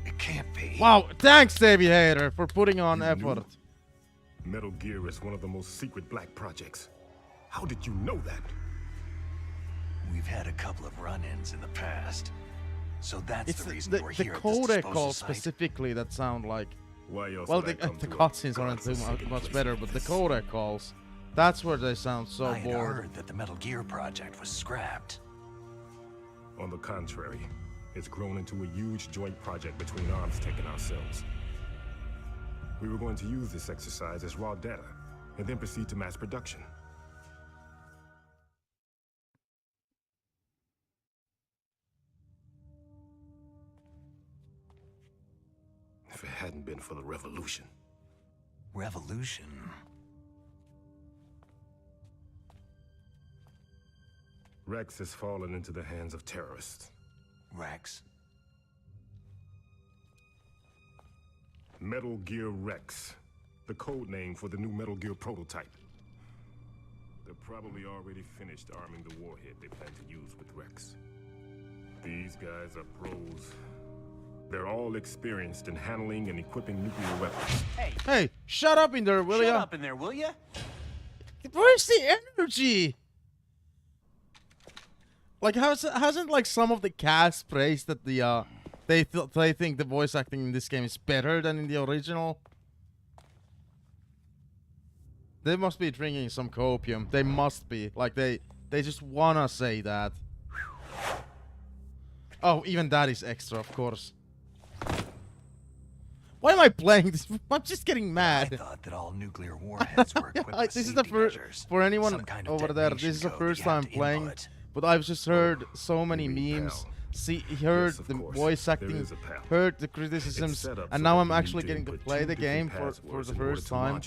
It can't be. Wow, thanks David Hayter for putting on effort. Metal Gear is one of the most secret black projects. How did you know that? We've had a couple of run-ins in the past. So that's It's the reason the we're here at this codec disposal calls site. specifically that sound like... Why else Well, would I the come to a cutscenes aren't godforsaken too much place better, like but the this? codec calls That's where they sound so I had bored. heard that the Metal Gear project was scrapped. On the contrary, it's grown into a huge joint project between ArmsTech and ourselves. We were going to use this exercise as raw data, and then proceed to mass production. If it hadn't been for the revolution. Revolution? Rex has fallen into the hands of terrorists. Rex? Metal Gear Rex, the code name for the new Metal Gear prototype. They're probably already finished arming the warhead they plan to use with Rex. These guys are pros. They're all experienced in handling and equipping nuclear weapons. Hey, shut up in there, will ya? Shut up in there, will ya? Where's the energy? Like, hasn't like some of the cast praised that the they think the voice acting in this game is better than in the original? They must be drinking some copium. They must be. Like they just wanna say that. Oh, even that is extra, of course. Why am I playing this? I'm just getting mad. I thought that all nuclear warheads were equipped with This is the first for anyone over there. This is the first time playing, but I've just heard so many memes. Heard the voice acting, heard the criticisms, and now I'm actually getting to play the game for the first time.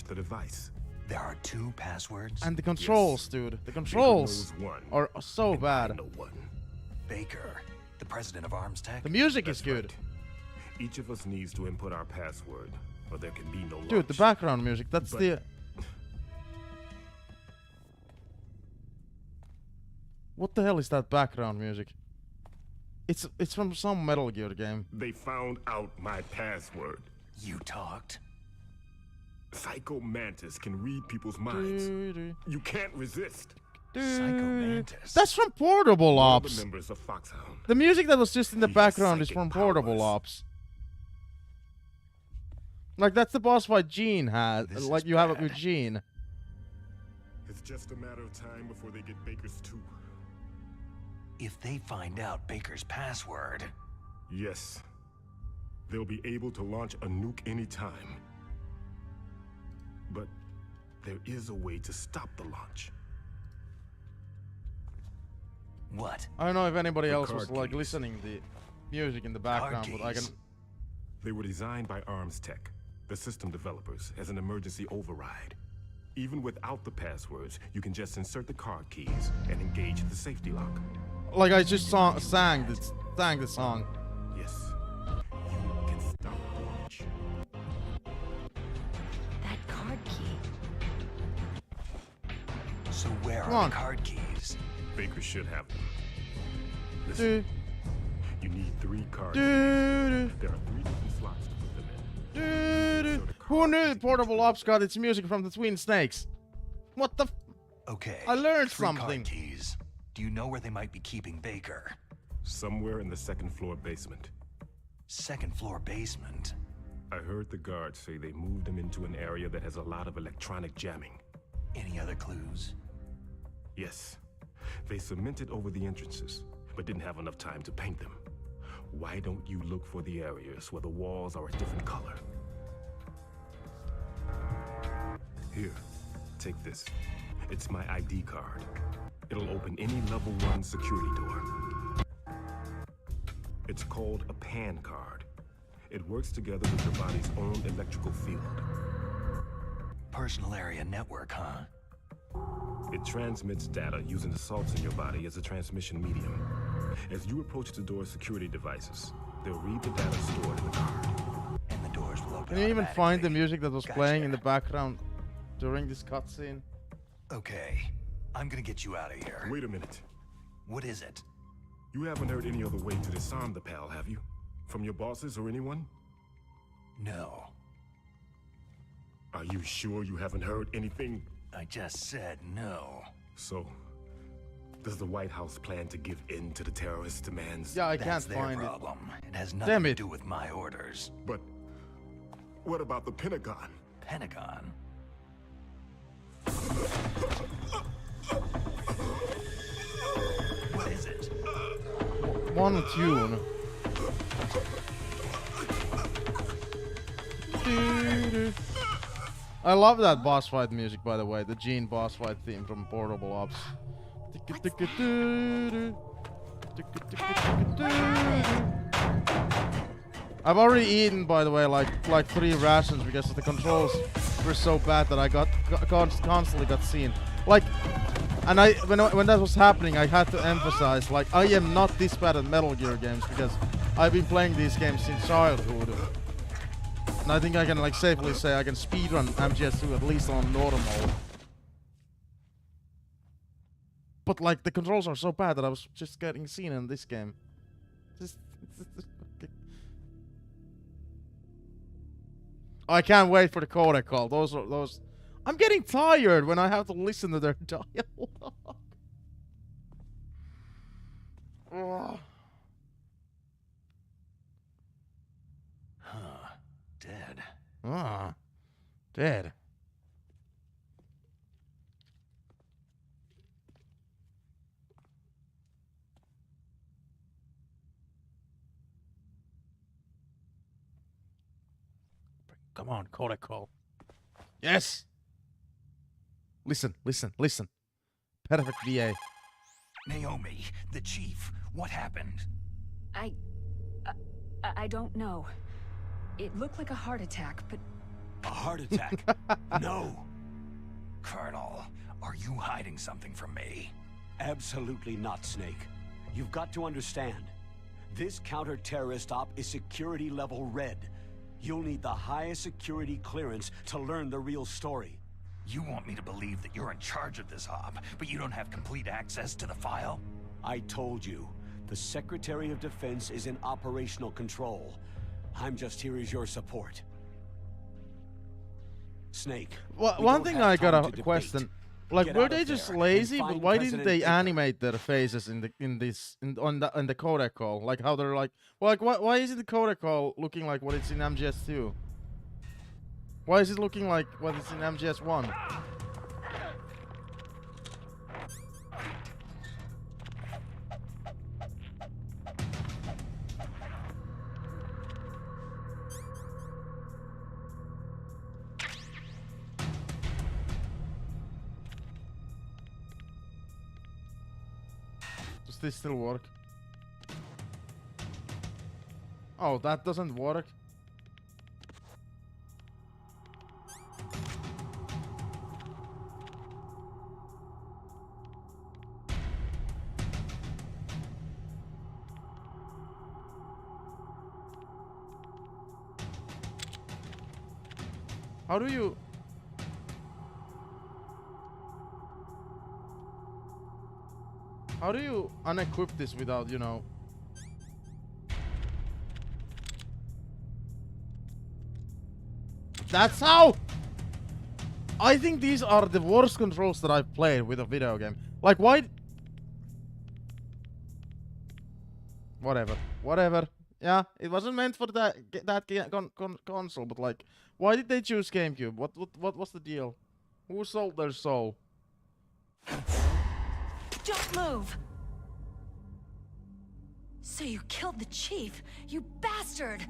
There are 2 passwords? And the controls, dude. The controls are so bad. Baker, the president of ArmsTech. The music is good. Each of us needs to input our password, or there can be no launch. Dude, the background music, that's the... What the hell is that background music? It's from some Metal Gear game. They found out my password. You talked? Psycho Mantis can read people's minds. You can't resist. Psycho Mantis? That's from Portable Ops. The members of Foxhound. The music that was just in the background is from Portable Ops. Like, that's the boss fight Gene had. Like, you have it with Gene. It's just a matter of time before they get Baker's too. If they find out Baker's password... Yes. They'll be able to launch a nuke anytime. But there is a way to stop the launch. What? I don't know if anybody else was, like, listening to the music in the background, but I can... They were designed by ArmsTech, the system developers, as an emergency override. Even without the passwords, you can just insert the card keys and engage the safety lock. Like I just sang the song. Yes. You can stop the launch. That card key. So where are the card keys? Baker should have them. Listen, you need 3 card keys. There are 3 different slots to put them in. Who knew Portable Ops got its music from the Twin Snakes? What the? Okay. I learned 3 something. Card keys. Do you know where they might be keeping Baker? Somewhere in the 2nd floor basement. 2nd floor basement? I heard the guards say they moved him into an area that has a lot of electronic jamming. Any other clues? Yes. They cemented over the entrances, but didn't have enough time to paint them. Why don't you look for the areas where the walls are a different color? Here, take this. It's my ID card. It'll open any level 1 security door. It's called a PAN card. It works together with your body's own electrical field. Personal area network, huh? It transmits data using the salts in your body as a transmission medium. As you approach the door's security devices, they'll read the data stored in the card. And the doors will open. Can you even find the music that was playing in the background during this cutscene? Okay. I'm gonna get you out of here. Wait a minute. What is it? You haven't heard any other way to disarm the PAL, have you? From your bosses or anyone? No. Are you sure you haven't heard anything? I just said no. So, does the White House plan to give in to the terrorist demands? Yeah, I That's can't their find problem. it. It has nothing to do with my orders. But what about the Pentagon? Pentagon? What is it? One tune. I love that boss fight music, by the way. The Gene boss fight theme from Portable Ops. I've already eaten, by the way, like 3 rations because the controls were so bad that I constantly got seen. Like, and when that was happening, I had to emphasize, like, I am not this bad at Metal Gear games because I've been playing these games since childhood. And I think I can like safely say I can speedrun MGS2 at least on normal. But like the controls are so bad that I was just getting seen in this game. I can't wait for the codec call. Those. I'm getting tired when I have to listen to their dialogue. Oh. Huh. Dead. Ah. Dead. Come on, codec call. Yes! Listen. Perfect VA. Naomi, the chief, what happened? I don't know. It looked like a heart attack, but... A heart attack? No! Colonel, are you hiding something from me? Absolutely not, Snake. You've got to understand. This counter-terrorist op is security level red. You'll need the highest security clearance to learn the real story. You want me to believe that you're in charge of this op, but you don't have complete access to the file? I told you. The Secretary of Defense is in operational control. I'm just here as your support. Snake. Well, one thing I got a question. Like, were they just lazy? But why didn't they animate their faces on the codec call? Like how they're like, well, like why isn't the codec call looking like what it's in MGS2? Why is it looking like what it's in MGS1? Does this still work? Oh, that doesn't work. How do you... How do you unequip this without, you know... That's how... I think these are the worst controls that I've played with a video game. Like, why... Whatever. Yeah, it wasn't meant for that console, but like... Why did they choose GameCube? What was the deal? Who sold their soul? Don't move! So you killed the chief, you bastard!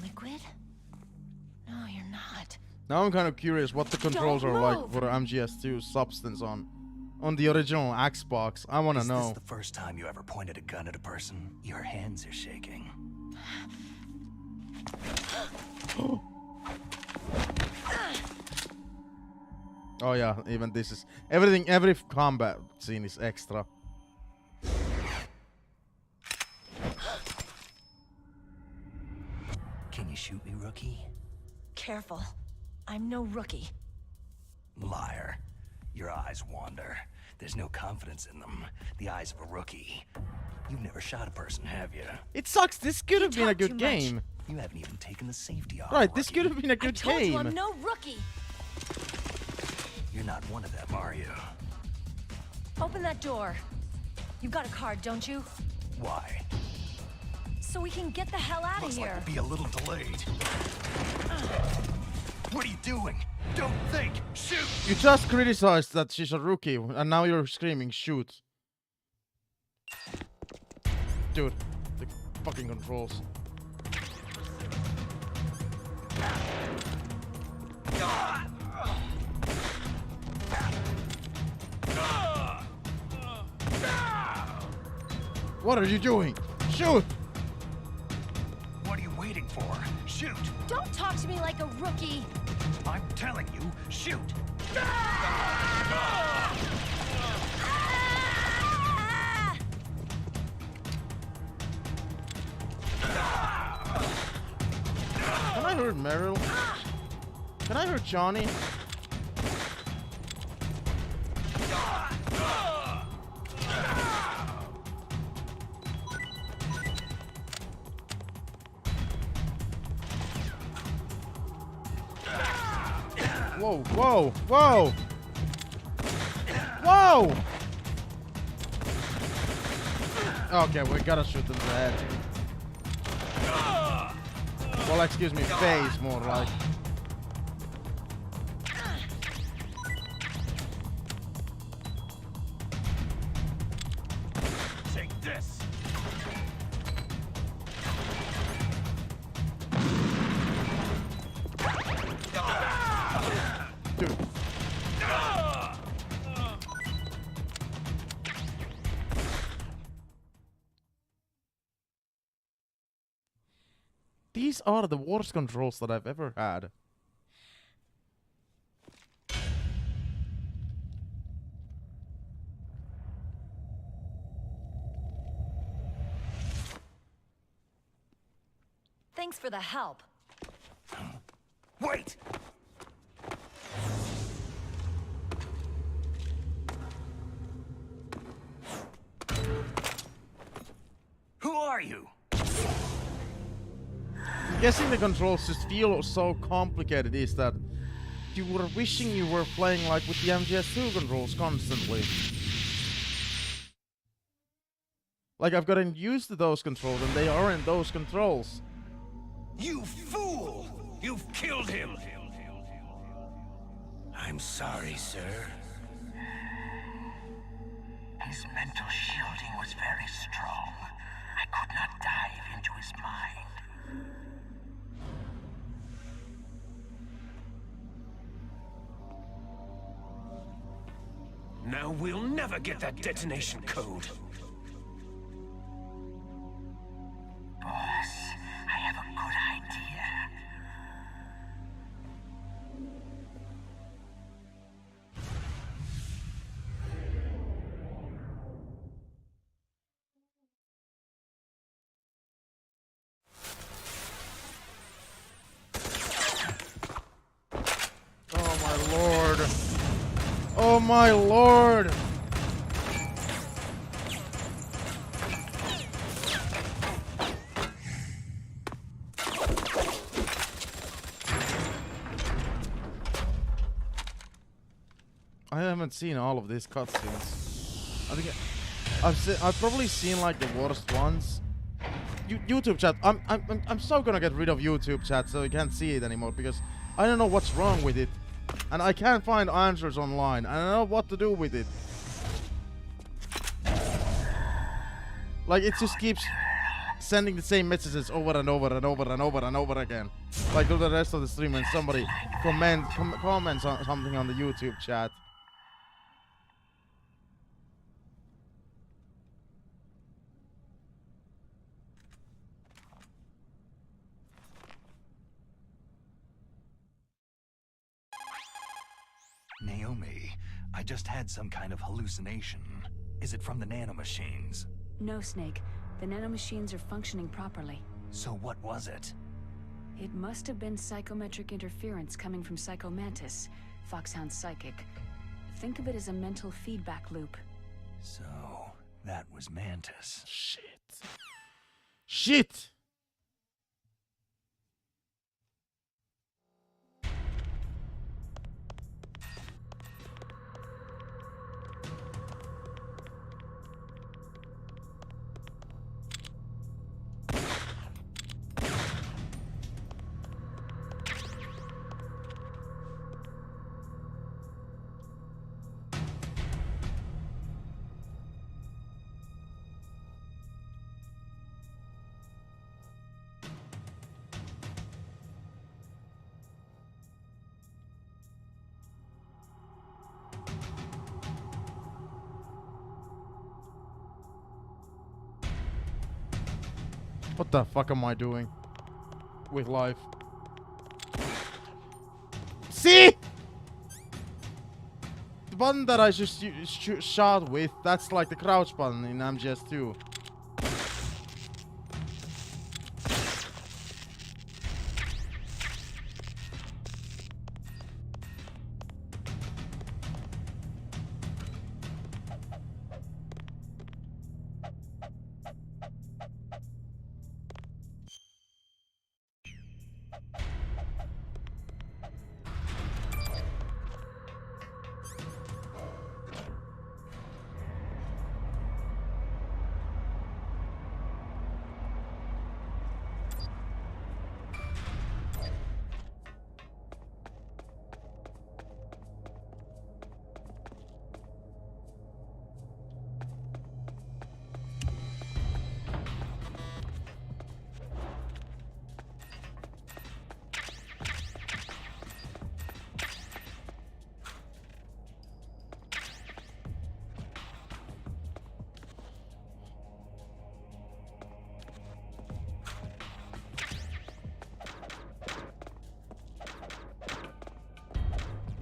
Liquid? No, you're not. Now I'm kind of curious what the controls are like for MGS2 Substance on the original Xbox. I want to know. Is this the first time you ever pointed a gun at a person? Your hands are shaking. Oh yeah, even this is everything. Every combat scene is extra. Can you shoot me, rookie? Careful. I'm no rookie. Liar. Your eyes wander. There's no confidence in them. The eyes of a rookie. You've never shot a person, have you? It sucks. This could have been a good game. You haven't even taken the safety off. Right, this could have been a good I told game. you I'm no rookie. You're not one of them, are you? Open that door. You got a card, don't you? Why? So we can get the hell out of Looks here. like we'll be a little delayed. What are you doing? Don't think! Shoot! You just criticized that she's a rookie, and now you're screaming, shoot. Dude, the fucking controls. What are you doing? Shoot! What are you waiting for? Shoot! Don't talk to me like a rookie! I'm telling you, shoot! Can I hurt Meryl? Can I hurt Johnny? Whoa, whoa, whoa! Whoa! Okay, we gotta shoot them in the head. Well, excuse me, face more like. Take this! Dude. These are the worst controls that I've ever had. Thanks for the help. Wait! Who are you? Guessing the controls just feel so complicated is that you were wishing you were playing like with the MGS2 controls constantly. Like I've gotten used to those controls and they aren't those controls. You fool! You've killed him! I'm sorry, sir. His mental shielding was very strong. I could not dive into his mind. Now we'll never get that detonation code. Boss, I have a good idea. Oh my lord. Oh my lord. I haven't seen all of these cutscenes. I think I've probably seen like the worst ones. YouTube chat. I'm so gonna get rid of YouTube chat so you can't see it anymore because I don't know what's wrong with it, and I can't find answers online. I don't know what to do with it. Like it just keeps sending the same messages over and over and over and over and over again. Like through the rest of the stream when somebody comments on something on the YouTube chat. Naomi, I just had some kind of hallucination. Is it from the nanomachines? No, Snake. The nanomachines are functioning properly. So what was it? It must have been psychometric interference coming from Psycho Mantis, Foxhound's psychic. Think of it as a mental feedback loop. So, that was Mantis. Shit. Shit! What the fuck am I doing with life? See? The button that I just shot with, that's like the crouch button in MGS 2.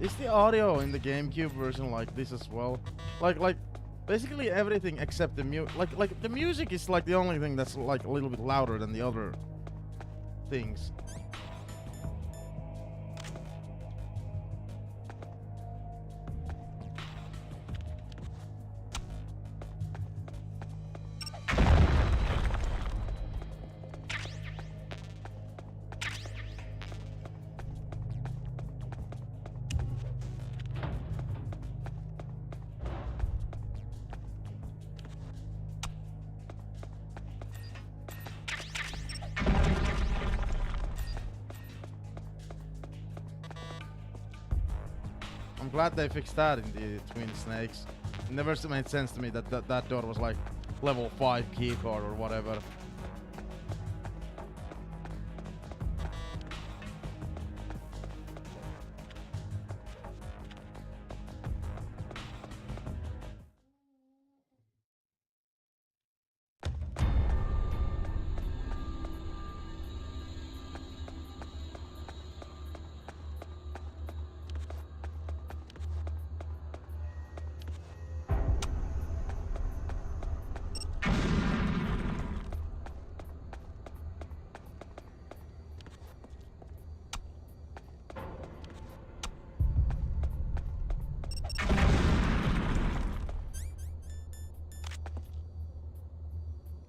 Is the audio in the GameCube version like this as well? Like basically everything except the like the music is like the only thing that's like a little bit louder than the other things. I'm glad they fixed that in the Twin Snakes. It never made sense to me that that door was like level 5 keycard or whatever.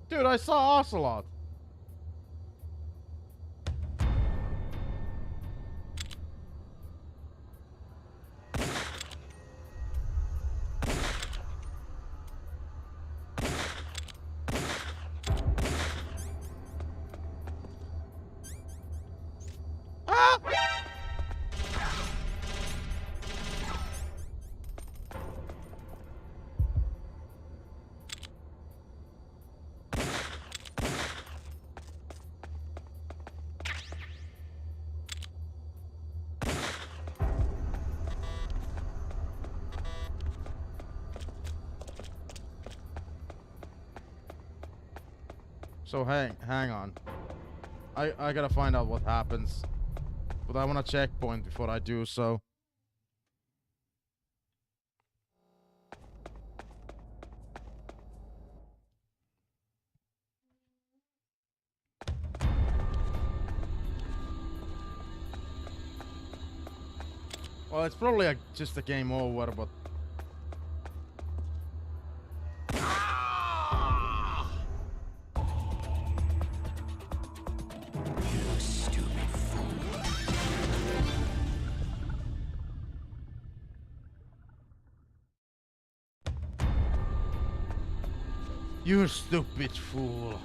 Dude, I saw Ocelot. Ah! So hang on. I gotta find out what happens. But I want a checkpoint before I do so. Well, it's probably just a game over, but... You stupid fool.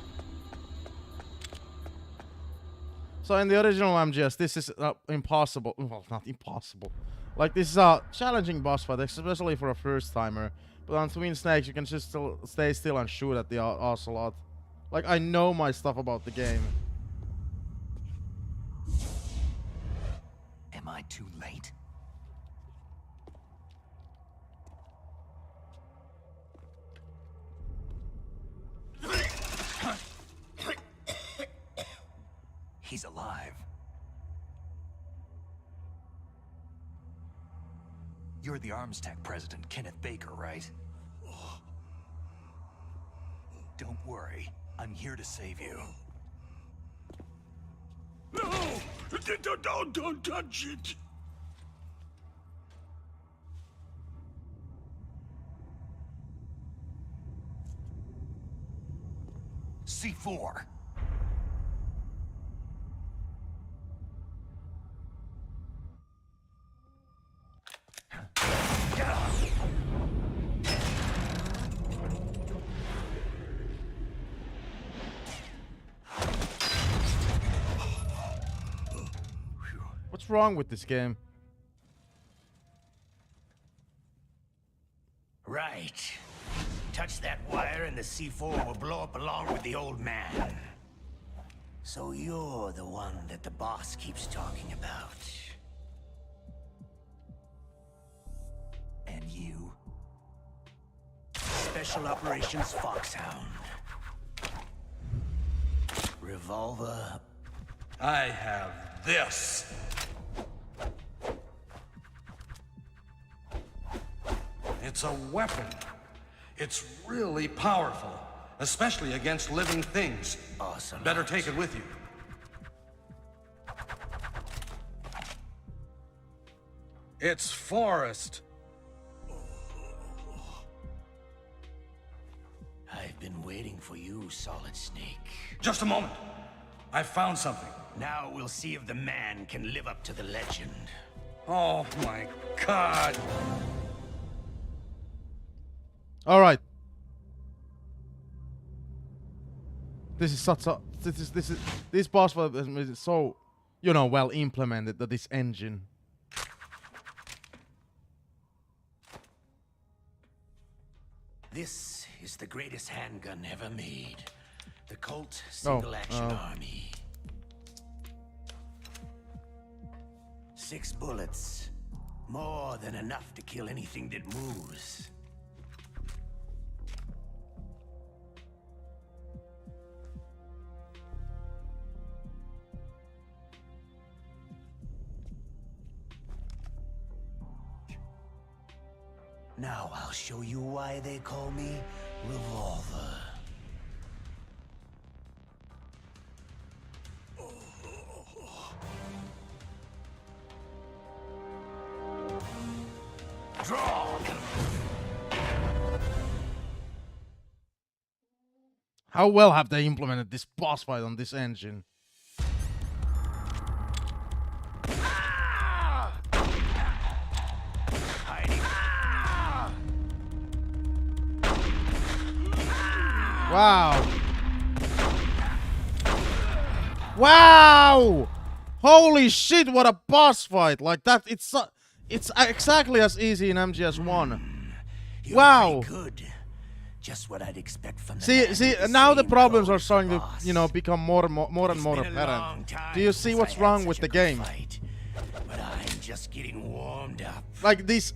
So in the original MGS, this is impossible. Well, not impossible. Like, this is a challenging boss fight, especially for a first timer. But on Twin Snakes, you can just still stay still and shoot at the Ocelot. Like, I know my stuff about the game. Am I too late? You're the Arms Tech president, Kenneth Baker, right? Don't worry. I'm here to save you. No! Don't touch it! C4. What's wrong with this game? Right. Touch that wire and the C4 will blow up along with the old man. So you're the one that the boss keeps talking about. And you? Special Operations Foxhound. Revolver. I have this. It's a weapon. It's really powerful, especially against living things. Awesome. Better take it with you. It's Forrest. I've been waiting for you, Solid Snake. Just a moment. I found something. Now we'll see if the man can live up to the legend. Oh my God. All right. This is such a this boss fight is so, you know, well implemented, that this engine. This is the greatest handgun ever made. The Colt Single Action Army. 6 bullets. More than enough to kill anything that moves. Now I'll show you why they call me Revolver. Draw! How well have they implemented this boss fight on this engine? Wow. Wow! Holy shit, what a boss fight! Like that, it's exactly as easy in MGS1. Wow! Good. Just what I'd expect from the See, now the problems are starting to, you know, become more and more apparent. Do you see what's wrong with the game? But I'm just getting warmed up. Like this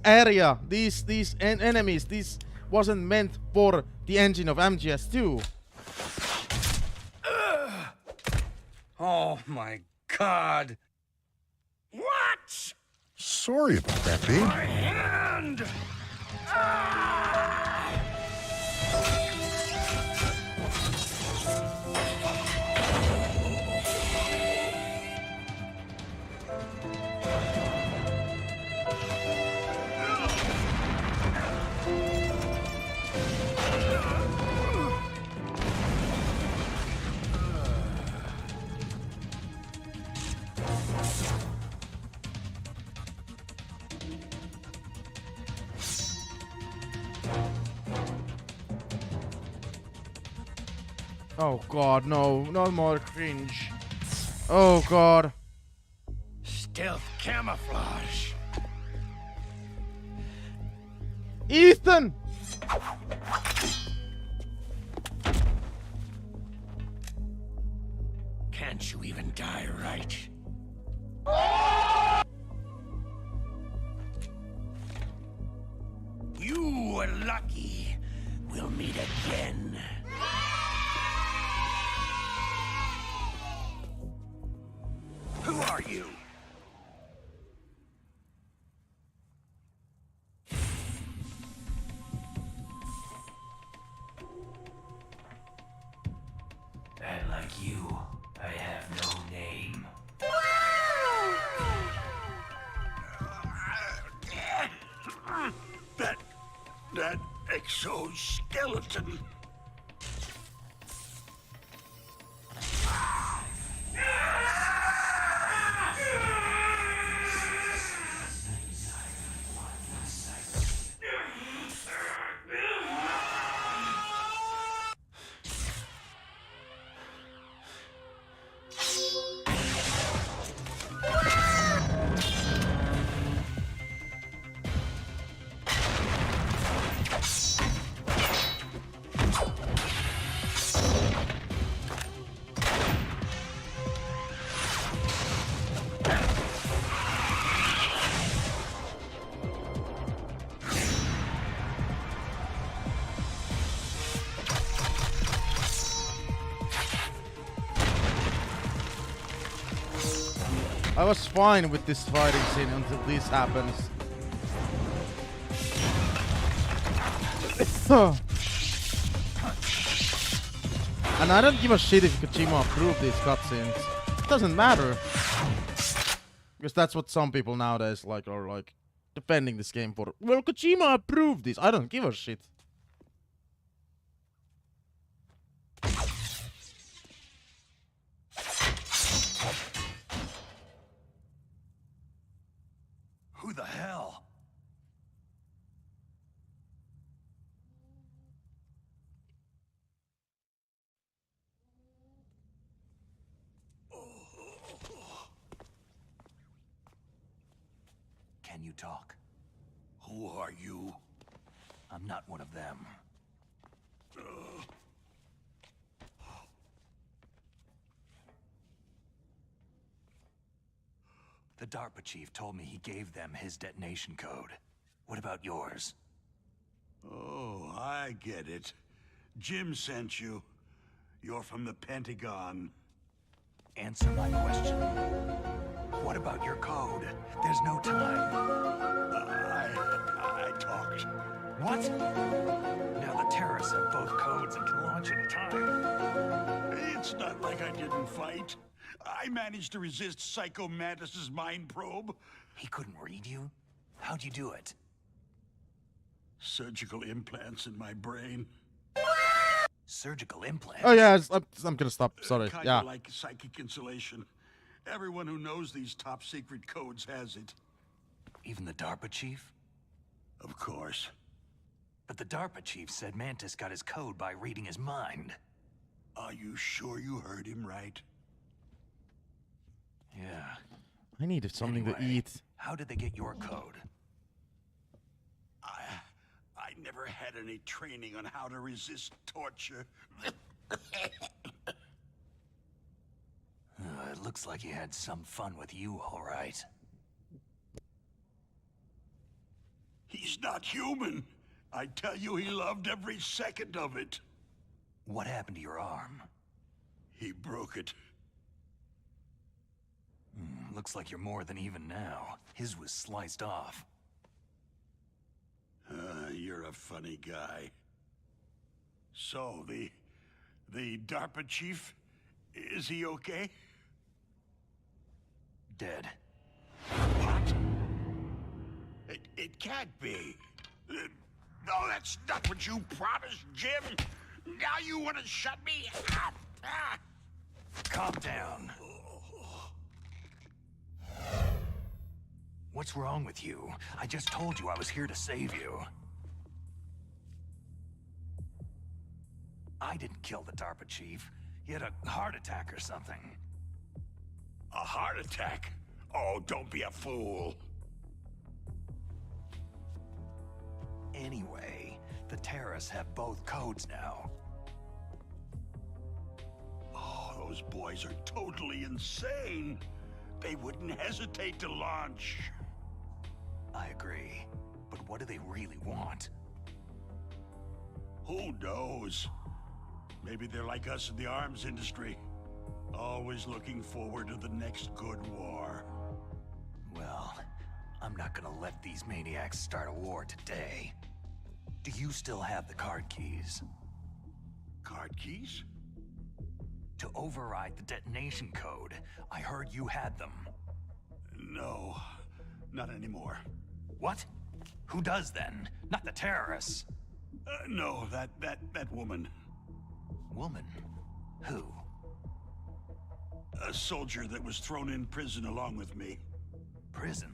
area, these enemies, this wasn't meant for the engine of MGS2. Oh my God. What? Sorry about that, babe. My hand! Oh God, no more cringe. Oh God. Stealth camouflage. Ethan! Can't you even die right? You were lucky. We'll meet again. Who are you? so, skeleton. I was fine with this fighting scene until this happens. And I don't give a shit if Kojima approved these cutscenes. It doesn't matter. Because that's what some people nowadays like are like defending this game for. Well, Kojima approved this. I don't give a shit. Who the hell? Can you talk? Who are you? I'm not one of them. The DARPA chief told me he gave them his detonation code. What about yours? Oh, I get it. Jim sent you. You're from the Pentagon. Answer my question. What about your code? There's no time. I talked. What? Now the terrorists have both codes and can launch any time. It's not like I didn't fight. I managed to resist Psycho Mantis's mind probe. He couldn't read you? How'd you do it? Surgical implants in my brain. Surgical implants? Oh yeah, I'm gonna stop. Sorry. Kinda Yeah. like psychic insulation. Everyone who knows these top secret codes has it. Even the DARPA chief? Of course. But the DARPA chief said Mantis got his code by reading his mind. Are you sure you heard him right? Yeah. I needed something to eat. How did they get your code? I never had any training on how to resist torture. It looks like he had some fun with you, all right. He's not human. I tell you, he loved every second of it. What happened to your arm? He broke it. Looks like you're more than even now. His was sliced off. You're a funny guy. So, the DARPA chief, is he okay? Dead. What? It can't be. No, that's not what you promised, Jim. Now you want to shut me up. Calm down. What's wrong with you? I just told you I was here to save you. I didn't kill the DARPA chief. He had a heart attack or something. A heart attack? Oh, don't be a fool. Anyway, the terrorists have both codes now. Oh, those boys are totally insane. They wouldn't hesitate to launch. I agree. But what do they really want? Who knows? Maybe they're like us in the arms industry. Always looking forward to the next good war. Well, I'm not gonna let these maniacs start a war today. Do you still have the card keys? Card keys? To override the detonation code. I heard you had them. No, not anymore. What? Who does then? Not the terrorists. No, that woman. Woman? Who? A soldier that was thrown in prison along with me. Prison?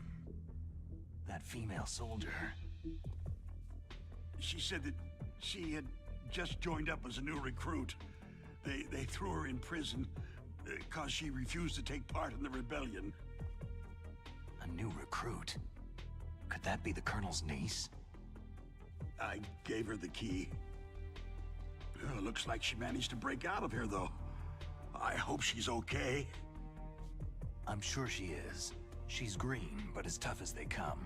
That female soldier. She said that she had just joined up as a new recruit. They threw her in prison because she refused to take part in the rebellion. A new recruit? Could that be the Colonel's niece? I gave her the key. Looks like she managed to break out of here, though. I hope she's okay. I'm sure she is. She's green, but as tough as they come.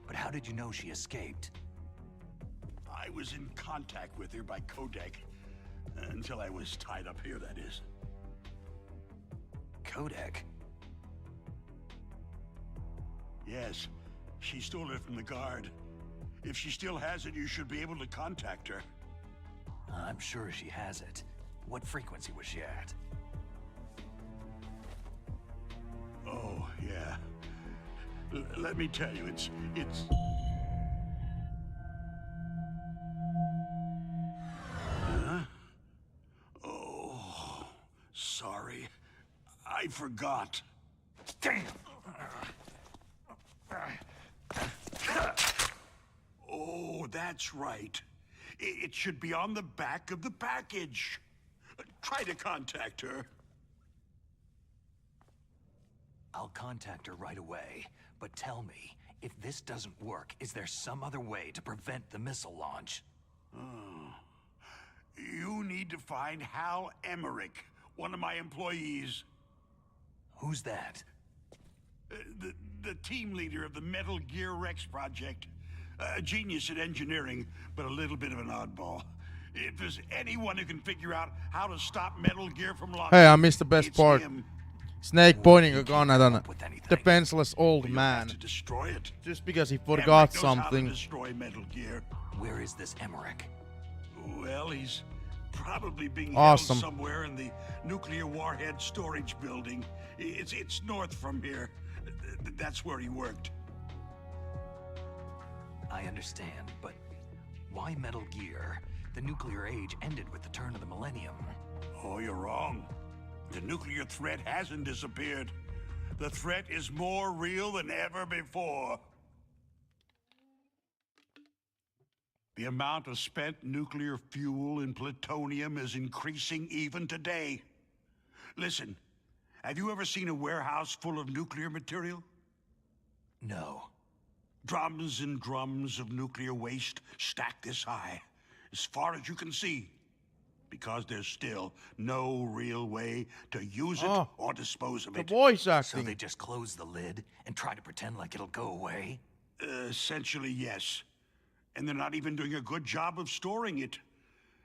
But how did you know she escaped? I was in contact with her by codec. Until I was tied up here, that is. Codec? Yes. She stole it from the guard. If she still has it, you should be able to contact her. I'm sure she has it. What frequency was she at? Oh, yeah. Let me tell you, it's... Huh? Oh, sorry. I forgot. Damn! Oh, that's right. It should be on the back of the package. Try to contact her. I'll contact her right away, but tell me, if this doesn't work, is there some other way to prevent the missile launch? You need to find Hal Emmerich, one of my employees. Who's that? The team leader of the Metal Gear Rex project. A genius at engineering, but a little bit of an oddball. If there's anyone who can figure out how to stop Metal Gear from launching, Hey, I missed the best it's part. him. Snake pointing a gun at a defenseless old You'll man. have to destroy it. Just because he Emmerich forgot knows how to something. destroy Metal Gear. Where is this Emmerich? Well, he's probably being Awesome. held somewhere in the nuclear warhead storage building. It's north from here. That's where he worked. I understand, but why Metal Gear? The nuclear age ended with the turn of the millennium. Oh, you're wrong. The nuclear threat hasn't disappeared. The threat is more real than ever before. The amount of spent nuclear fuel and plutonium is increasing even today. Listen, have you ever seen a warehouse full of nuclear material? No. Drums and drums of nuclear waste stacked this high, as far as you can see. Because there's still no real way to use it or dispose of The it. voice So acting. they just close the lid and try to pretend like it'll go away? Essentially, yes. And they're not even doing a good job of storing it.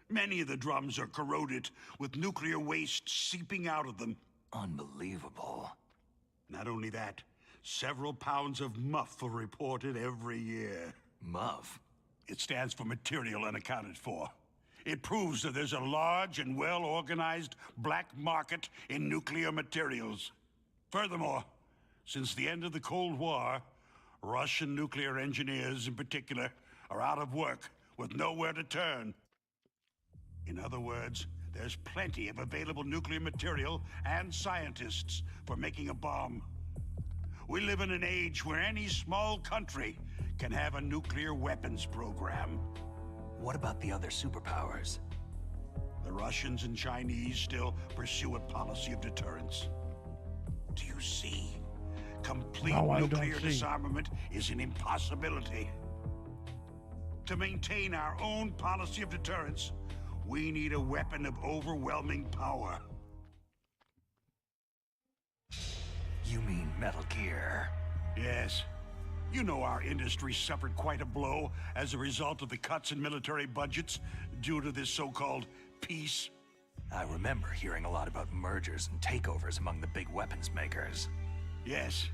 Many of the drums are corroded, with nuclear waste seeping out of them. Unbelievable. Not only that, several pounds of MUF are reported every year. MUF? It stands for Material Unaccounted For. It proves that there's a large and well-organized black market in nuclear materials. Furthermore, since the end of the Cold War, Russian nuclear engineers in particular are out of work with nowhere to turn. In other words, there's plenty of available nuclear material and scientists for making a bomb. We live in an age where any small country can have a nuclear weapons program. What about the other superpowers? The Russians and Chinese still pursue a policy of deterrence. Do you see? Complete No, I don't nuclear see. disarmament is an impossibility. To maintain our own policy of deterrence, we need a weapon of overwhelming power. You mean Metal Gear? Yes. You know our industry suffered quite a blow as a result of the cuts in military budgets due to this so-called peace. I remember hearing a lot about mergers and takeovers among the big weapons makers. Yes.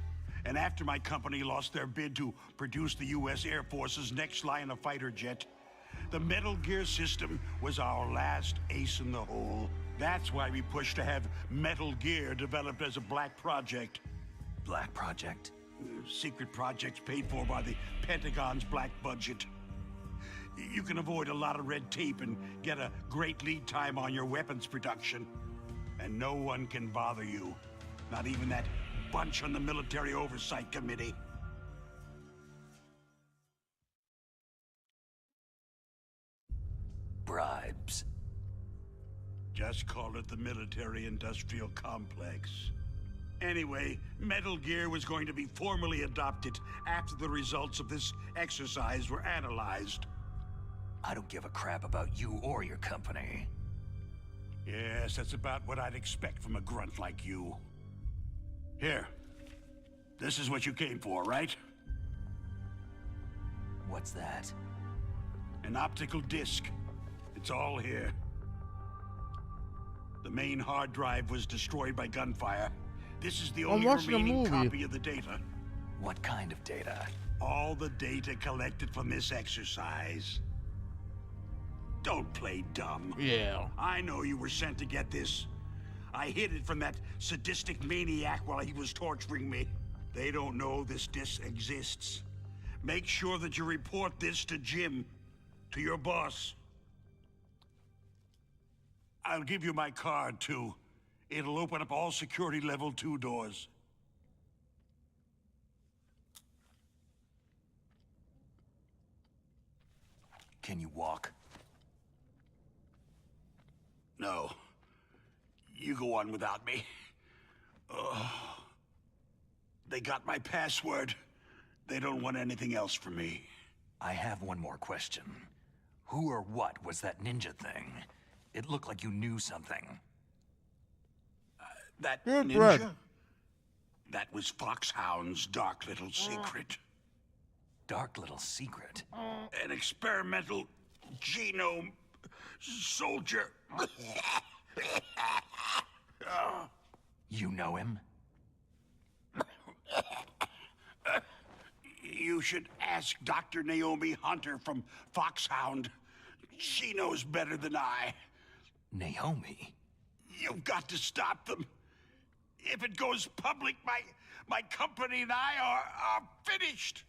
And after my company lost their bid to produce the U.S. Air Force's next line of fighter jet, the Metal Gear system was our last ace in the hole. That's why we pushed to have Metal Gear developed as a black project. Black project? Secret projects paid for by the Pentagon's black budget. you can avoid a lot of red tape and get a great lead time on your weapons production. And no one can bother you. Not even that bunch on the Military Oversight Committee. Bribes. Just call it the military-industrial complex. Anyway, Metal Gear was going to be formally adopted after the results of this exercise were analyzed. I don't give a crap about you or your company. Yes, that's about what I'd expect from a grunt like you. Here. This is what you came for, right? What's that? An optical disc. It's all here. The main hard drive was destroyed by gunfire. This is the only remaining copy of the data. What kind of data? All the data collected from this exercise. Don't play dumb. Yeah. I know you were sent to get this. I hid it from that sadistic maniac while he was torturing me. They don't know this disc exists. Make sure that you report this to Jim, to your boss. I'll give you my card, too. It'll open up all security level 2 doors. Can you walk? No. You go on without me. They got my password. They don't want anything else from me. I have one more question. Who or what was that ninja thing? It looked like you knew something. That Good ninja? bread. That was Foxhound's dark little secret. Dark little secret? An experimental genome soldier. You know him? You should ask Dr. Naomi Hunter from Foxhound. She knows better than I. Naomi? You've got to stop them. If it goes public, my company and I are finished.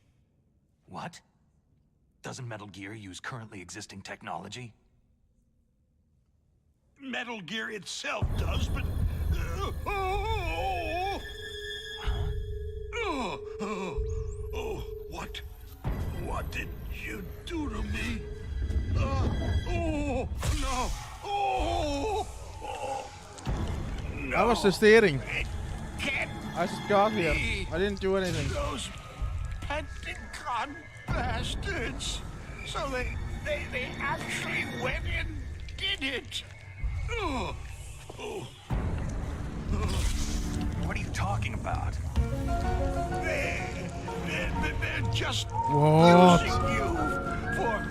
What? Doesn't Metal Gear use currently existing technology? Metal Gear itself does, but... What did you do to me? No! No! I was just eating. It can't I just got here. be. I didn't do anything. Those Pentagon bastards! So they actually went and did it! What are you talking about? They're just What? using you for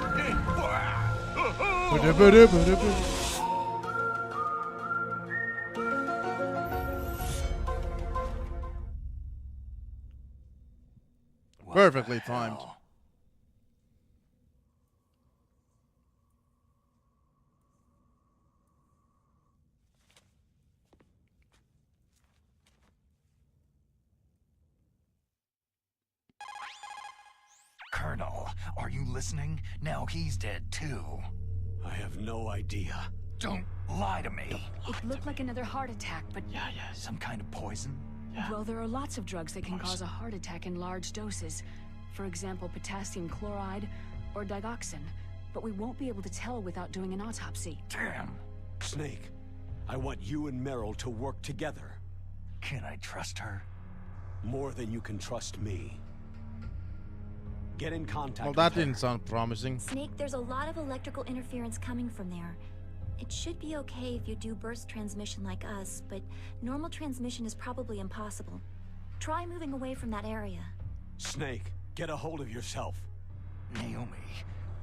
Perfectly timed. Colonel, are you listening? Now he's dead too. I have no idea. Don't lie to me. It looked like another heart attack, but... Yeah. Some kind of poison? Well, there are lots of drugs that can cause a heart attack in large doses. For example, potassium chloride or digoxin. But we won't be able to tell without doing an autopsy. Damn. Snake, I want you and Meryl to work together. Can I trust her? More than you can trust me. Get in contact Well, with that her. didn't sound promising. Snake, there's a lot of electrical interference coming from there. It should be okay if you do burst transmission like us, but normal transmission is probably impossible. Try moving away from that area. Snake, get a hold of yourself. Naomi,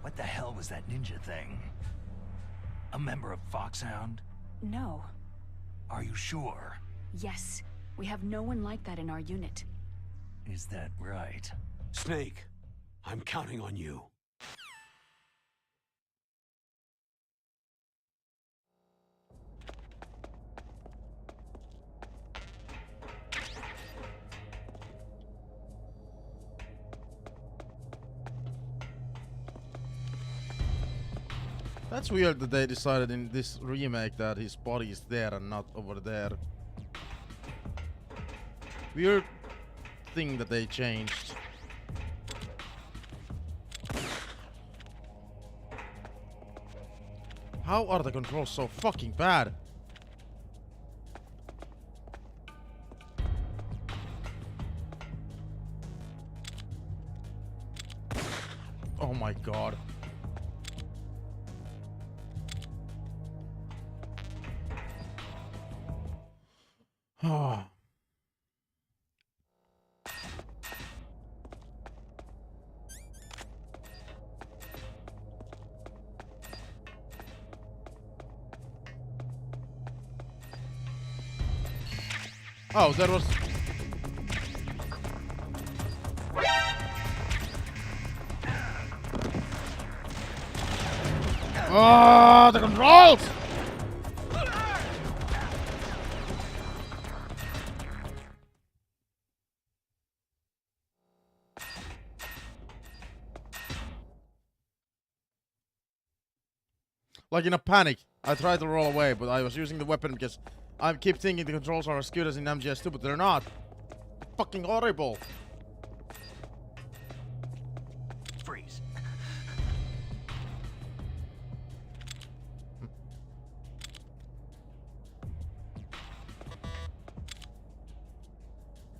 what the hell was that ninja thing? A member of Foxhound? No. Are you sure? Yes. We have no one like that in our unit. Is that right? Snake, I'm counting on you. That's weird that they decided in this remake that his body is there and not over there. Weird thing that they changed. How are the controls so fucking bad? Oh my god. Ah. Oh, that was... Oh, the controls! Like in a panic, I tried to roll away, but I was using the weapon because I keep thinking the controls are as good as in MGS2, but they're not. Fucking horrible. Freeze.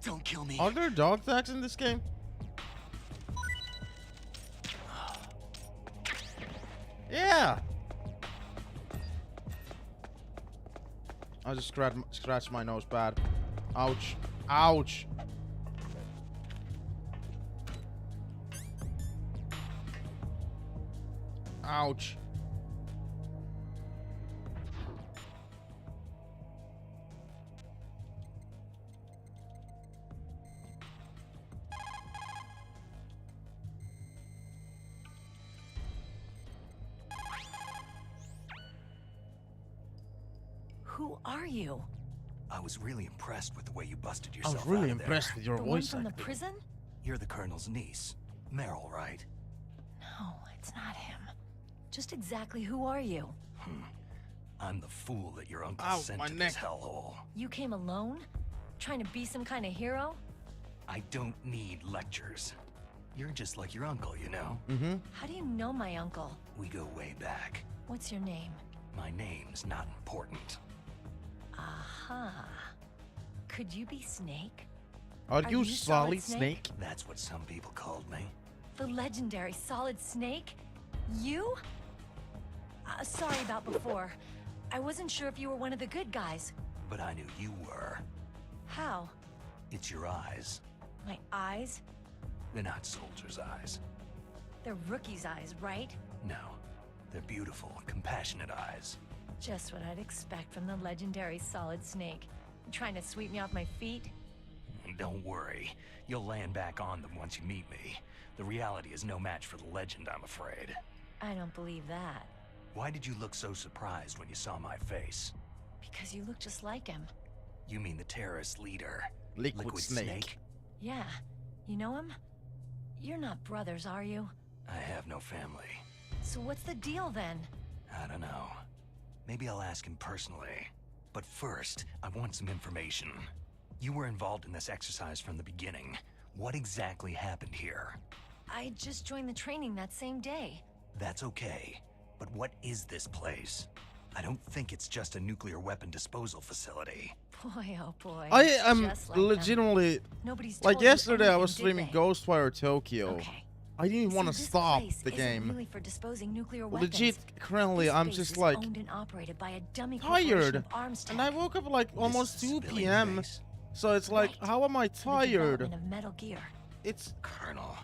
Don't kill me. Are there dog tags in this game? Yeah. I just scratched my nose bad. Ouch. Ouch. Ouch. Who are you? I was really impressed with the way you busted I yourself was really out of there. impressed with your The voice one from the acting. prison? You're the Colonel's niece, Meryl, right? No, it's not him. Just exactly who are you? I'm the fool that your uncle Ow, sent my to neck. this hellhole. You came alone? Trying to be some kind of hero? I don't need lectures. You're just like your uncle, you know? Mm-hmm. How do you know my uncle? We go way back. What's your name? My name's not important. Aha. Could you be Snake? Are you Solid Snake? That's what some people called me. The legendary Solid Snake? You? Sorry about before. I wasn't sure if you were one of the good guys. But I knew you were. How? It's your eyes. My eyes? They're not soldiers' eyes. They're rookie's eyes, right? No. They're beautiful, compassionate eyes. Just what I'd expect from the legendary Solid Snake. You trying to sweep me off my feet? Don't worry. You'll land back on them once you meet me. The reality is no match for the legend, I'm afraid. I don't believe that. Why did you look so surprised when you saw my face? Because you look just like him. You mean the terrorist leader? Liquid Snake. Yeah. You know him? You're not brothers, are you? I have no family. So what's the deal then? I don't know. Maybe I'll ask him personally. But first, I want some information. You were involved in this exercise from the beginning. What exactly happened here? I just joined the training that same day. That's okay. But what is this place? I don't think it's just a nuclear weapon disposal facility. Boy, oh boy. I it's am just like them. legitimately... Nobody's Like told you yesterday I was anything, did streaming they? Ghostwire Tokyo. Okay. I didn't want to See, this stop place the isn't game. really for disposing nuclear weapons. Legit, currently, This I'm base just is like owned and operated by a dummy corporation tired. of arms And I tech. woke up like almost 2 p.m. So it's like, Right. how am I For the tired? development of Metal Gear. It's... Colonel.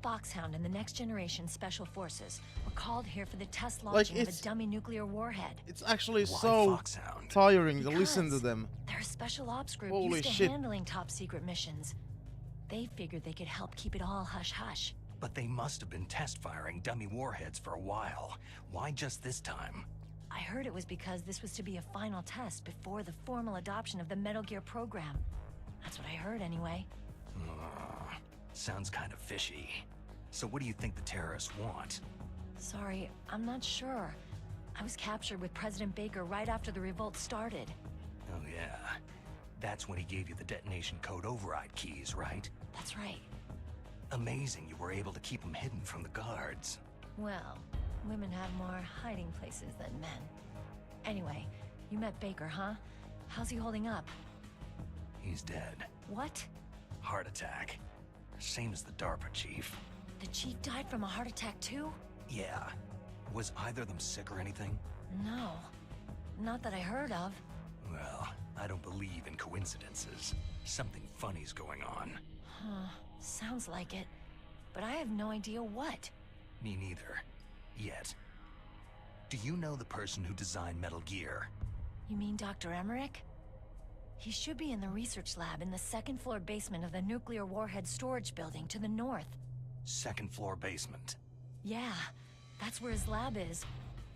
Foxhound and the next generation special forces were called here for the test Like, launching of a it's- dummy nuclear warhead. It's actually Why so Foxhound? tiring to listen to Because them. They're a special ops group Holy used to shit. handling top secret missions. They figured they could help keep it all hush-hush. But they must have been test firing dummy warheads for a while. Why just this time? I heard it was because this was to be a final test before the formal adoption of the Metal Gear program. That's what I heard anyway. Sounds kind of fishy. So what do you think the terrorists want? Sorry, I'm not sure. I was captured with President Baker right after the revolt started. Oh yeah. That's when he gave you the detonation code override keys, right? That's right. Amazing you were able to keep them hidden from the guards. Well, women have more hiding places than men. Anyway, you met Baker, huh? How's he holding up? He's dead. What? Heart attack. Same as the DARPA chief. The chief died from a heart attack too? Yeah. Was either of them sick or anything? No. Not that I heard of. Well, I don't believe in coincidences. Something funny's going on. Huh. Sounds like it. But I have no idea what. Me neither. Yet. Do you know the person who designed Metal Gear? You mean Dr. Emmerich? He should be in the research lab in the second floor basement of the nuclear warhead storage building to the north. Second floor basement. Yeah, that's where his lab is.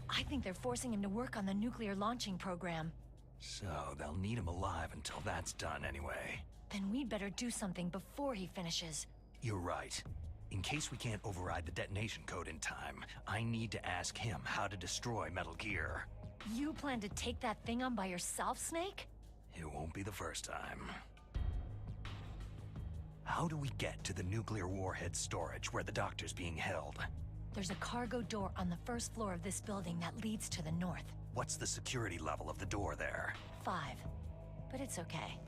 I think they're forcing him to work on the nuclear launching program. So they'll need him alive until that's done anyway. Then we'd better do something before he finishes. You're right. In case we can't override the detonation code in time, I need to ask him how to destroy Metal Gear. You plan to take that thing on by yourself, Snake? It won't be the first time. How do we get to the nuclear warhead storage where the doctor's being held? There's a cargo door on the first floor of this building that leads to the north. What's the security level of the door there? 5. But it's okay.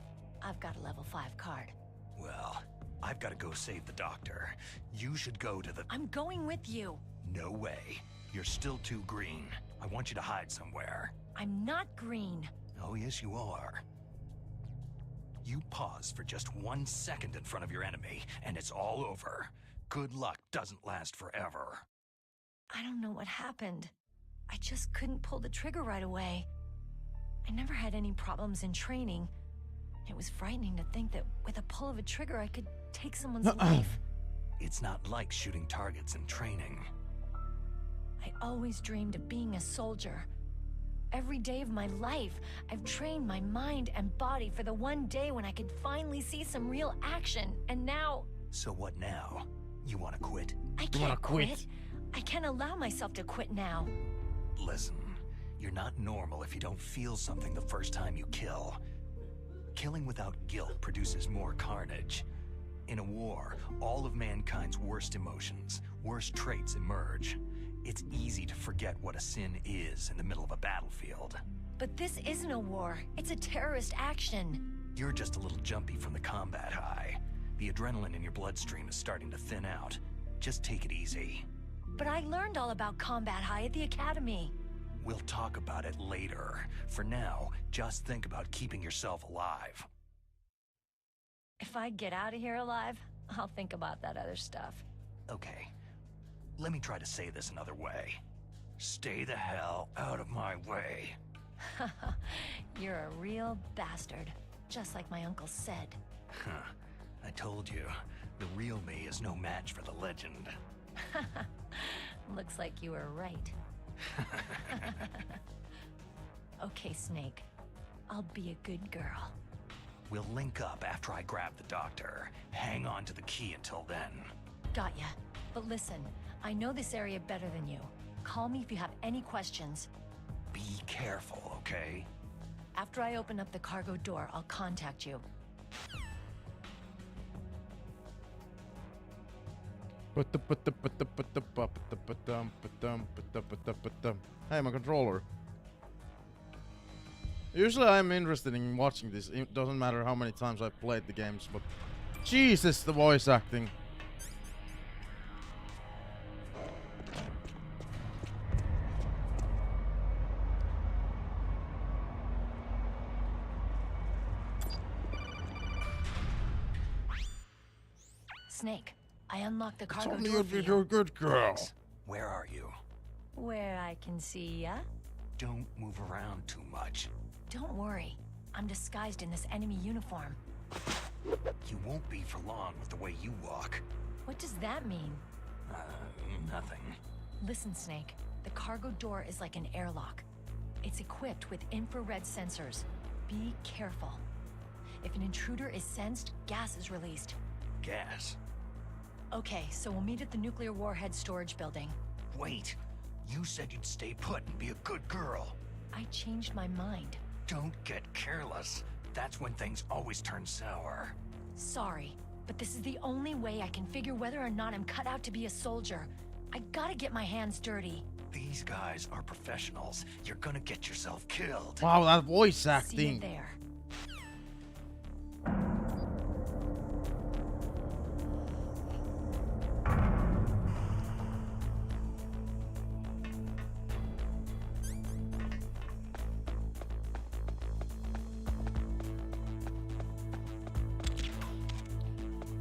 I've got a level 5 card. Well, I've got to go save the doctor. You should go to the... I'm going with you. No way. You're still too green. I want you to hide somewhere. I'm not green. Oh, yes, you are. You pause for just 1 second in front of your enemy, and it's all over. Good luck doesn't last forever. I don't know what happened. I just couldn't pull the trigger right away. I never had any problems in training. It was frightening to think that with a pull of a trigger I could take someone's life. It's not like shooting targets in training. I always dreamed of being a soldier. Every day of my life, I've trained my mind and body for the one day when I could finally see some real action, and now... So what now? You want to quit? I can't quit. I can't allow myself to quit now. Listen, you're not normal if you don't feel something the first time you kill. Killing without guilt produces more carnage. In a war, all of mankind's worst emotions, worst traits emerge. It's easy to forget what a sin is in the middle of a battlefield. But this isn't a war. It's a terrorist action. You're just a little jumpy from the combat high. The adrenaline in your bloodstream is starting to thin out. Just take it easy. But I learned all about combat high at the academy. We'll talk about it later. For now, just think about keeping yourself alive. If I get out of here alive, I'll think about that other stuff. Okay. Let me try to say this another way. Stay the hell out of my way. You're a real bastard, just like my uncle said. Huh. I told you, the real me is no match for the legend. Looks like you were right. Okay, Snake. I'll be a good girl. We'll link up after I grab the doctor. Hang on to the key until then. Got ya. But listen, I know this area better than you. Call me if you have any questions. Be careful, okay? After I open up the cargo door, I'll contact you. Hey, my controller. Usually I'm interested in watching this. It doesn't matter how many times I've played the games, but Jesus, the voice acting. Snake, I unlocked the cargo Tell me door for you. you're a good girl. Where are you? Where I can see ya. Don't move around too much. Don't worry. I'm disguised in this enemy uniform. You won't be for long with the way you walk. What does that mean? Nothing. Listen, Snake. The cargo door is like an airlock. It's equipped with infrared sensors. Be careful. If an intruder is sensed, gas is released. Gas? Okay, so we'll meet at the nuclear warhead storage building. Wait. You said you'd stay put and be a good girl. I changed my mind. Don't get careless. That's when things always turn sour. Sorry, but this is the only way I can figure whether or not I'm cut out to be a soldier. I gotta get my hands dirty. These guys are professionals. You're gonna get yourself killed. Wow, that voice See you acting. there.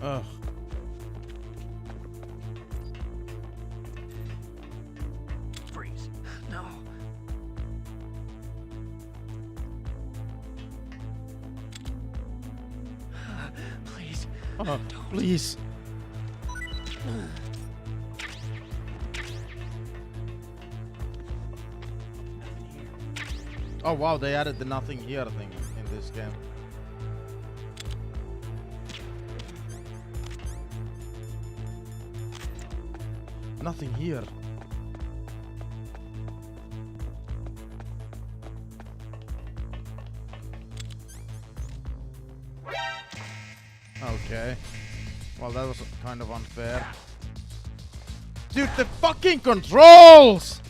Ugh. Freeze. No. Please. Please. Oh wow, they added the nothing here thing in this game. Nothing here. Okay. Well, that was kind of unfair. Dude, the fucking controls!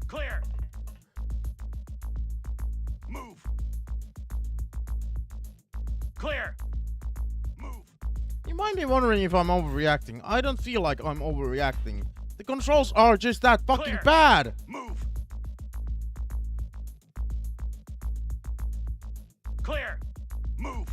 Clear. Move. Clear. Move. You might be wondering if I'm overreacting. I don't feel like I'm overreacting. The controls are just that fucking Clear. bad. Move. Clear. Move.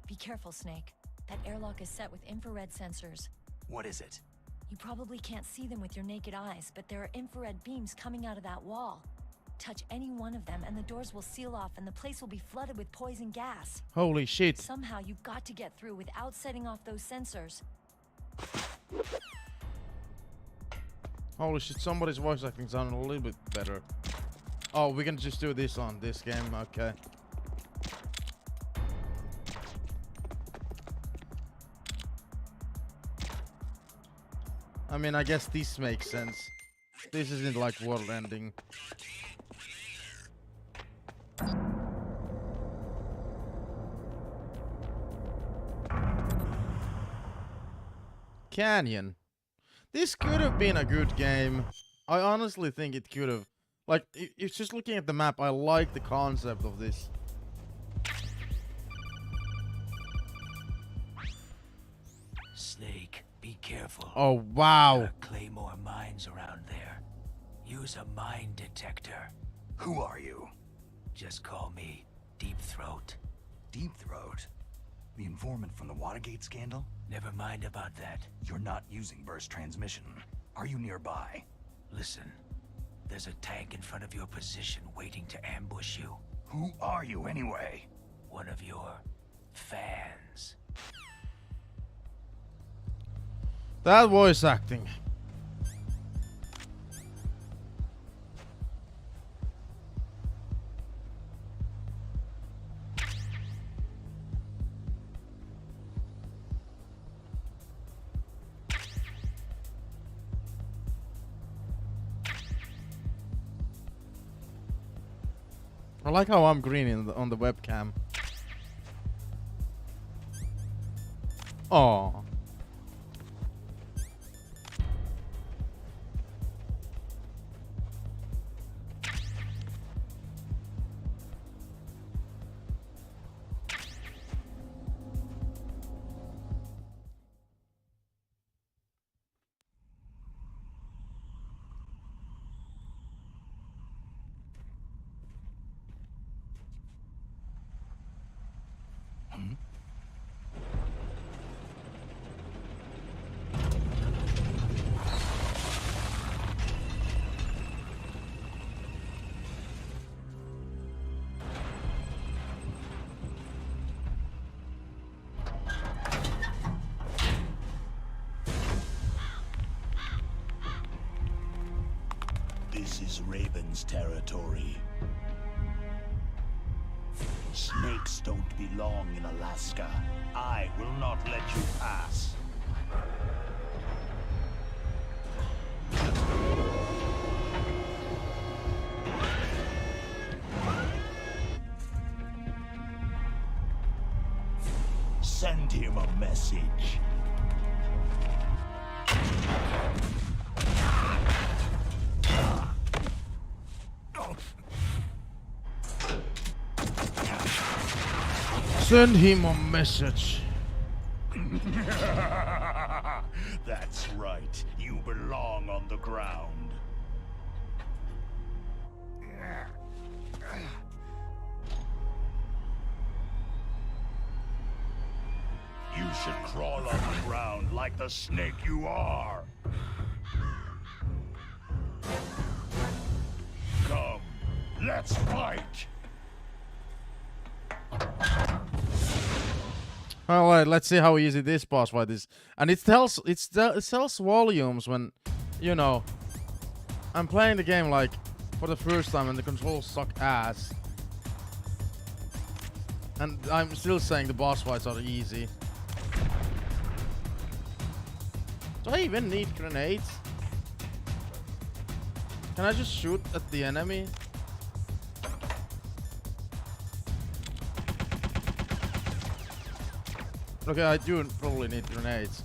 Be careful, Snake. That airlock is set with infrared sensors. What is it? You probably can't see them with your naked eyes, but there are infrared beams coming out of that wall. Touch any one of them and the doors will seal off and the place will be flooded with poison gas. Holy shit. Somehow you've got to get through without setting off those sensors. Holy shit, somebody's voice acting sounded a little bit better. Oh, we can just do this on this game, okay. I mean, I guess this makes sense. This isn't like world ending. Canyon. This could have been a good game. I honestly think it could have. Like, it's just looking at the map, I like the concept of this. Snake, be careful. Oh, wow. There are Claymore mines around there. Use a mine detector. Who are you? Just call me Deep Throat. Deep Throat? The informant from the Watergate scandal? Never mind about that. You're not using burst transmission. Are you nearby? Listen, there's a tank in front of your position waiting to ambush you. Who are you anyway? One of your fans. That voice acting. I like how I'm green on the webcam. Oh. This is Raven's territory. Snakes don't belong in Alaska. I will not let you pass. Send him a message. Send him a message. That's right. You belong on the ground. You should crawl on the ground like the snake you are. Come, let's fight. Alright, let's see how easy this boss fight is. And it tells volumes when, you know, I'm playing the game like for the first time and the controls suck ass. And I'm still saying the boss fights are easy. Do I even need grenades? Can I just shoot at the enemy? Okay, I do probably need grenades.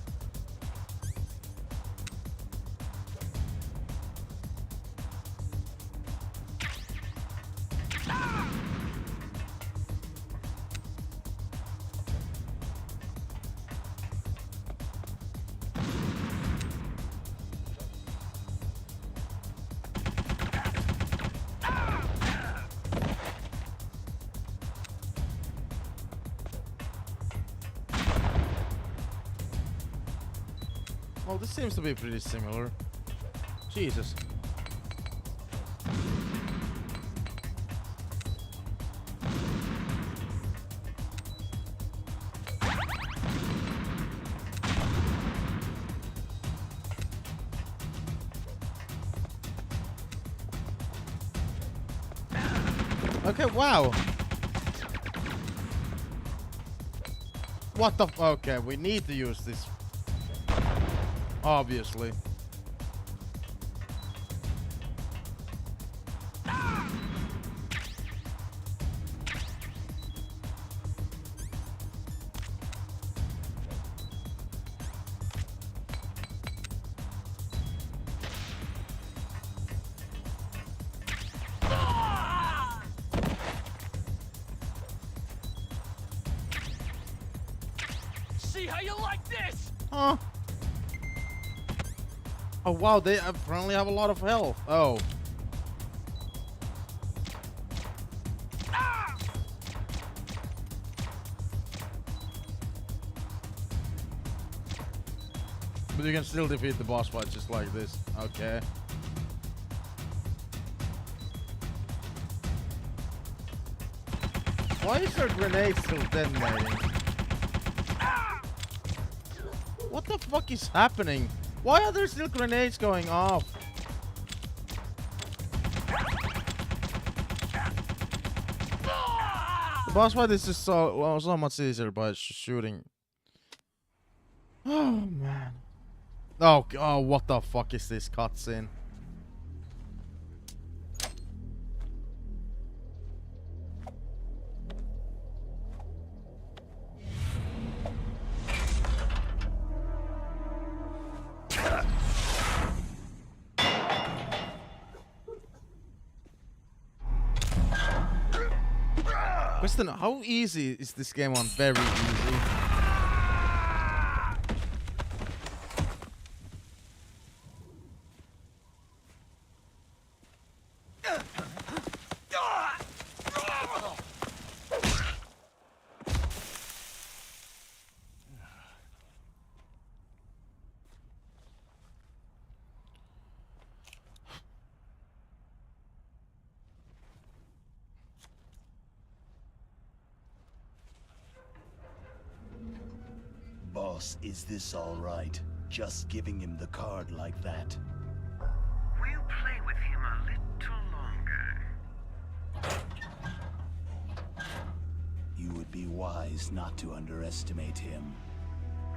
Well, this seems to be pretty similar. Jesus. Okay, wow. What the f- okay, we need to use this. Obviously. See how you like this? Huh? Oh wow, they apparently have a lot of health. Oh. But you can still defeat the boss fight just like this. Okay. Why is there grenades still detonating? What the fuck is happening? Why are there still grenades going off? The boss fight is just so much easier by shooting. Oh man. Oh, what the fuck is this cutscene? Question, how easy is this game on? Very easy. Boss, is this all right? Just giving him the card like that? We'll play with him a little longer. You would be wise not to underestimate him.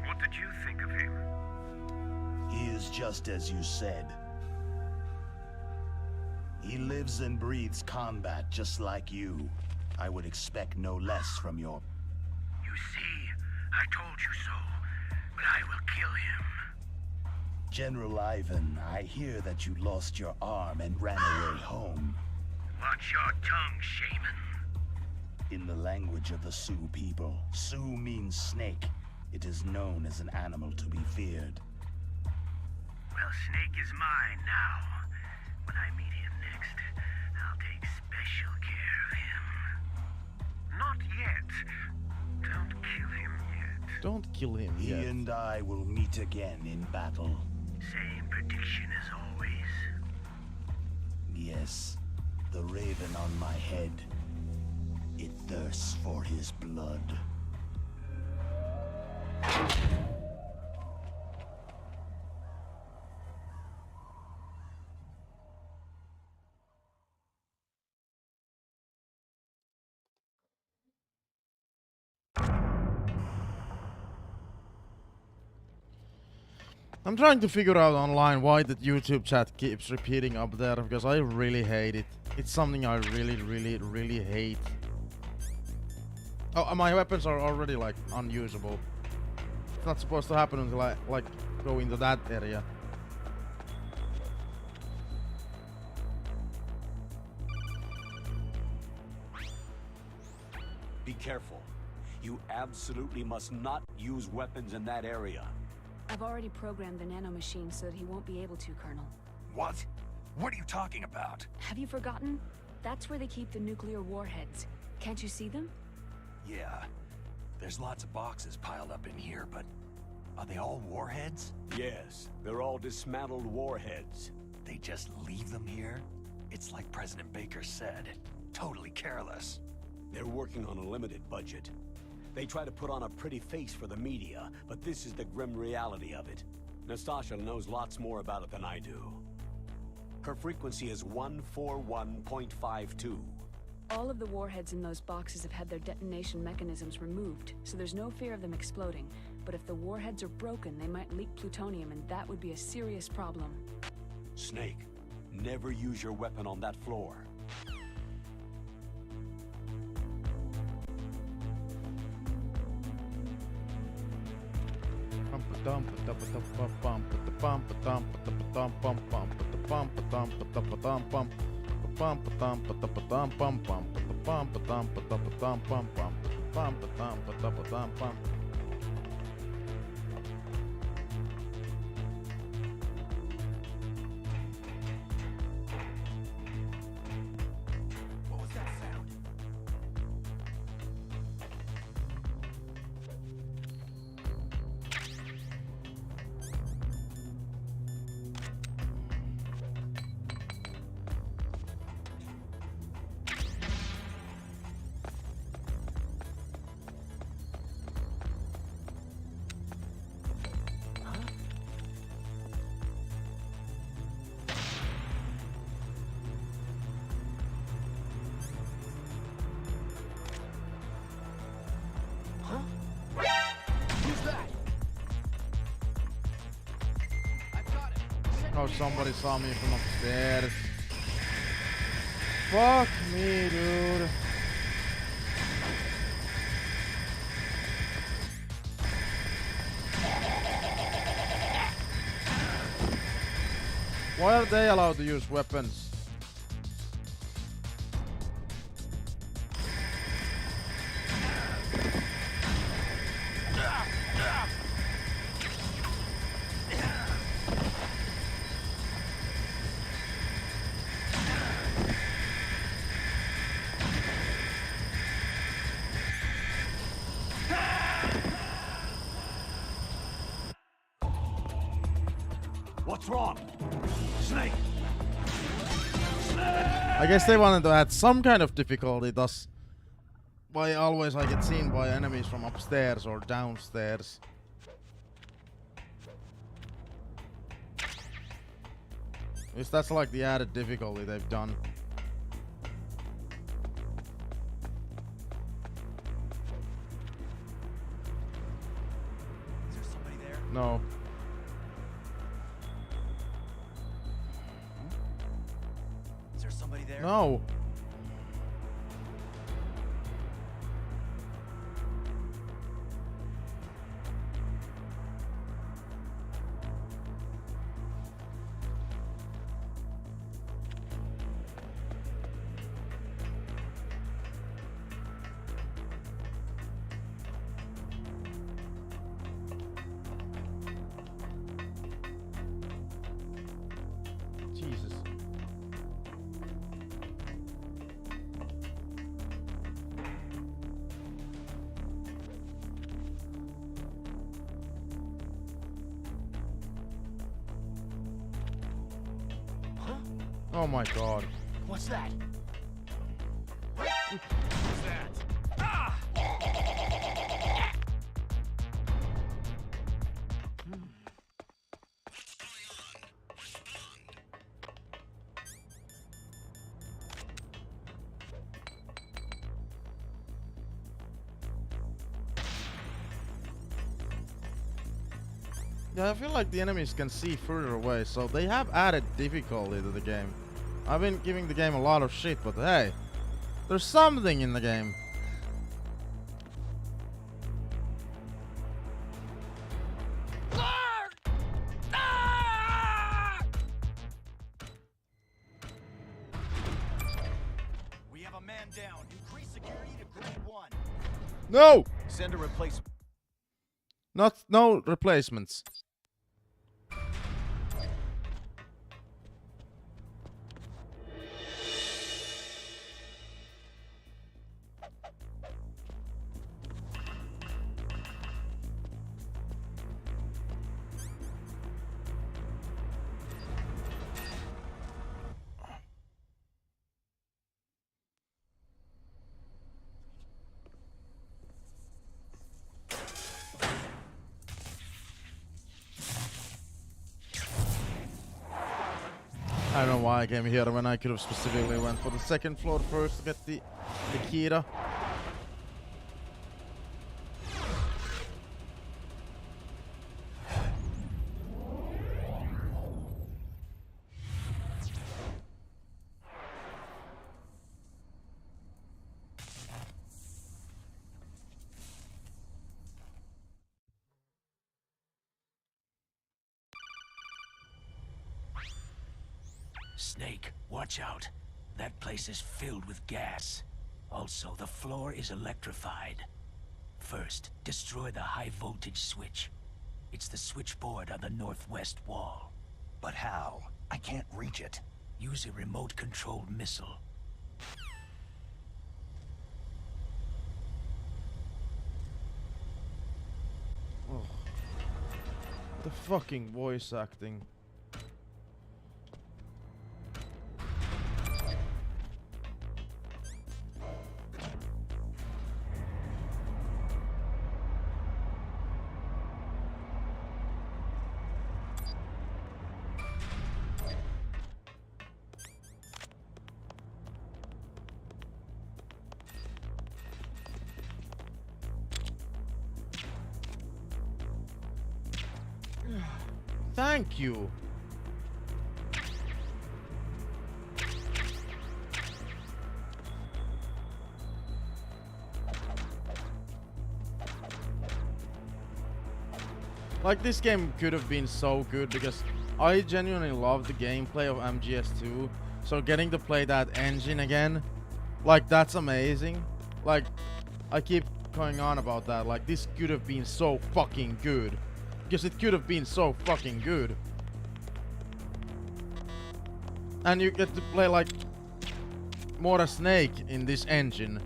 What did you think of him? He is just as you said. He lives and breathes combat just like you. I would expect no less from your... You see, I told you so, but I will kill him. General Ivan, I hear that you lost your arm and ran away home. Watch your tongue, shaman. In the language of the Sioux people, Sioux means snake. It is known as an animal to be feared. Well, Snake is mine now. When I meet him next, I'll take special care of him. Not yet. Don't kill him yet. Don't kill him He yet. and I will meet again in battle. Same prediction as always. Yes, the raven on my head. It thirsts for his blood. I'm trying to figure out online why that YouTube chat keeps repeating up there, because I really hate it. It's something I really hate. Oh, my weapons are already like unusable. It's not supposed to happen until I like go into that area. Be careful. You absolutely must not use weapons in that area. I've already programmed the nanomachine so that he won't be able to, Colonel. What? What are you talking about? Have you forgotten? That's where they keep the nuclear warheads. Can't you see them? Yeah. There's lots of boxes piled up in here, but are they all warheads? Yes, they're all dismantled warheads. They just leave them here? It's like President Baker said. Totally careless. They're working on a limited budget. They try to put on a pretty face for the media, but this is the grim reality of it. Nastasha knows lots more about it than I do. Her frequency is 141.52. All of the warheads in those boxes have had their detonation mechanisms removed, so there's no fear of them exploding. But if the warheads are broken, they might leak plutonium, and that would be a serious problem. Snake, never use your weapon on that floor. What was that sound? Oh, somebody saw me from upstairs. Fuck me, dude. Why are they allowed to use weapons? wrong? Snake! I guess they wanted to add some kind of difficulty, thus why always I get seen by enemies from upstairs or downstairs. At least that's like the added difficulty they've done. Is there somebody there? No. Is there somebody there? No. Jesus. Huh? Oh my god. What's that? What's that? Ah! Yeah, I feel like the enemies can see further away, so they have added difficulty to the game. I've been giving the game a lot of shit, but hey, there's something in the game. We have a man down. Increase security to grade 1. No! Send a replacement. No replacements. I don't know why I came here when I could have specifically went for the second floor first to get the Kira. Snake, watch out. That place is filled with gas. Also, the floor is electrified. First, destroy the high-voltage switch. It's the switchboard on the northwest wall. But how? I can't reach it. Use a remote-controlled missile. Oh. The fucking voice acting. Thank you. Like, this game could have been so good because I genuinely love the gameplay of MGS2. So getting to play that engine again, like, that's amazing. Like, I keep going on about that. Like, this could have been so fucking good. Because it could have been so fucking good. And you get to play, like, more a Snake in this engine.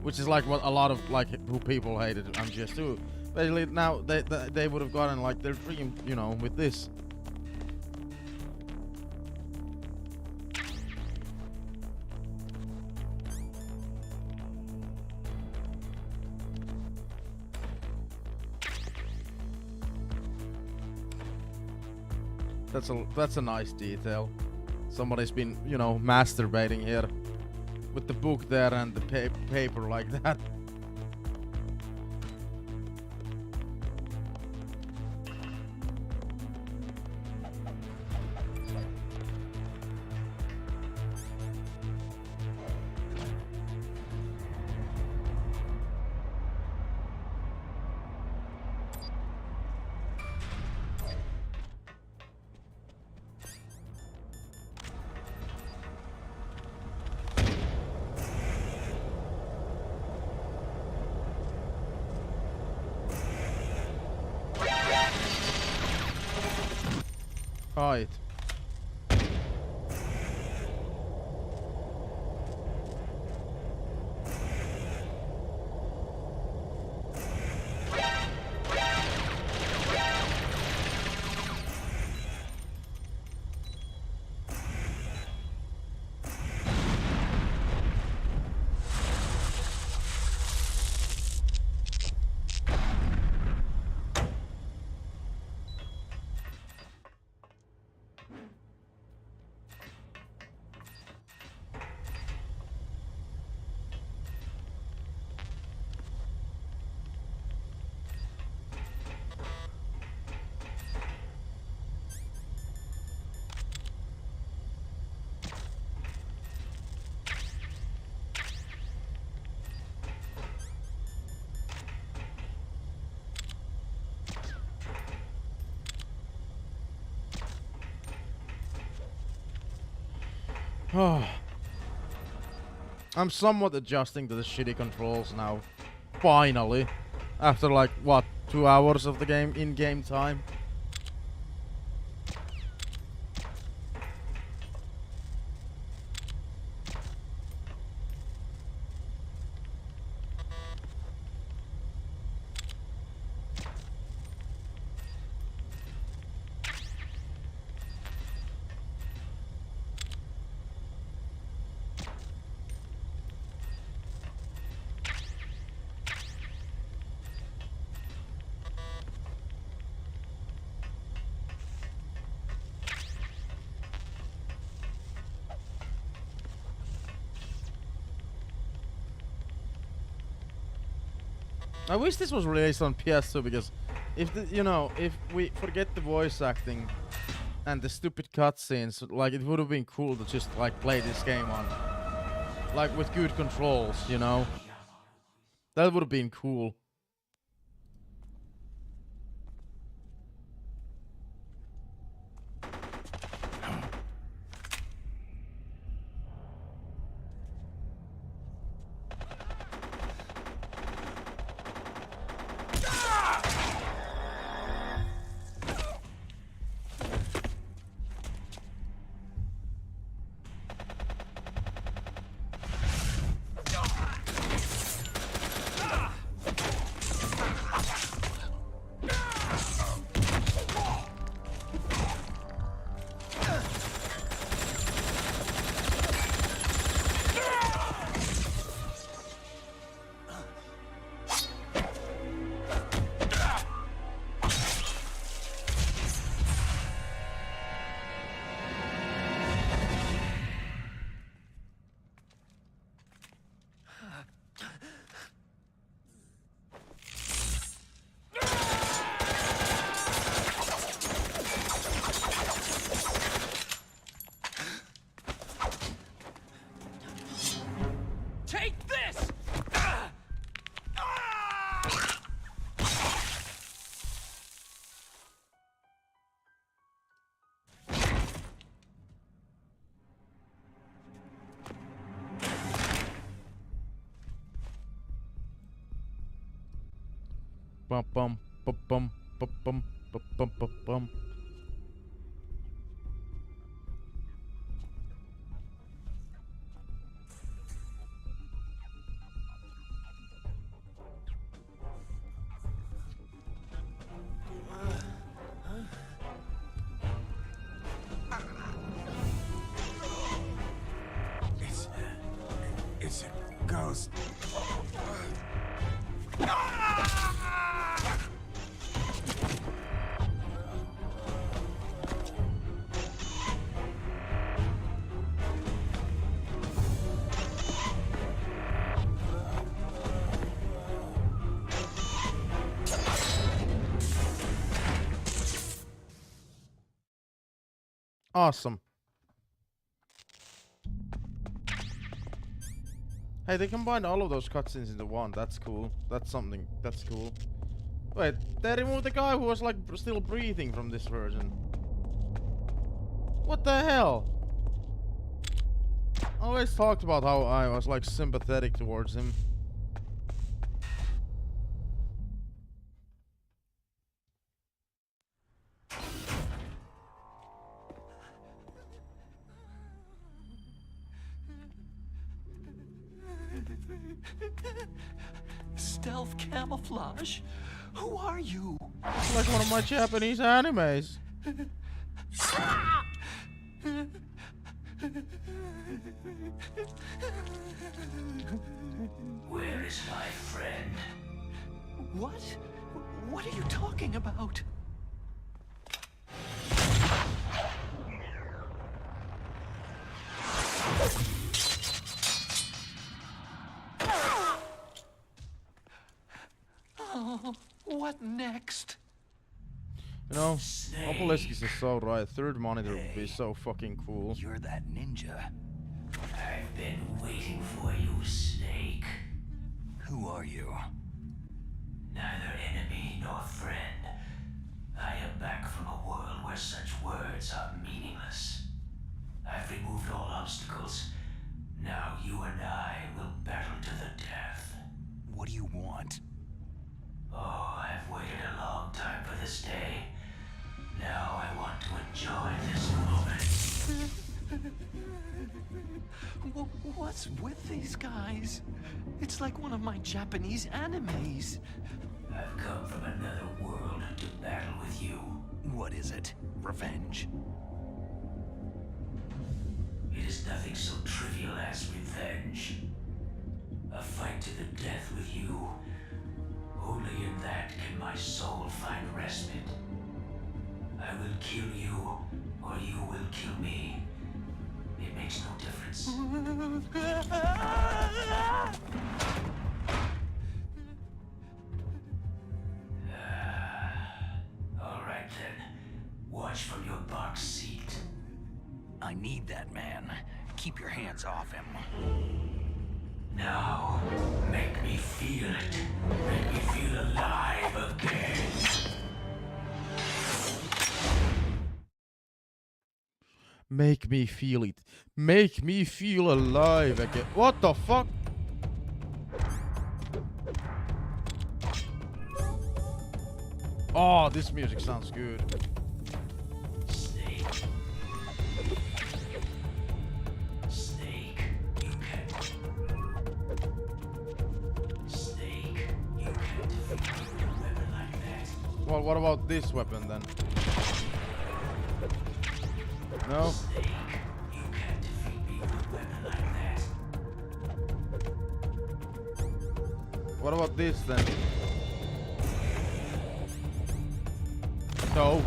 Which is like what a lot of, like, who people hated MGS2. Basically, now they would have gotten, like, their dream, you know, with this. That's a nice detail. Somebody's been, you know, masturbating here with the book there and the paper like that. Right. Oh. I'm somewhat adjusting to the shitty controls now. Finally. After like, what, 2 hours of the game, in-game time? I wish this was released on PS2 because if the, you know, if we forget the voice acting and the stupid cutscenes, like it would have been cool to just like play this game on like with good controls, you know. That would have been cool. Take this! Bum bum bum bum bum bum bum bum bum. It's a ghost. Awesome. Hey, they combined all of those cutscenes into one. That's cool. That's something. That's cool. Wait, they removed the guy who was like still breathing from this version. What the hell? I always talked about how I was like sympathetic towards him. Stealth camouflage? Who are you? It's like one of my Japanese animes. Where is my friend? What? What are you talking about? Oh, what next? You know, Opaleskis is so right. Third monitor would be so fucking cool. You're that ninja. I've been waiting for you, Snake. Who are you? Neither enemy nor friend. I am back from a world where such words are meaningless. I've removed all obstacles. Now you and I will battle to the death. What do you want? Oh, I've waited a long time for this day. Now I want to enjoy this moment. What's with these guys? It's like one of my Japanese animes. I've come from another world to battle with you. What is it? Revenge? It is nothing so trivial as revenge. A fight to the death with you. Only in that can my soul find respite. I will kill you, or you will kill me. It makes no difference. All right then. Watch from your box seat. I need that man. Keep your hands off him. Now, make me feel it. Make me feel alive again. Make me feel it. Make me feel alive again. What the fuck? Oh, this music sounds good. Snake. Snake, you can't. Snake, you can't defeat me with a weapon like that. Well, what about this weapon then? No? Snake, you can't defeat me with a weapon like that. What about this then? No.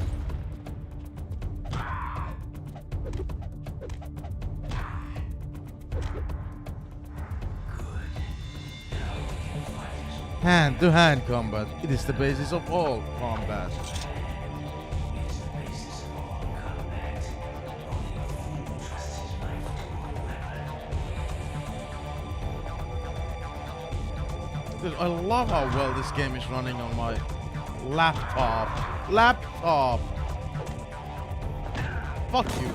Hand-to-hand combat. It is the basis of all combat. Dude, I love how well this game is running on my laptop. Laptop! Fuck you.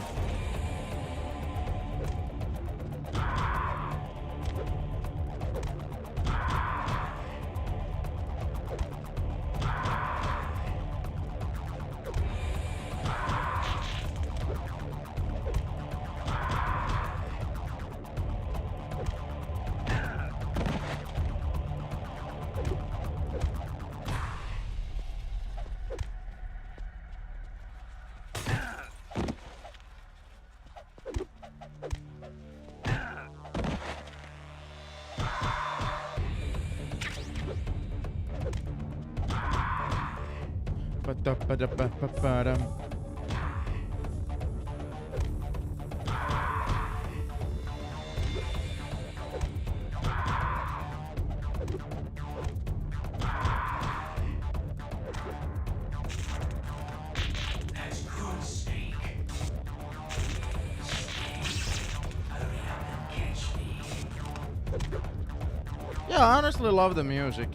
Ba-da-ba-da-ba-ba-dum. That's good, Snake. Yeah, I honestly love the music.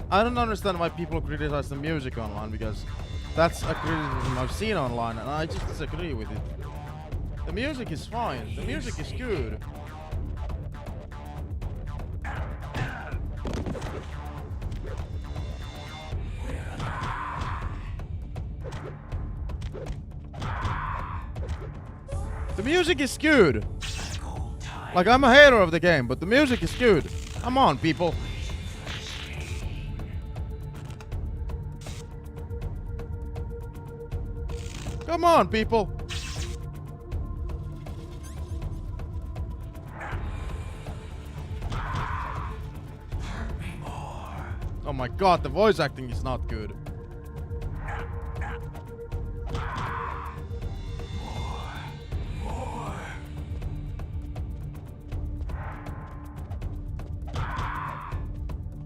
I don't understand why people criticize the music online, because that's a criticism I've seen online, and I just disagree with it. The music is fine. The music is good. The music is good. Like, I'm a hater of the game, but the music is good. Come on, people. Come on, people. Oh my god, the voice acting is not good.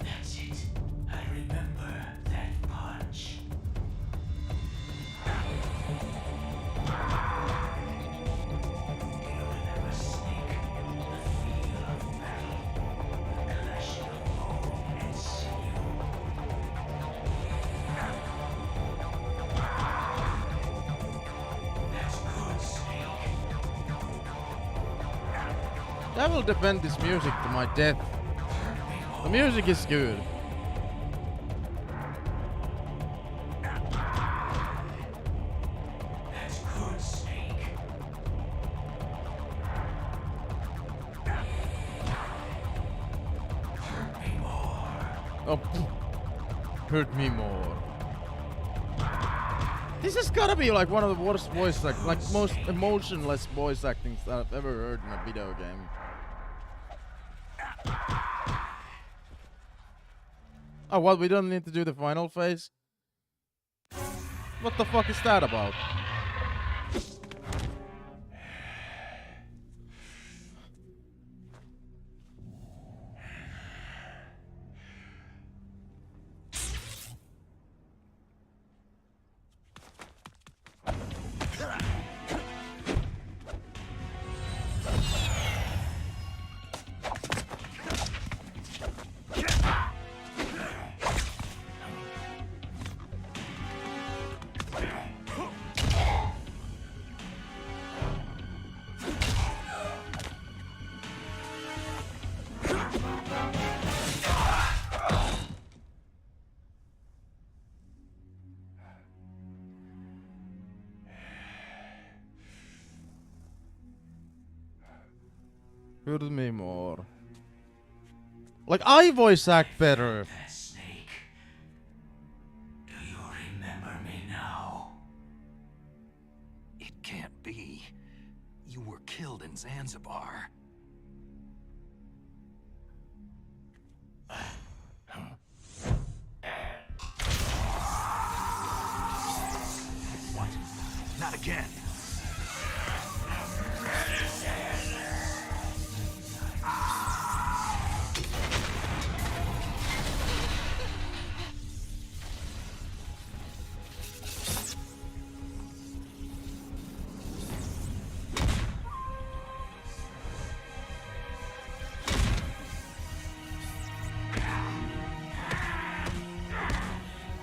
That's it. I remember that punch. I will defend this music to my death. The music is good. That's good, Snake. Hurt me more. Oh, hurt me more. This has gotta be like one of the worst voice like most emotionless voice actings that I've ever heard in a video game. Oh, what? We don't need to do the final phase? What the fuck is that about? Hurt me more. Like, I voice act better. Snake. Do you remember me now? It can't be. You were killed in Zanzibar. What? Not again.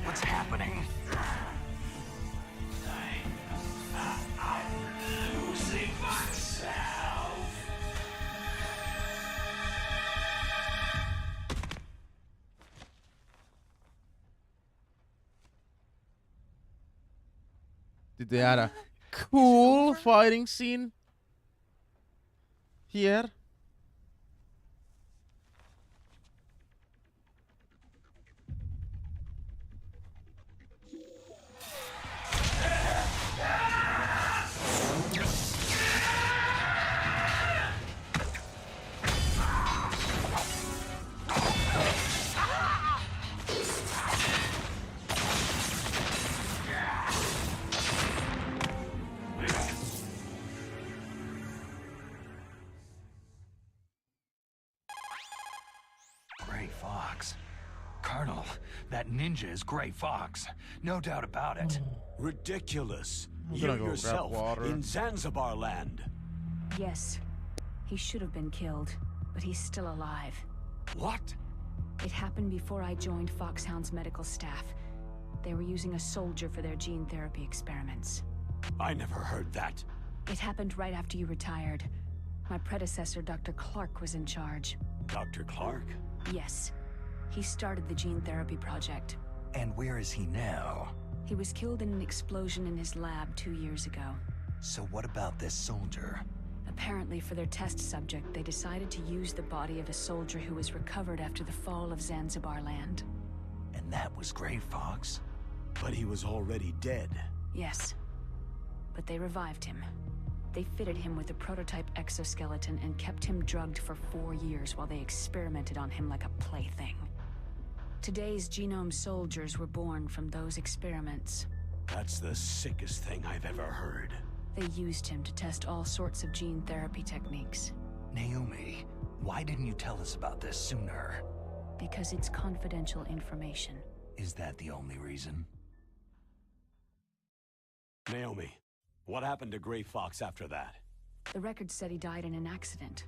What's happening? I'm losing myself. Did they add a cool fighting scene here? Gray Fox. Colonel, that ninja is Gray Fox. No doubt about it. Ridiculous. I'm You gonna go grab yourself water. in Zanzibar land. Yes. He should have been killed, but he's still alive. What? It happened before I joined Foxhound's medical staff. They were using a soldier for their gene therapy experiments. I never heard that. It happened right after you retired. My predecessor, Dr. Clark, was in charge. Dr. Clark? Yes. He started the gene therapy project. And where is he now? He was killed in an explosion in his lab 2 years ago. So what about this soldier? Apparently, for their test subject, they decided to use the body of a soldier who was recovered after the fall of Zanzibar land. And that was Gray Fox? But he was already dead. Yes. But they revived him. They fitted him with a prototype exoskeleton and kept him drugged for 4 years while they experimented on him like a plaything. Today's genome soldiers were born from those experiments. That's the sickest thing I've ever heard. They used him to test all sorts of gene therapy techniques. Naomi, why didn't you tell us about this sooner? Because it's confidential information. Is that the only reason? Naomi, what happened to Gray Fox after that? The record said he died in an accident.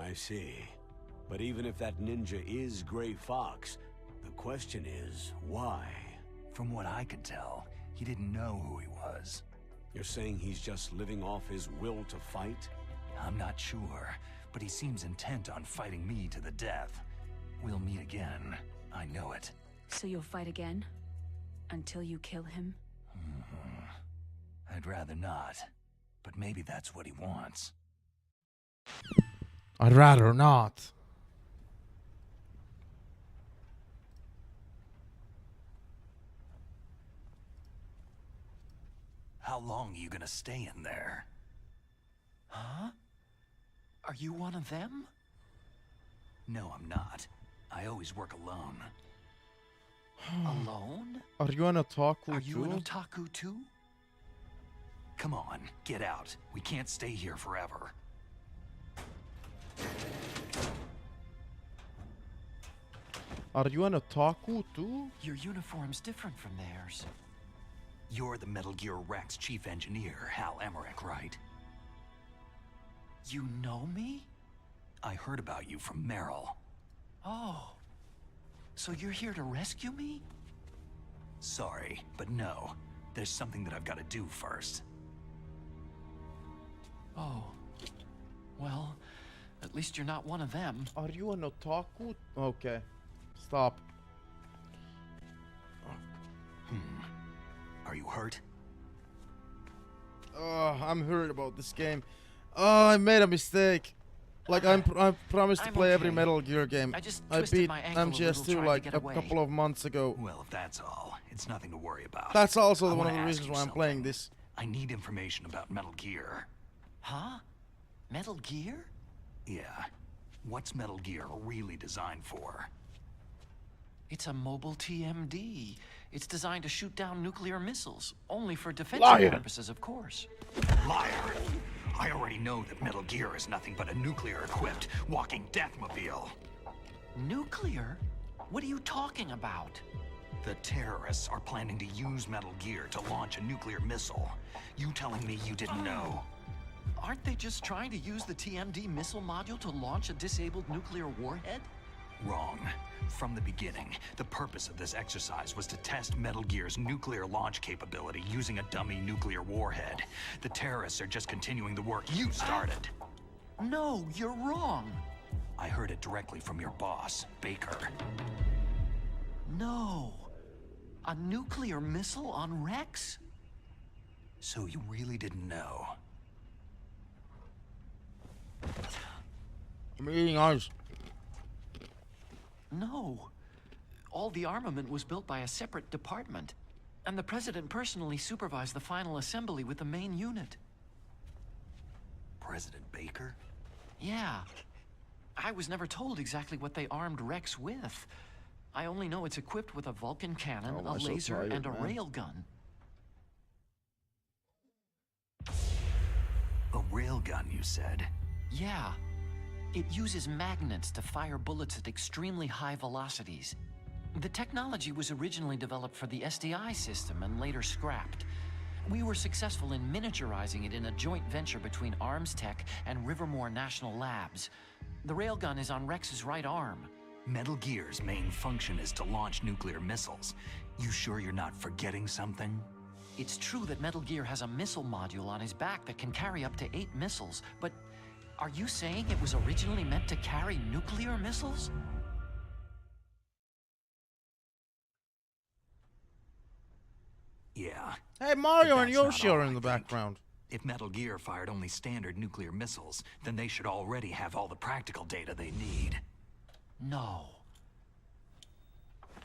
I see. But even if that ninja is Gray Fox, the question is, why? From what I could tell, he didn't know who he was. You're saying he's just living off his will to fight? I'm not sure, but he seems intent on fighting me to the death. We'll meet again. I know it. So you'll fight again? Until you kill him? I'd rather not. But maybe that's what he wants. I'd rather not. How long are you gonna stay in there? Huh? Are you one of them? No, I'm not. I always work alone. Alone? Are you an otaku Are you too? an otaku too? Come on, get out. We can't stay here forever. Are you an otaku too? Your uniform's different from theirs. You're the Metal Gear Rex chief engineer, Hal Emmerich, right? You know me? I heard about you from Meryl. Oh. So you're here to rescue me? Sorry, but no. There's something that I've got to do first. Oh. Well, at least you're not one of them. Are you an otaku? Okay. Stop. Are you hurt? I'm hurt about this game. Oh, I made a mistake. Like I promised to I'm play every okay. Metal Gear game. I I beat my ankle MGS 2 trying to like get a away. couple of months ago. Well, if that's all, it's nothing to worry about. That's also I one of wanna the ask reasons you why I'm something. playing this. I need information about Metal Gear. Huh? Metal Gear? Yeah. What's Metal Gear really designed for? It's a mobile TMD. It's designed to shoot down nuclear missiles, only for defensive Liar. purposes, of course. Liar! I already know that Metal Gear is nothing but a nuclear-equipped walking deathmobile. Nuclear? What are you talking about? The terrorists are planning to use Metal Gear to launch a nuclear missile. You telling me you didn't know? Aren't they just trying to use the TMD missile module to launch a disabled nuclear warhead? Wrong. From the beginning, the purpose of this exercise was to test Metal Gear's nuclear launch capability using a dummy nuclear warhead. The terrorists are just continuing the work you started. No, you're wrong. I heard it directly from your boss, Baker. No. A nuclear missile on Rex? So you really didn't know? I'm eating ice. No. All the armament was built by a separate department, and the President personally supervised the final assembly with the main unit. President Baker? Yeah. I was never told exactly what they armed Rex with. I only know it's equipped with a Vulcan cannon, Oh, a I'm so laser, tired, and a man. railgun. A railgun, you said? Yeah. It uses magnets to fire bullets at extremely high velocities. The technology was originally developed for the SDI system and later scrapped. We were successful in miniaturizing it in a joint venture between Arms Tech and Rivermore National Labs. The railgun is on Rex's right arm. Metal Gear's main function is to launch nuclear missiles. You sure you're not forgetting something? It's true that Metal Gear has a missile module on his back that can carry up to 8 missiles, but are you saying it was originally meant to carry nuclear missiles? Yeah. Hey, Mario and But that's Yoshi not all, are in I the think. background. If Metal Gear fired only standard nuclear missiles, then they should already have all the practical data they need. No.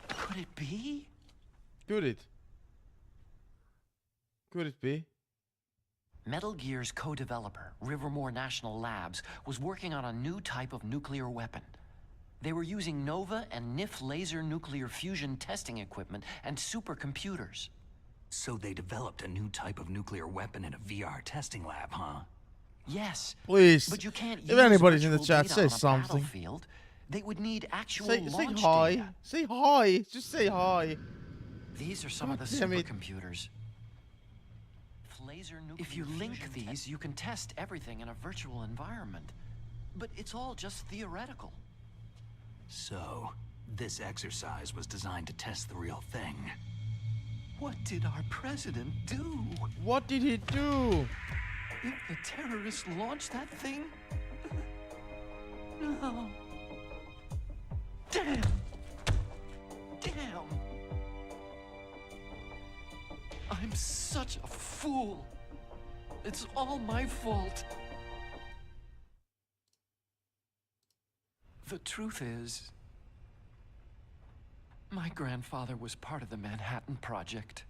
Could it be? Could it? Could it be? Metal Gear's co-developer, Rivermore National Labs, was working on a new type of nuclear weapon. They were using NOVA and NIF laser nuclear fusion testing equipment and supercomputers. So they developed a new type of nuclear weapon in a VR testing lab, huh? Yes. Please, But you can't if use anybody's in the virtual chat, data say on a something. battlefield. They would need actual Say launch hi. data. Say hi. Just say hi. These are some God of the damn it. supercomputers. If you link these, you can test everything in a virtual environment. But it's all just theoretical. So, this exercise was designed to test the real thing. What did our president do? What did he do? Did the terrorists launch that thing? No. Damn! Damn! I'm such a fool. It's all my fault. The truth is, my grandfather was part of the Manhattan Project.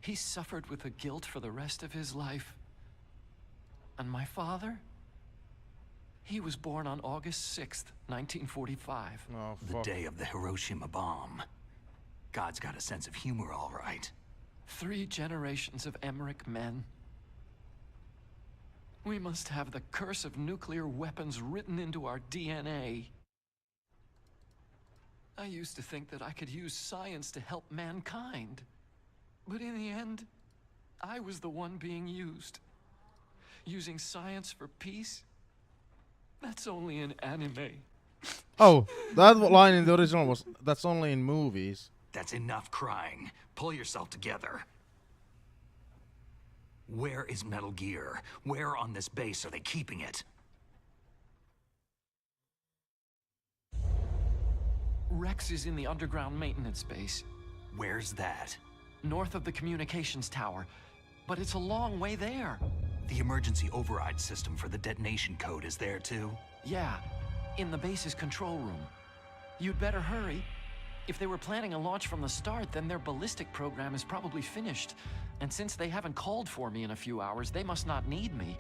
He suffered with the guilt for the rest of his life. And my father? He was born on August 6th, 1945. Oh, The day of the Hiroshima bomb. God's got a sense of humor, all right. 3 generations of Emmerich men. We must have the curse of nuclear weapons written into our DNA. I used to think that I could use science to help mankind. But in the end, I was the one being used. Using science for peace? That's only in anime. Oh, that line in the original was, that's only in movies. That's enough crying. Pull yourself together. Where is Metal Gear? Where on this base are they keeping it? Rex is in the underground maintenance base. Where's that? North of the communications tower. But it's a long way there. The emergency override system for the detonation code is there too? Yeah, in the base's control room. You'd better hurry. If they were planning a launch from the start, then their ballistic program is probably finished. And since they haven't called for me in a few hours, they must not need me.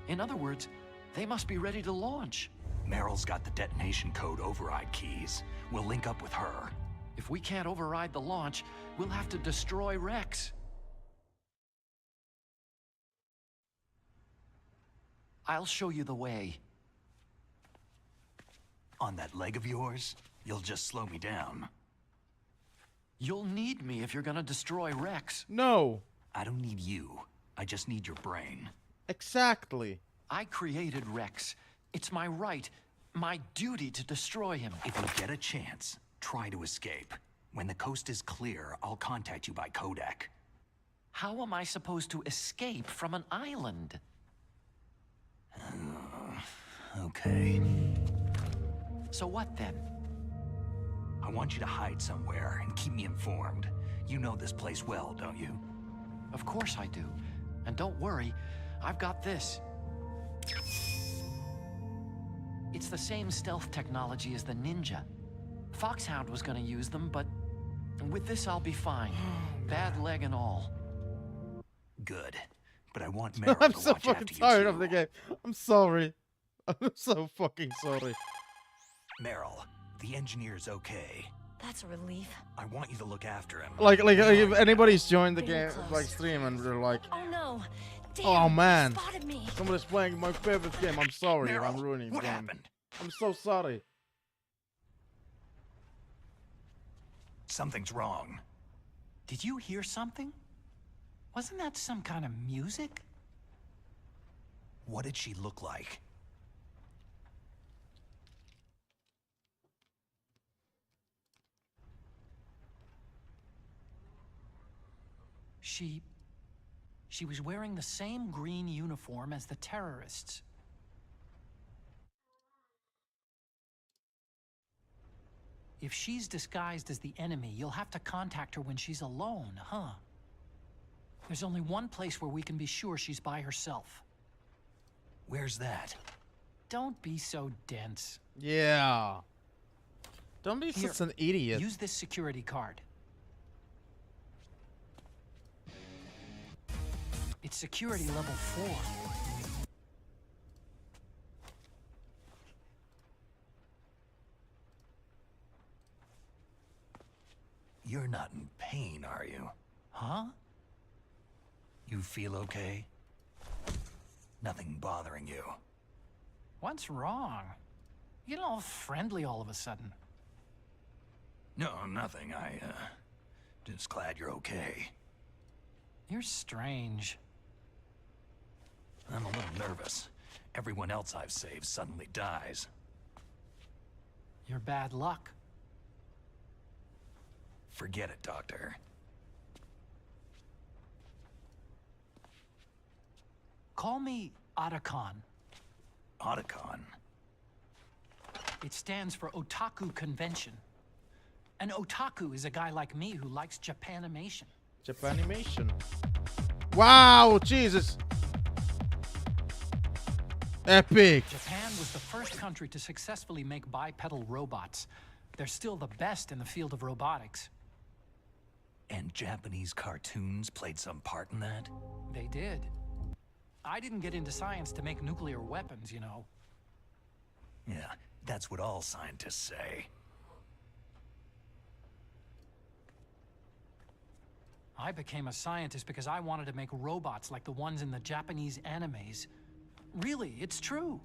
In other words, they must be ready to launch. Meryl's got the detonation code override keys. We'll link up with her. If we can't override the launch, we'll have to destroy Rex. I'll show you the way. On that leg of yours, you'll just slow me down. You'll need me if you're gonna destroy Rex. No. I don't need you. I just need your brain. Exactly. I created Rex. It's my right, my duty to destroy him. If you get a chance, try to escape. When the coast is clear, I'll contact you by codec. How am I supposed to escape from an island? Okay. So what then? I want you to hide somewhere and keep me informed. You know this place well, don't you? Of course I do. And don't worry, I've got this. It's the same stealth technology as the Ninja. Foxhound was gonna use them, but with this I'll be fine. Bad leg and all. Good. But I want Meryl I'm to so watch fucking after you tired too. of the game. I'm sorry. I'm so fucking sorry. Meryl, the engineer's okay. That's a relief. I want you to look after him. Like if anybody's joined the Getting game, close. like stream, and they're like, Oh no! Damn, oh man, he spotted me. somebody's playing my favorite game. I'm sorry if I'm Meryl, ruining the what game. happened? I'm so sorry. Something's wrong. Did you hear something? Wasn't that some kind of music? What did she look like? She was wearing the same green uniform as the terrorists. If she's disguised as the enemy, you'll have to contact her when she's alone, huh? There's only one place where we can be sure she's by herself. Where's that? Don't be so dense. Yeah. Don't be Here, such an idiot. Use this security card. It's security level 4. You're not in pain, are you? Huh? You feel okay? Nothing bothering you? What's wrong? You get all friendly all of a sudden. No, nothing. Just glad you're okay. You're strange. I'm a little nervous. Everyone else I've saved suddenly dies. You're bad luck. Forget it, Doctor. Call me Otacon. Otacon? It stands for Otaku Convention. An otaku is a guy like me who likes Japanimation. Japanimation. Wow, Jesus. Epic. Japan was the first country to successfully make bipedal robots. They're still the best in the field of robotics. And Japanese cartoons played some part in that? They did. I didn't get into science to make nuclear weapons, you know. Yeah, that's what all scientists say. I became a scientist because I wanted to make robots like the ones in the Japanese animes. Really, it's true.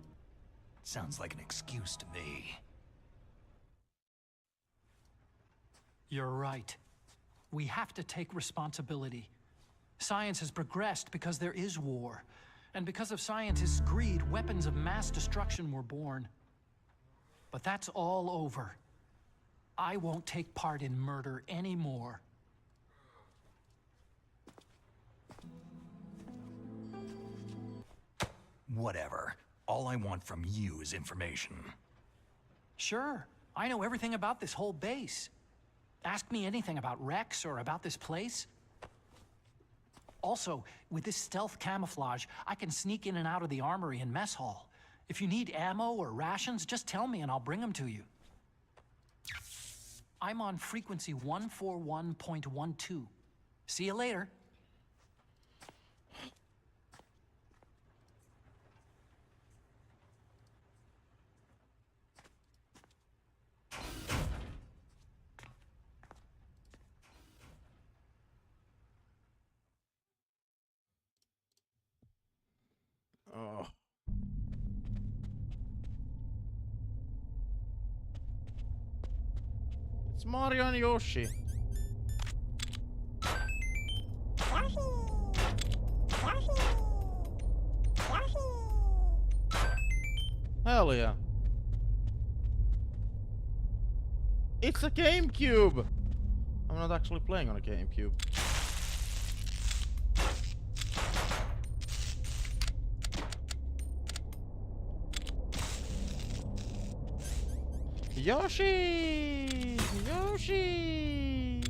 Sounds like an excuse to me. You're right. We have to take responsibility. Science has progressed because there is war. And because of scientists' greed, weapons of mass destruction were born. But that's all over. I won't take part in murder anymore. Whatever. All I want from you is information. Sure. I know everything about this whole base. Ask me anything about Rex or about this place. Also, with this stealth camouflage, I can sneak in and out of the armory and mess hall. If you need ammo or rations, just tell me and I'll bring them to you. I'm on frequency 141.12. See you later. Oh. It's Mario and Yoshi. Hell yeah. It's a GameCube! I'm not actually playing on a GameCube. Yoshi! Yoshi!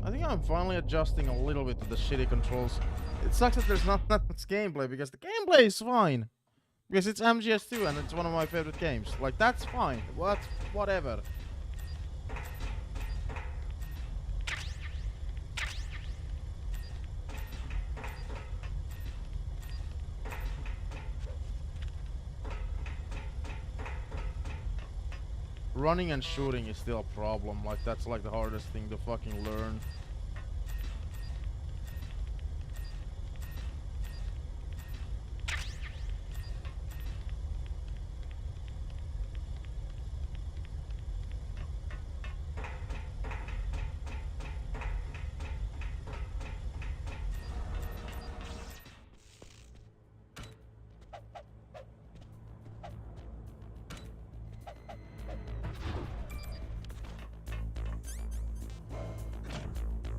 I think I'm finally adjusting a little bit to the shitty controls. It sucks that there's not that much gameplay, because the gameplay is fine. Because it's MGS 2 and it's one of my favorite games. Like, that's fine. Whatever. Running and shooting is still a problem. Like, that's like the hardest thing to fucking learn.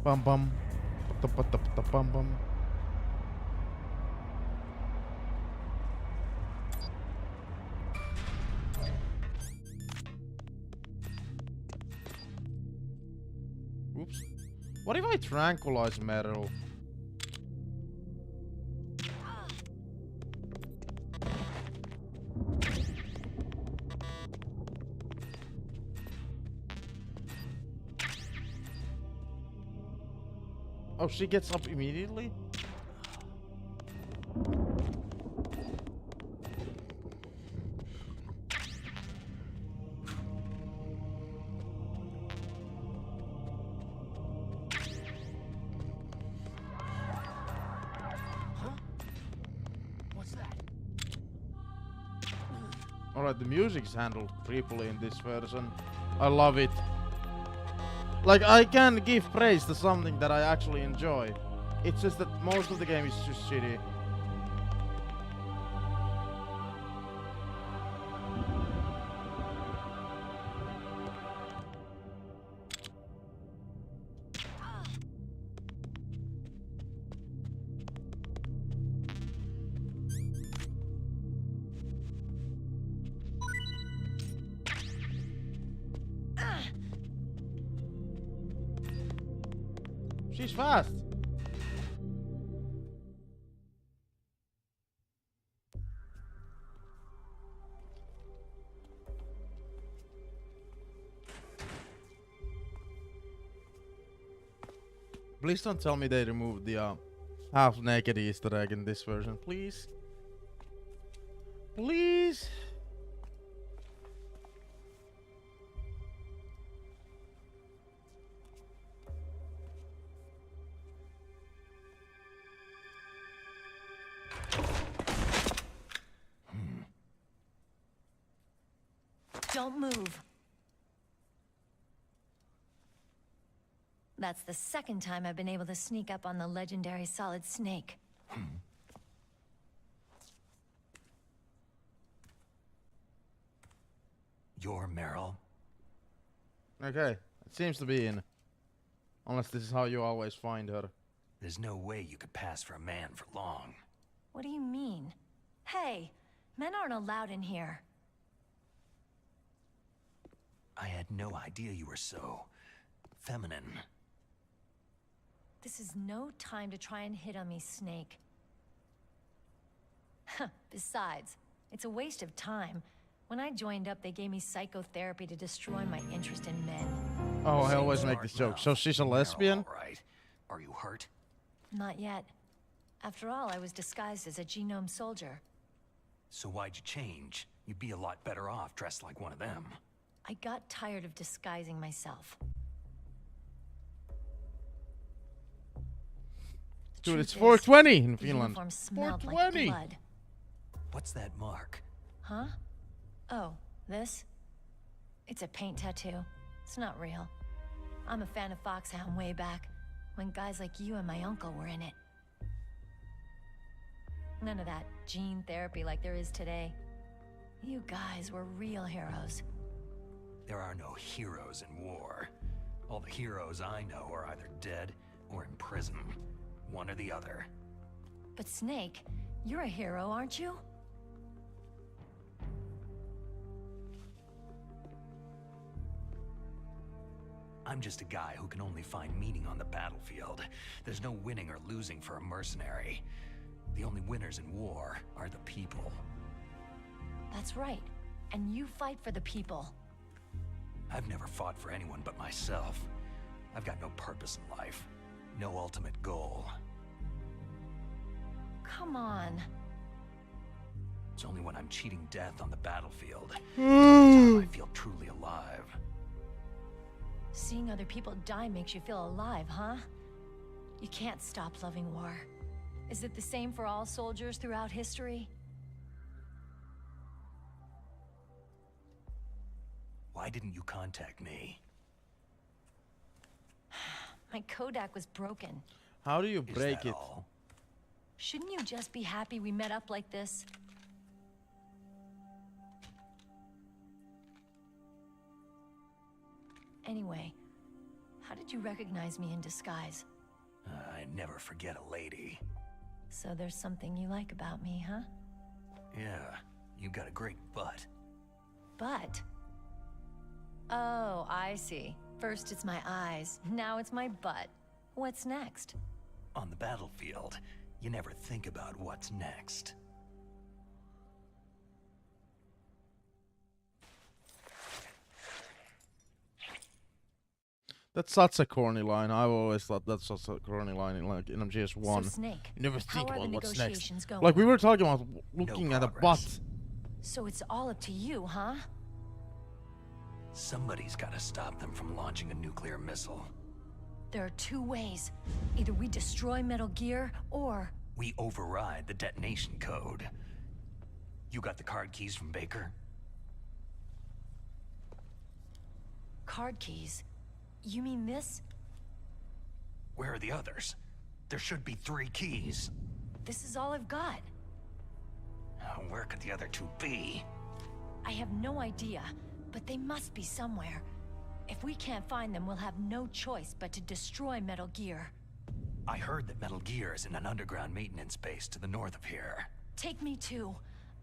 Bum bum. Bum bum. Oops. What if I tranquilize Metal? Oh, she gets up immediately? Alright, the music's handled creepily in this version. I love it. Like, I can give praise to something that I actually enjoy. It's just that most of the game is just shitty. She's fast. Please don't tell me they removed the half-naked Easter egg in this version, please. Please. Don't move. That's the second time I've been able to sneak up on the legendary Solid Snake. You're Meryl? Okay, it seems to be in. Unless this is how you always find her. There's no way you could pass for a man for long. What do you mean? Hey, men aren't allowed in here. I had no idea you were so feminine. This is no time to try and hit on me, Snake. Besides, it's a waste of time. When I joined up, they gave me psychotherapy to destroy my interest in men. Oh, I always make this joke. So she's a lesbian? All right. Are you hurt? Not yet. After all, I was disguised as a genome soldier. So why'd you change? You'd be a lot better off dressed like one of them. I got tired of disguising myself. Dude, it's 420 in the Finland. uniform smelled 420. like blood. What's that mark? Huh? Oh, this? It's a paint tattoo. It's not real. I'm a fan of Foxhound way back, when guys like you and my uncle were in it. None of that gene therapy like there is today. You guys were real heroes. There are no heroes in war. All the heroes I know are either dead or in prison. One or the other. But Snake, you're a hero, aren't you? I'm just a guy who can only find meaning on the battlefield. There's no winning or losing for a mercenary. The only winners in war are the people. That's right. And you fight for the people. I've never fought for anyone but myself. I've got no purpose in life. No ultimate goal. Come on. It's only when I'm cheating death on the battlefield that I feel truly alive. Seeing other people die makes you feel alive, huh? You can't stop loving war. Is it the same for all soldiers throughout history? Why didn't you contact me? My Kodak was broken. How do you break it? All? Shouldn't you just be happy we met up like this? Anyway, how did did you recognize me in disguise? I never forget a lady. So there's something you like about me, huh? Yeah, you got a great butt. Butt? Oh, I see. First it's my eyes, now it's my butt. What's next? On the battlefield, you never think about what's next. That's such a corny line. I've always thought that's such a corny line in like in MGS 1. So, Snake, You never how think are the about what's next. negotiations going? Like we were talking about looking at a butt. So it's all up to you, huh? Somebody's gotta stop them from launching a nuclear missile. There are two ways. Either we destroy Metal Gear, or... We override the detonation code. You got the card keys from Baker? Card keys? You mean this? Where are the others? There should be 3 keys. This is all I've got. Where could the other 2 be? I have no idea, but they must be somewhere. If we can't find them, we'll have no choice but to destroy Metal Gear. I heard that Metal Gear is in an underground maintenance base to the north of here. Take me too.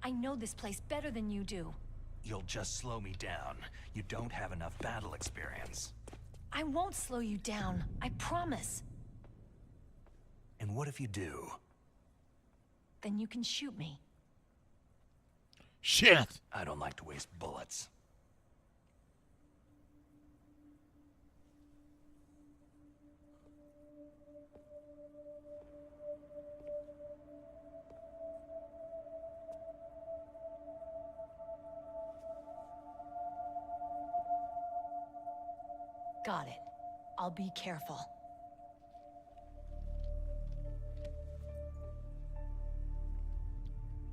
I know this place better than you do. You'll just slow me down. You don't have enough battle experience. I won't slow you down, I promise. And what if you do? Then you can shoot me. Shit! I don't like to waste bullets. Got it. I'll be careful.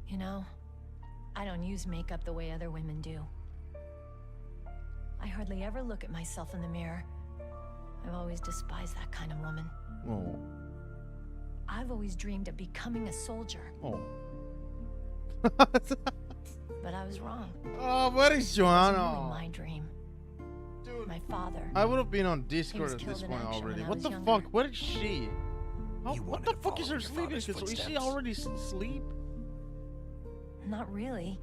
You know, I don't use makeup the way other women do. I hardly ever look at myself in the mirror. I've always despised that kind of woman. Oh. I've always dreamed of becoming a soldier. Oh. But I was wrong. Oh, what is It Joanna? wasn't really my dream. My father. I would have been on He was Discord at killed this in point action already. when I What was the younger. fuck? Where is she? How, what the fuck is her your sleeping? father's Is she footsteps. already asleep? Not really.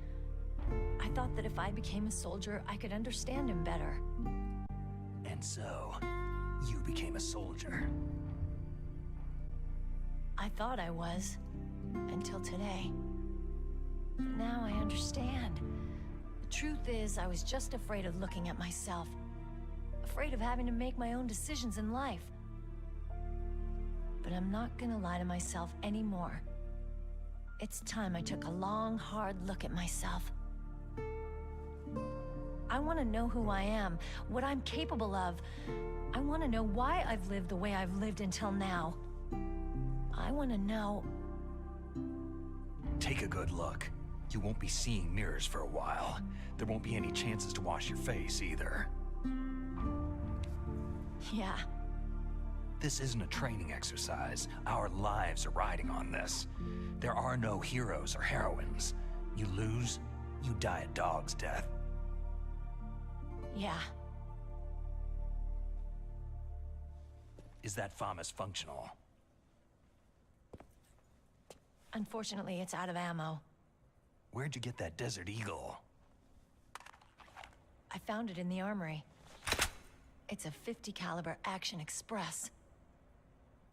I thought that if I became a soldier, I could understand him better. And so, you became a soldier. I thought I was, until today. But now I understand. The truth is, I was just afraid of looking at myself. Afraid of having to make my own decisions in life. But I'm not gonna lie to myself anymore. It's time I took a long, hard look at myself. I want to know who I am, what I'm capable of. I want to know why I've lived the way I've lived until now. I want to know... Take a good look. You won't be seeing mirrors for a while. There won't be any chances to wash your face either. Yeah. This isn't a training exercise. Our lives are riding on this. There are no heroes or heroines. You lose, you die a dog's death. Yeah. Is that FAMAS functional? Unfortunately, it's out of ammo. Where'd you get that Desert Eagle? I found it in the armory. It's a .50 caliber Action Express.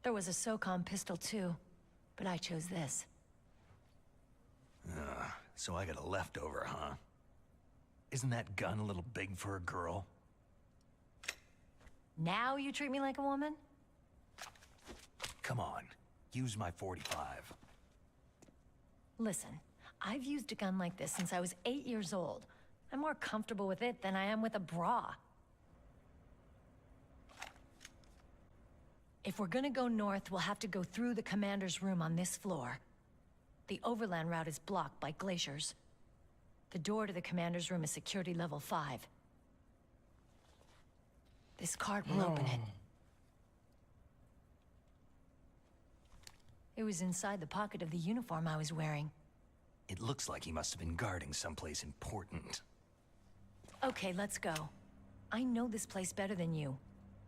There was a SOCOM pistol too, but I chose this. So I got a leftover, huh? Isn't that gun a little big for a girl? Now you treat me like a woman? Come on, use my 45. Listen, I've used a gun like this since I was 8 years old. I'm more comfortable with it than I am with a bra. If we're gonna go north, we'll have to go through the commander's room on this floor. The overland route is blocked by glaciers. The door to the commander's room is security level 5. This card will open it. It was inside the pocket of the uniform I was wearing. It looks like he must have been guarding someplace important. Okay, let's go. I know this place better than you.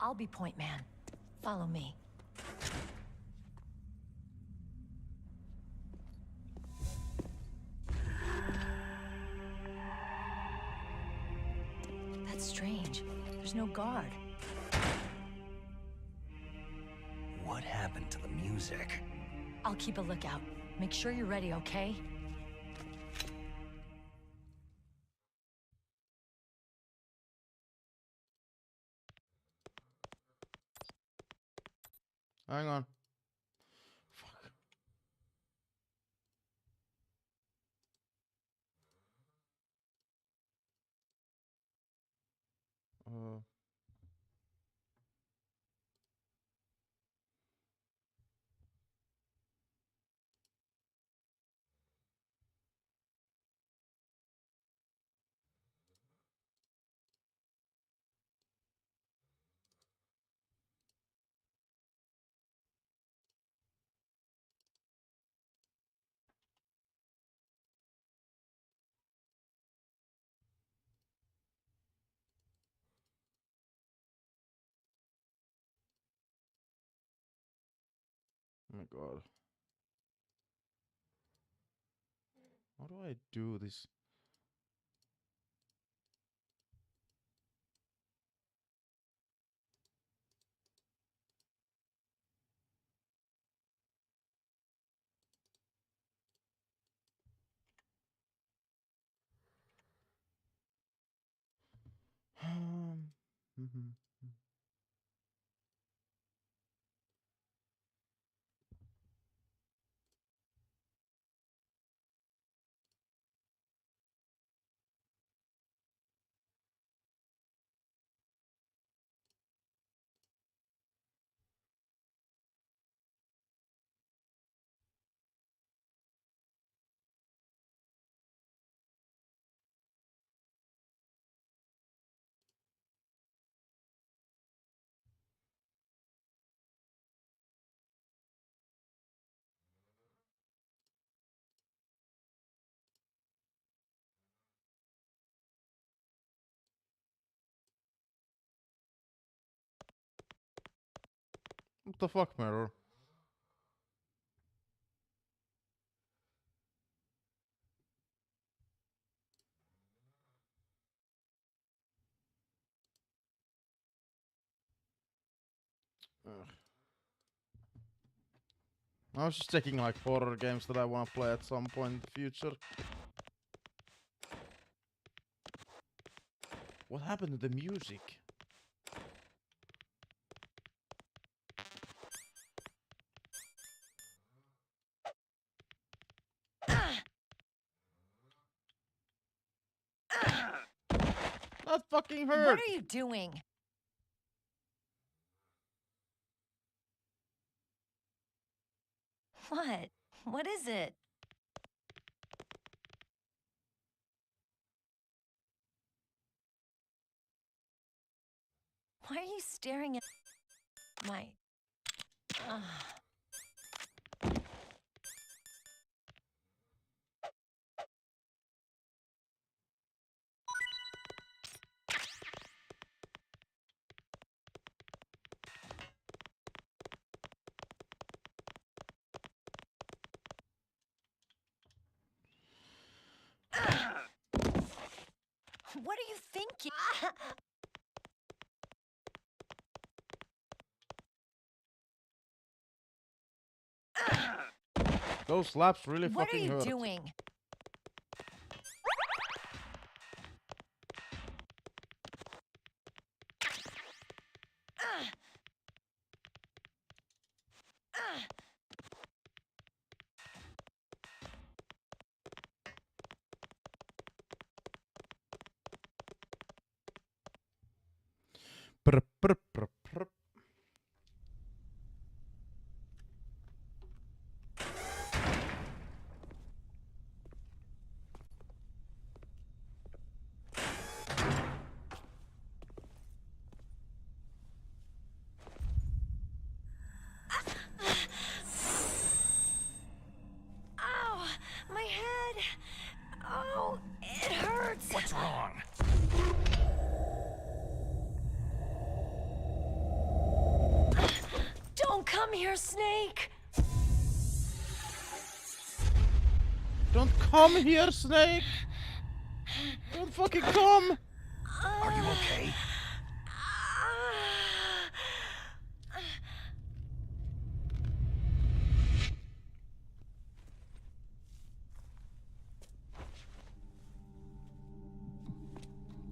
I'll be point man. Follow me. That's strange. There's no guard. What happened to the music? I'll keep a lookout. Make sure you're ready, okay? Hang on. Fuck. Oh my god. How do I do this? Mhm. What the fuck, Mirror? Ugh. I was just checking like horror games that I want to play at some point in the future. What happened to the music? That fucking hurt! What are you doing? What? What is it? Why are you staring at my... What are you thinking? Those slaps really What are fucking you hurt. doing? Brr, brr, brr, brr. Ow! My head! Oh, it hurts! What's wrong? come here, Snake! Don't come here, Snake! Don't fucking come! Are you okay?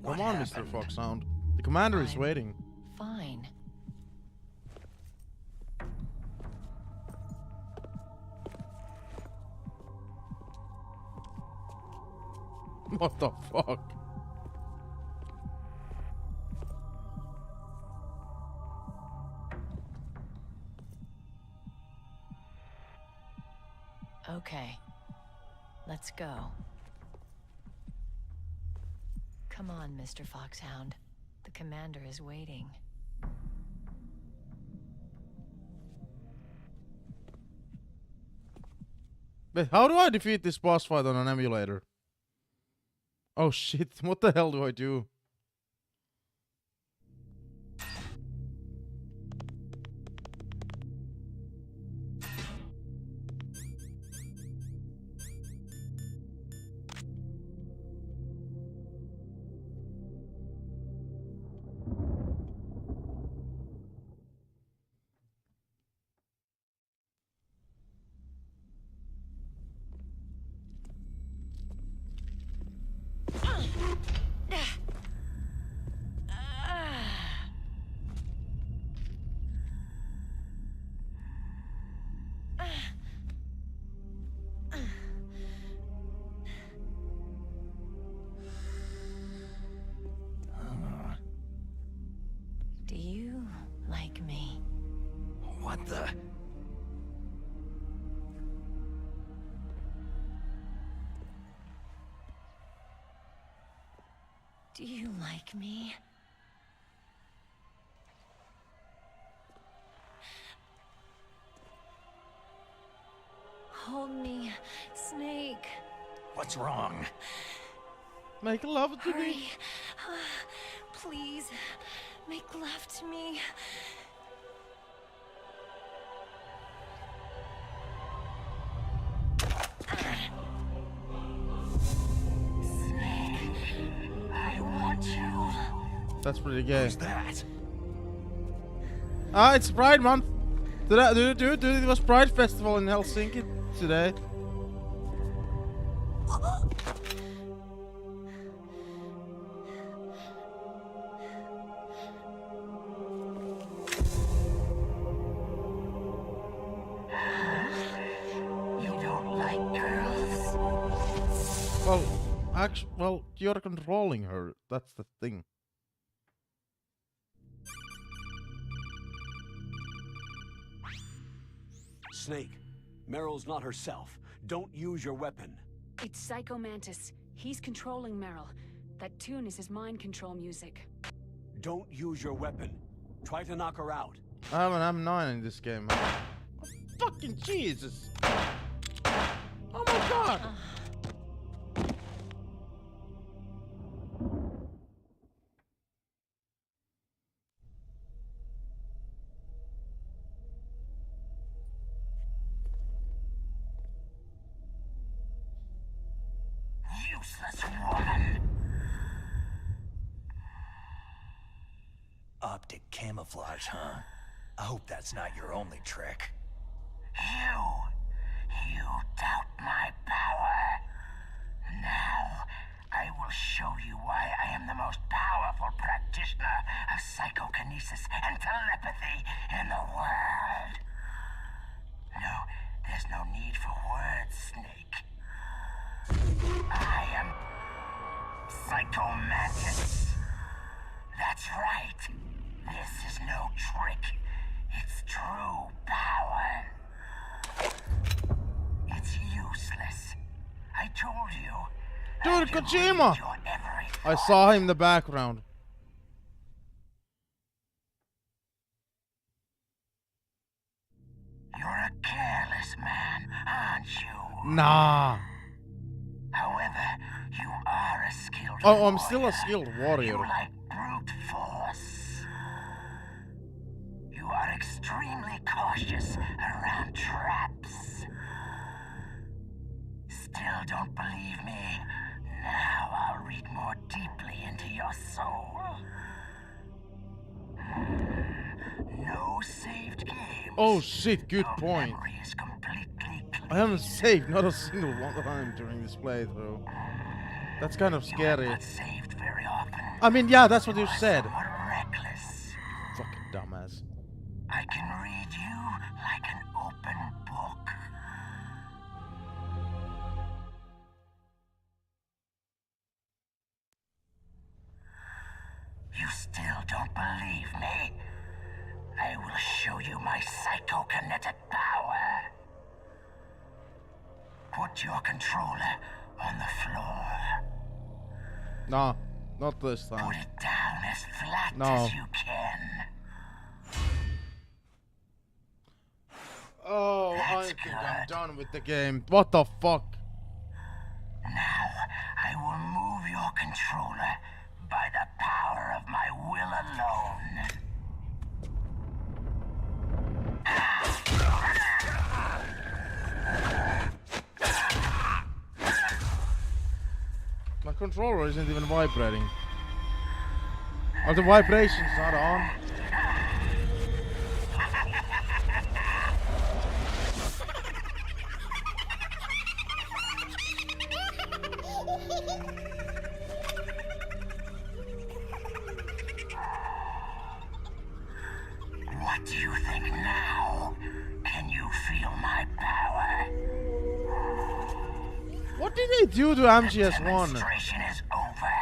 Come on, Mr. Foxhound. The commander is waiting. Fine. What the fuck? Okay. Let's go. Come on, Mr. Foxhound. The commander is waiting. Wait, how do I defeat this boss fight on an emulator? Oh shit, what the hell do I do? Do you like me? What the? Do you like me? Hold me, Snake. What's wrong? Make love to Hurry. me. Please, make love to me. Snake, I want you. That's pretty gay. Who's that? Ah, it's Pride Month. Dude, it was Pride Festival in Helsinki today. You don't like girls? Well, you're controlling her. That's the thing. Snake, Meryl's not herself. Don't use your weapon. It's Psycho Mantis. He's controlling Meryl. That tune is his mind control music. Don't use your weapon. Try to knock her out. I have an M9 in this game. Oh, fucking Jesus! Oh my god! Useless woman. Optic camouflage, huh? I hope that's not your only trick. You doubt my power. Now, I will show you why I am the most powerful practitioner of psychokinesis and telepathy in the world. No, there's no need for words, Snake. I am Psycho Mantis. That's right. This is no trick. It's true power. It's useless. I told you. Dude, Kojima! I saw him in the background. You're a careless man, aren't you? Nah. However, you are a skilled Oh, I'm still a skilled warrior. You like brute force. You are extremely cautious. cautious around traps. Still don't believe me? Now I'll read more deeply into your soul. No saved game. Oh shit, good point. Is completely I haven't saved not a single one time during this playthrough. That's kind of scary. Not saved very often. I mean, yeah, that's what you said. Reckless. Fucking dumbass. I can read you like an open book. You still don't believe me? I will show you my psychokinetic power. Put your controller on the floor. Nah, not this time. Put it down as flat No. as you can. Oh, I think I'm done with the game. What the fuck? Now, I will move your controller by the power of my will alone. My controller isn't even vibrating. Are the vibrations not on? What do you think now? Can you feel my power? What did they do to MGS1? Demonstration is over.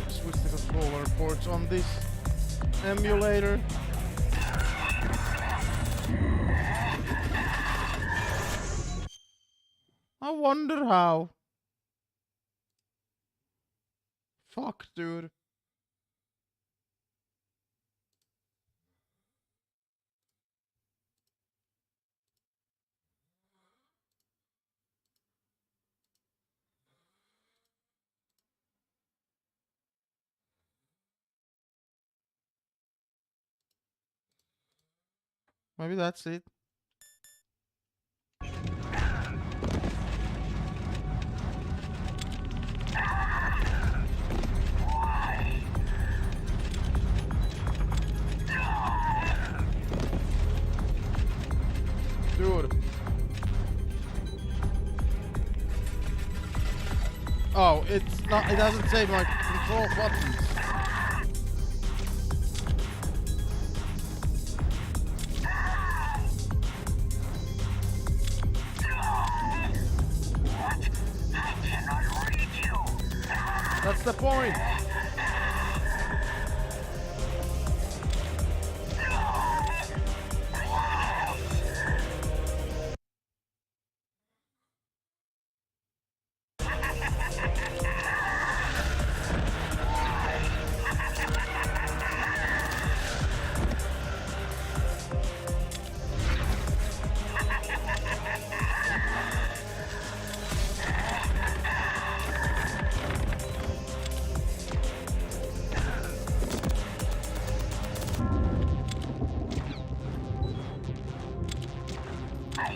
Switch the controller ports on this emulator. I wonder how. Fuck, dude. Maybe that's it. Dude. Oh, it's not, it doesn't save my control buttons. That's the point.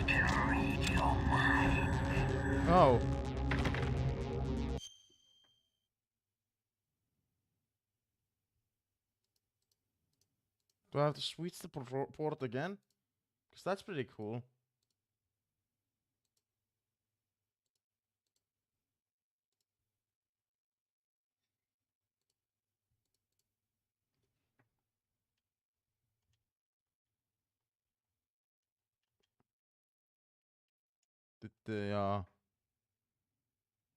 can read your mind. Oh. Do I have to switch the port again? Because that's pretty cool. Did the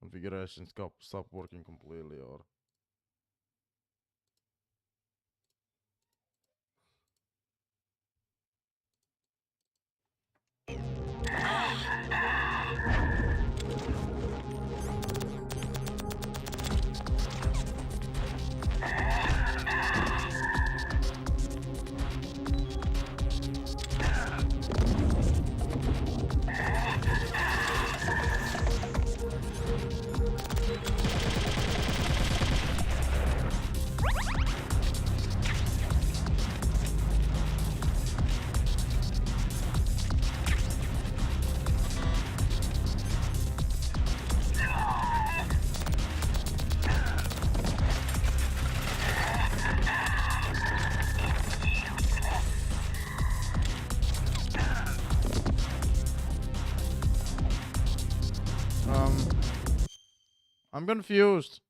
configuration stop working completely, or? I'm confused.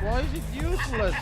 Why is it useless?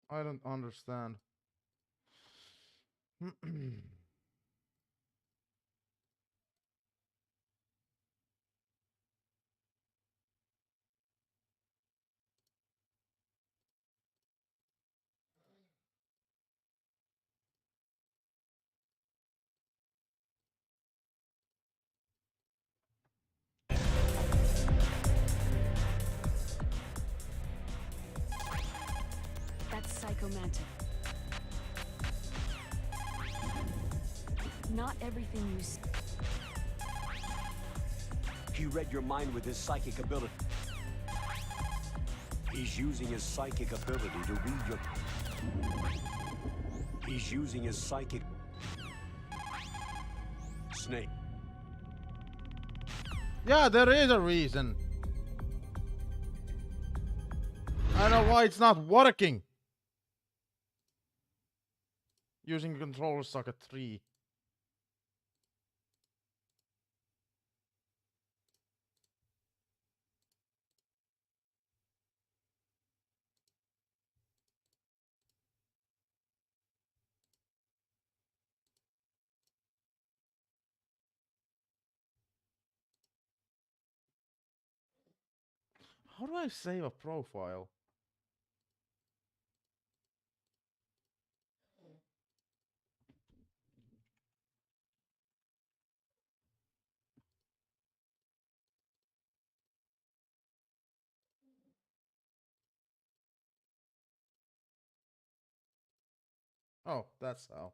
I don't understand. That's psychomantic. Not everything you see. He read your mind with his psychic ability. He's using his psychic ability to read your... He's using his psychic... Snake. Yeah, there is a reason. I don't know why it's not working. Using controller socket 3. How do I save a profile? Oh, that's how.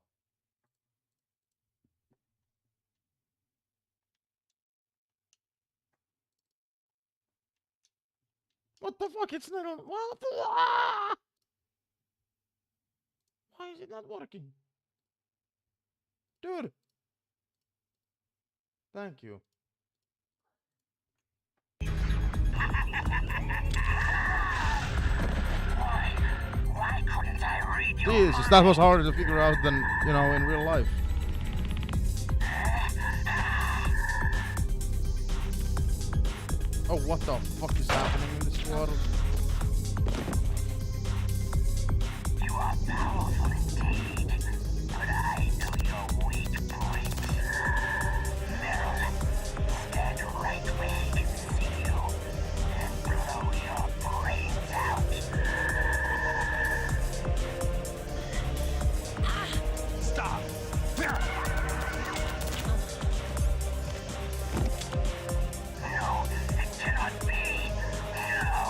What the fuck? It's not on. What the? Ah! Why is it not working? Dude! Thank you. Why couldn't I read your Jesus, that was harder to figure out than, you know, in real life. Oh, what the fuck is happening in this world? You are powerful indeed, but I know your weak point. Meryl, stand right where he can see you and blow your brains out. Stop! No, it cannot be. No.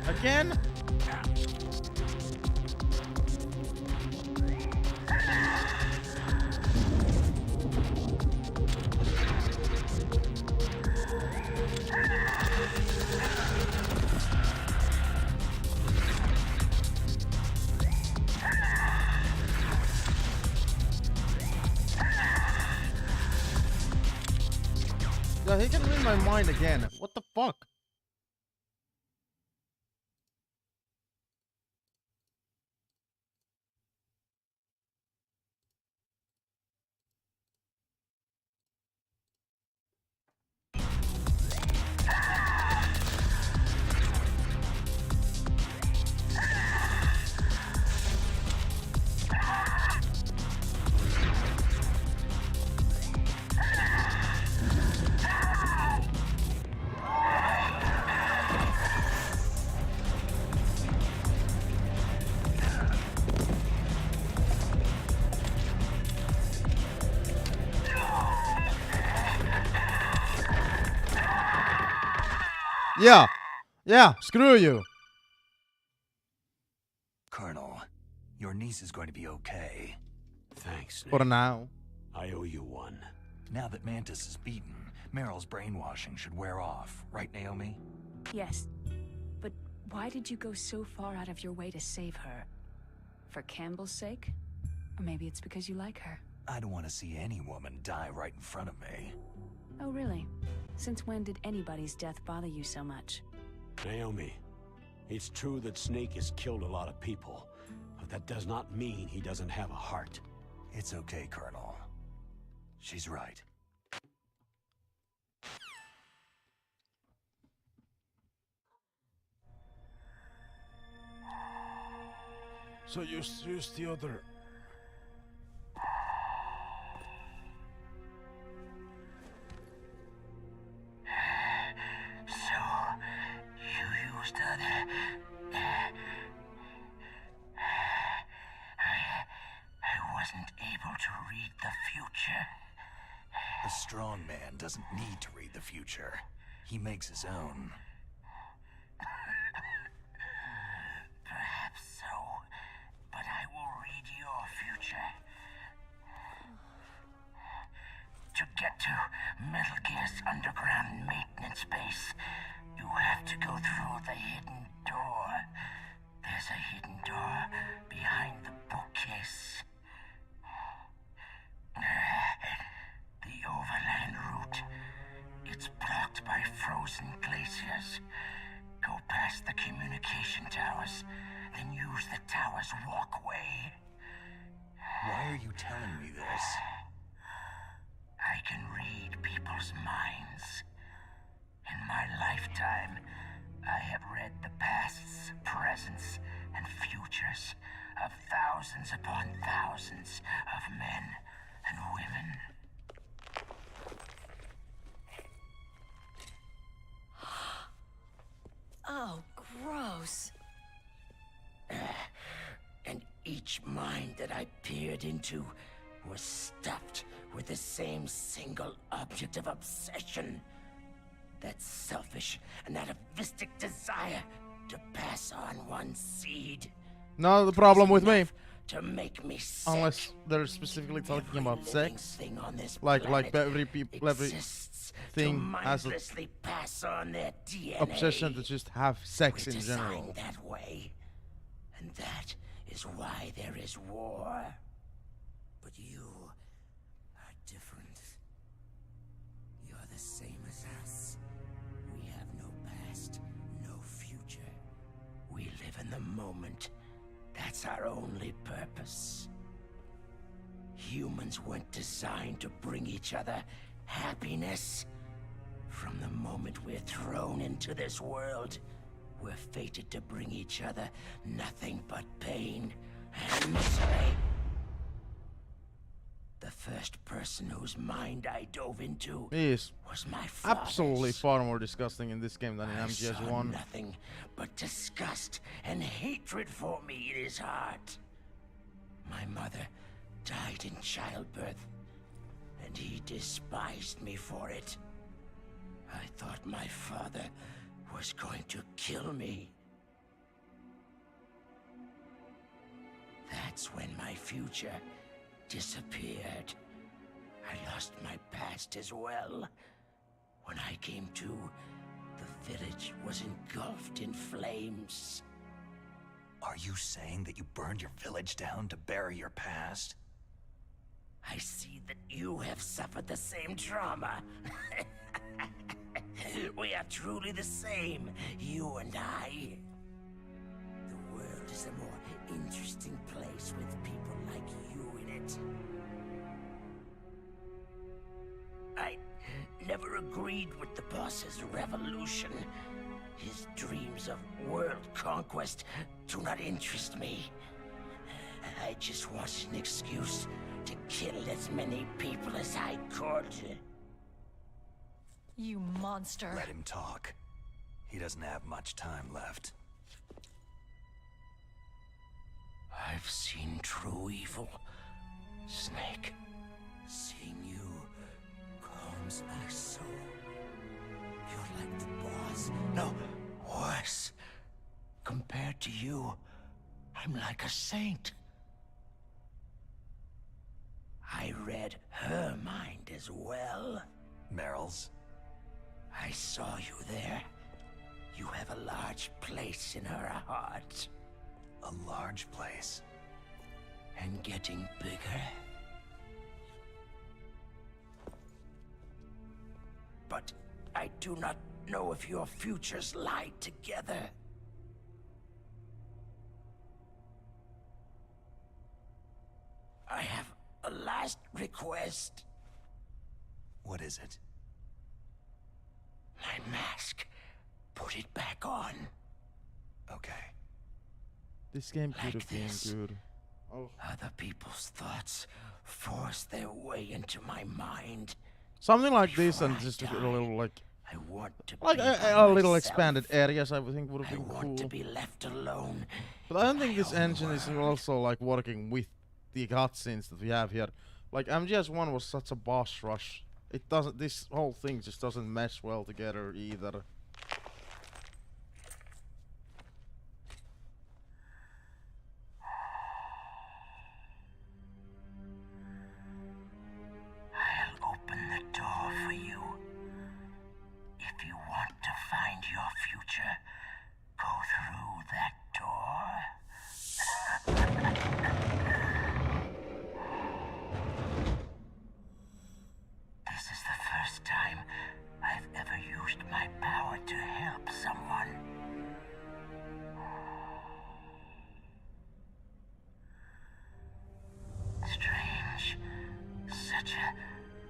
Again? Yeah, he can read my mind again. What the fuck? Yeah. Yeah, screw you. Colonel, your niece is going to be okay. Thanks, Snake. For now. I owe you one. Now that Mantis is beaten, Meryl's brainwashing should wear off, right, Naomi? Yes. But why did you go so far out of your way to save her? For Campbell's sake? Or maybe it's because you like her. I don't want to see any woman die right in front of me. Oh, really? Since when did anybody's death bother you so much? Naomi, it's true that Snake has killed a lot of people, but that does not mean he doesn't have a heart. It's okay, Colonel. She's right. So use the other. So, you used other... I wasn't able to read the future. A strong man doesn't need to read the future. He makes his own. Perhaps so, but I will read your future. To get to Metal Gear's underground maintenance base, you have to go through the hidden door. There's a hidden door behind the bookcase. The overland route. It's blocked by frozen glaciers. Go past the communication towers, then use the tower's walkway. Why are you telling me this? I can read people's minds. In my lifetime, I have read the pasts, presents, and futures of thousands upon thousands of men and women. Oh, gross. And Each mind that I peered into was stuffed with the same single object of obsession. That selfish and atavistic desire to pass on one seed. Not the problem with me. To make me sick. Unless they're specifically talking about sex. Thing on this Like planet every thing has a pass on their DNA. obsession to just have sex in designed general. That way. And that is why there is war. But you are different. You're the same as us. We have no past, no future. We live in the moment. That's our only purpose. Humans weren't designed to bring each other happiness. From the moment we're thrown into this world, we're fated to bring each other nothing but pain and misery. The first person whose mind I dove into is was my father's. absolutely far more disgusting in this game than in MGS 1. Nothing but disgust and hatred for me in his heart. My mother died in childbirth, and he despised me for it. I thought my father was going to kill me. That's when my future disappeared. I lost my past as well. When I came to, the village was engulfed in flames. Are you saying that you burned your village down to bury your past? I see that you have suffered the same trauma. We are truly the same, you and I. The world is a more interesting place with people like you in it. I never agreed with the boss's revolution. His dreams of world conquest do not interest me. I just wanted an excuse to kill as many people as I could. You monster. Let him talk. He doesn't have much time left. I've seen true evil, Snake. Seeing you calms my soul. You're like the boss. No, worse. Compared to you, I'm like a saint. I read her mind as well. Meryl's? I saw you there. You have a large place in her heart. A large place? And getting bigger. But I do not know if your futures lie together. I have a last request. What is it? My mask. Put it back on. Okay. This game could Like have been this. good. Oh. Other people's thoughts force their way into my mind. Something like this and just a little like I want to like be by a little myself. expanded areas I would think would have I been want cool. to be left alone. But I don't think this engine is also like working with the cutscenes that we have here. Like MGS 1 was such a boss rush. It doesn't. This whole thing just doesn't mesh well together either. I'll open the door for you. If you want to find your future, go through that door. This is the first time I've ever used my power to help someone. Strange. Such a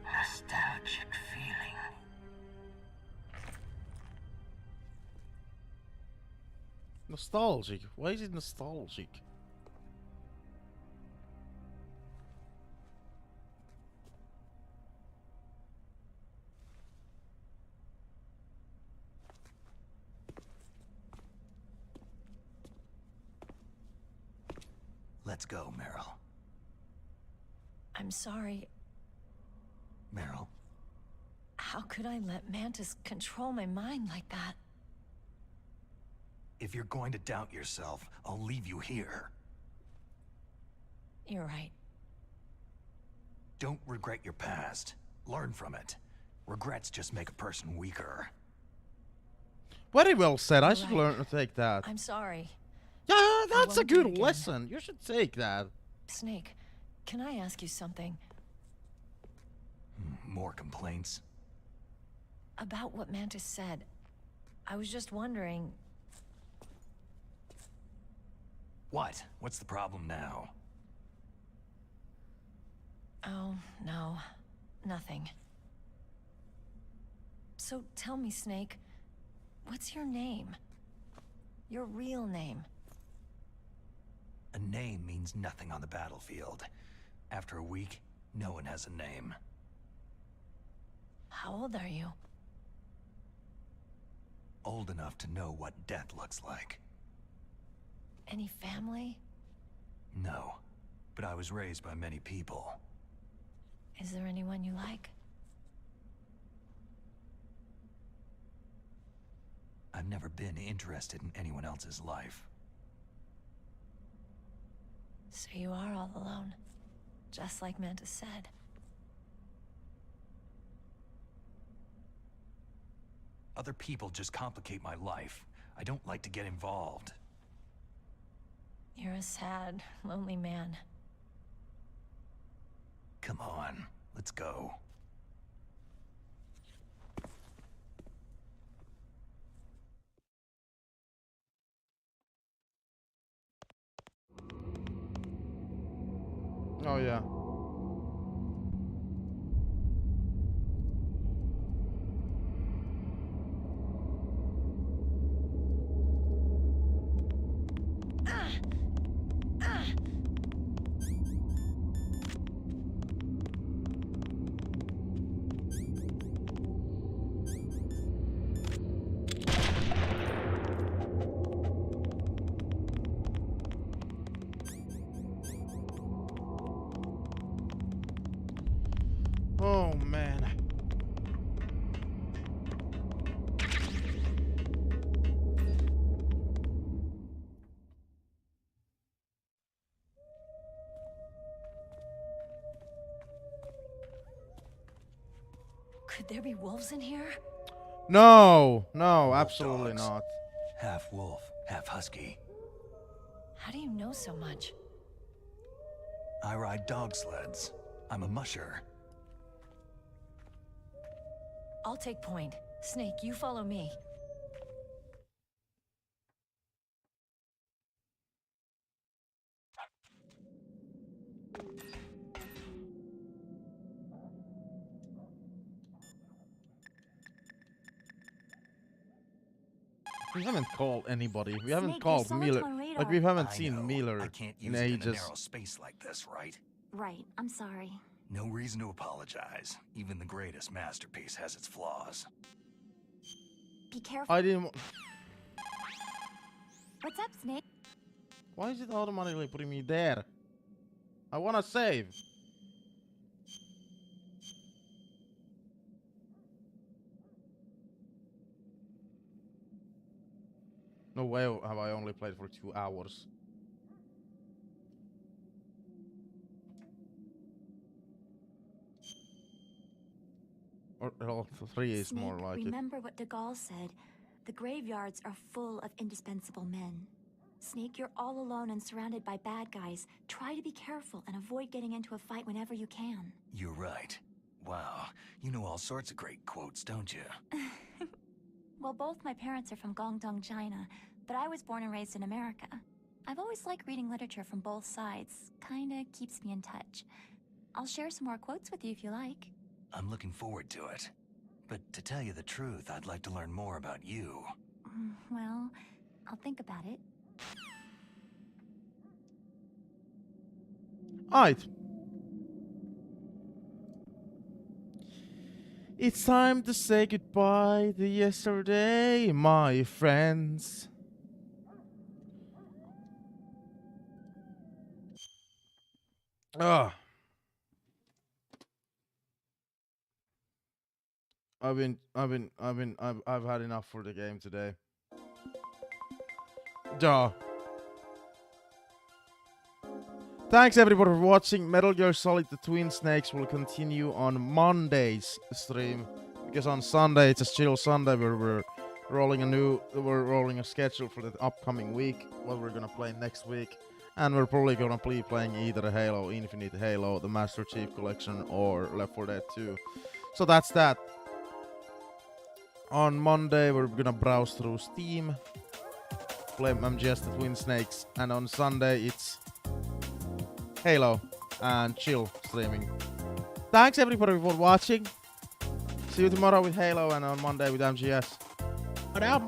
nostalgic feeling. Nostalgic? Why is it nostalgic? Let's go, Meryl. I'm sorry. Meryl, How could I let Mantis control my mind like that? if you're going to doubt yourself, I'll leave you here. You're right. Don't regret your past. Learn from it. Regrets just make a person weaker. Very well said. I You're should right. learn to take that. I'm sorry. Yeah, that's a won't do it good again. lesson. You should take that. Snake, can I ask you something? More complaints? About what Mantis said. I was just wondering... What? What's the problem now? Oh, no. Nothing. So tell me, Snake, what's your name? Your real name? A name means nothing on the battlefield. After a week, no one has a name. How old are you? Old enough to know what death looks like. Any family? No, but I was raised by many people. Is there anyone you like? I've never been interested in anyone else's life. So you are all alone, just like Mantis said. Other people just complicate my life. I don't like to get involved. You're a sad, lonely man. Come on, let's go. Oh yeah. Oh man. Could there be wolves in here? No, no, Wolf absolutely dogs. not. Half wolf, half husky. How do you know so much? I ride dog sleds. I'm a musher. I'll take point. Snake, you follow me. We haven't called anybody. We haven't Snake, called your Miller. solitone Like radar. we haven't I seen know. Miller I can't in use it in a ages. narrow space like this, right? Right, I'm sorry. No reason to apologize. Even the greatest masterpiece has its flaws. Be careful. I didn't. What's up, Snake? Why is it automatically putting me there? I wanna save. No way have I only played for 2 hours. Or 3 is Snake, more like it. remember what de Gaulle said. The graveyards are full of indispensable men. Snake, you're all alone and surrounded by bad guys. Try to be careful and avoid getting into a fight whenever you can. You're right. Wow, you know all sorts of great quotes, don't you? Well, both my parents are from Guangdong, China, but I was born and raised in America. I've always liked reading literature from both sides. Kinda keeps me in touch. I'll share some more quotes with you if you like. I'm looking forward to it. But to tell you the truth, I'd like to learn more about you. Well, I'll think about it. Alright. It's time to say goodbye to yesterday, my friends. Ugh. I've had enough for the game today. Duh. Thanks everybody for watching. Metal Gear Solid: The Twin Snakes will continue on Monday's stream, because on Sunday it's a chill Sunday where we're rolling a schedule for the upcoming week, what we're gonna play next week, and we're probably gonna be playing either Halo Infinite, Halo, the Master Chief Collection, or Left 4 Dead 2. So that's that. On Monday we're gonna browse through Steam, play MGS The Twin Snakes, and on Sunday it's Halo and chill streaming. Thanks everybody for watching. See you tomorrow with Halo and on Monday with MGS. Bye.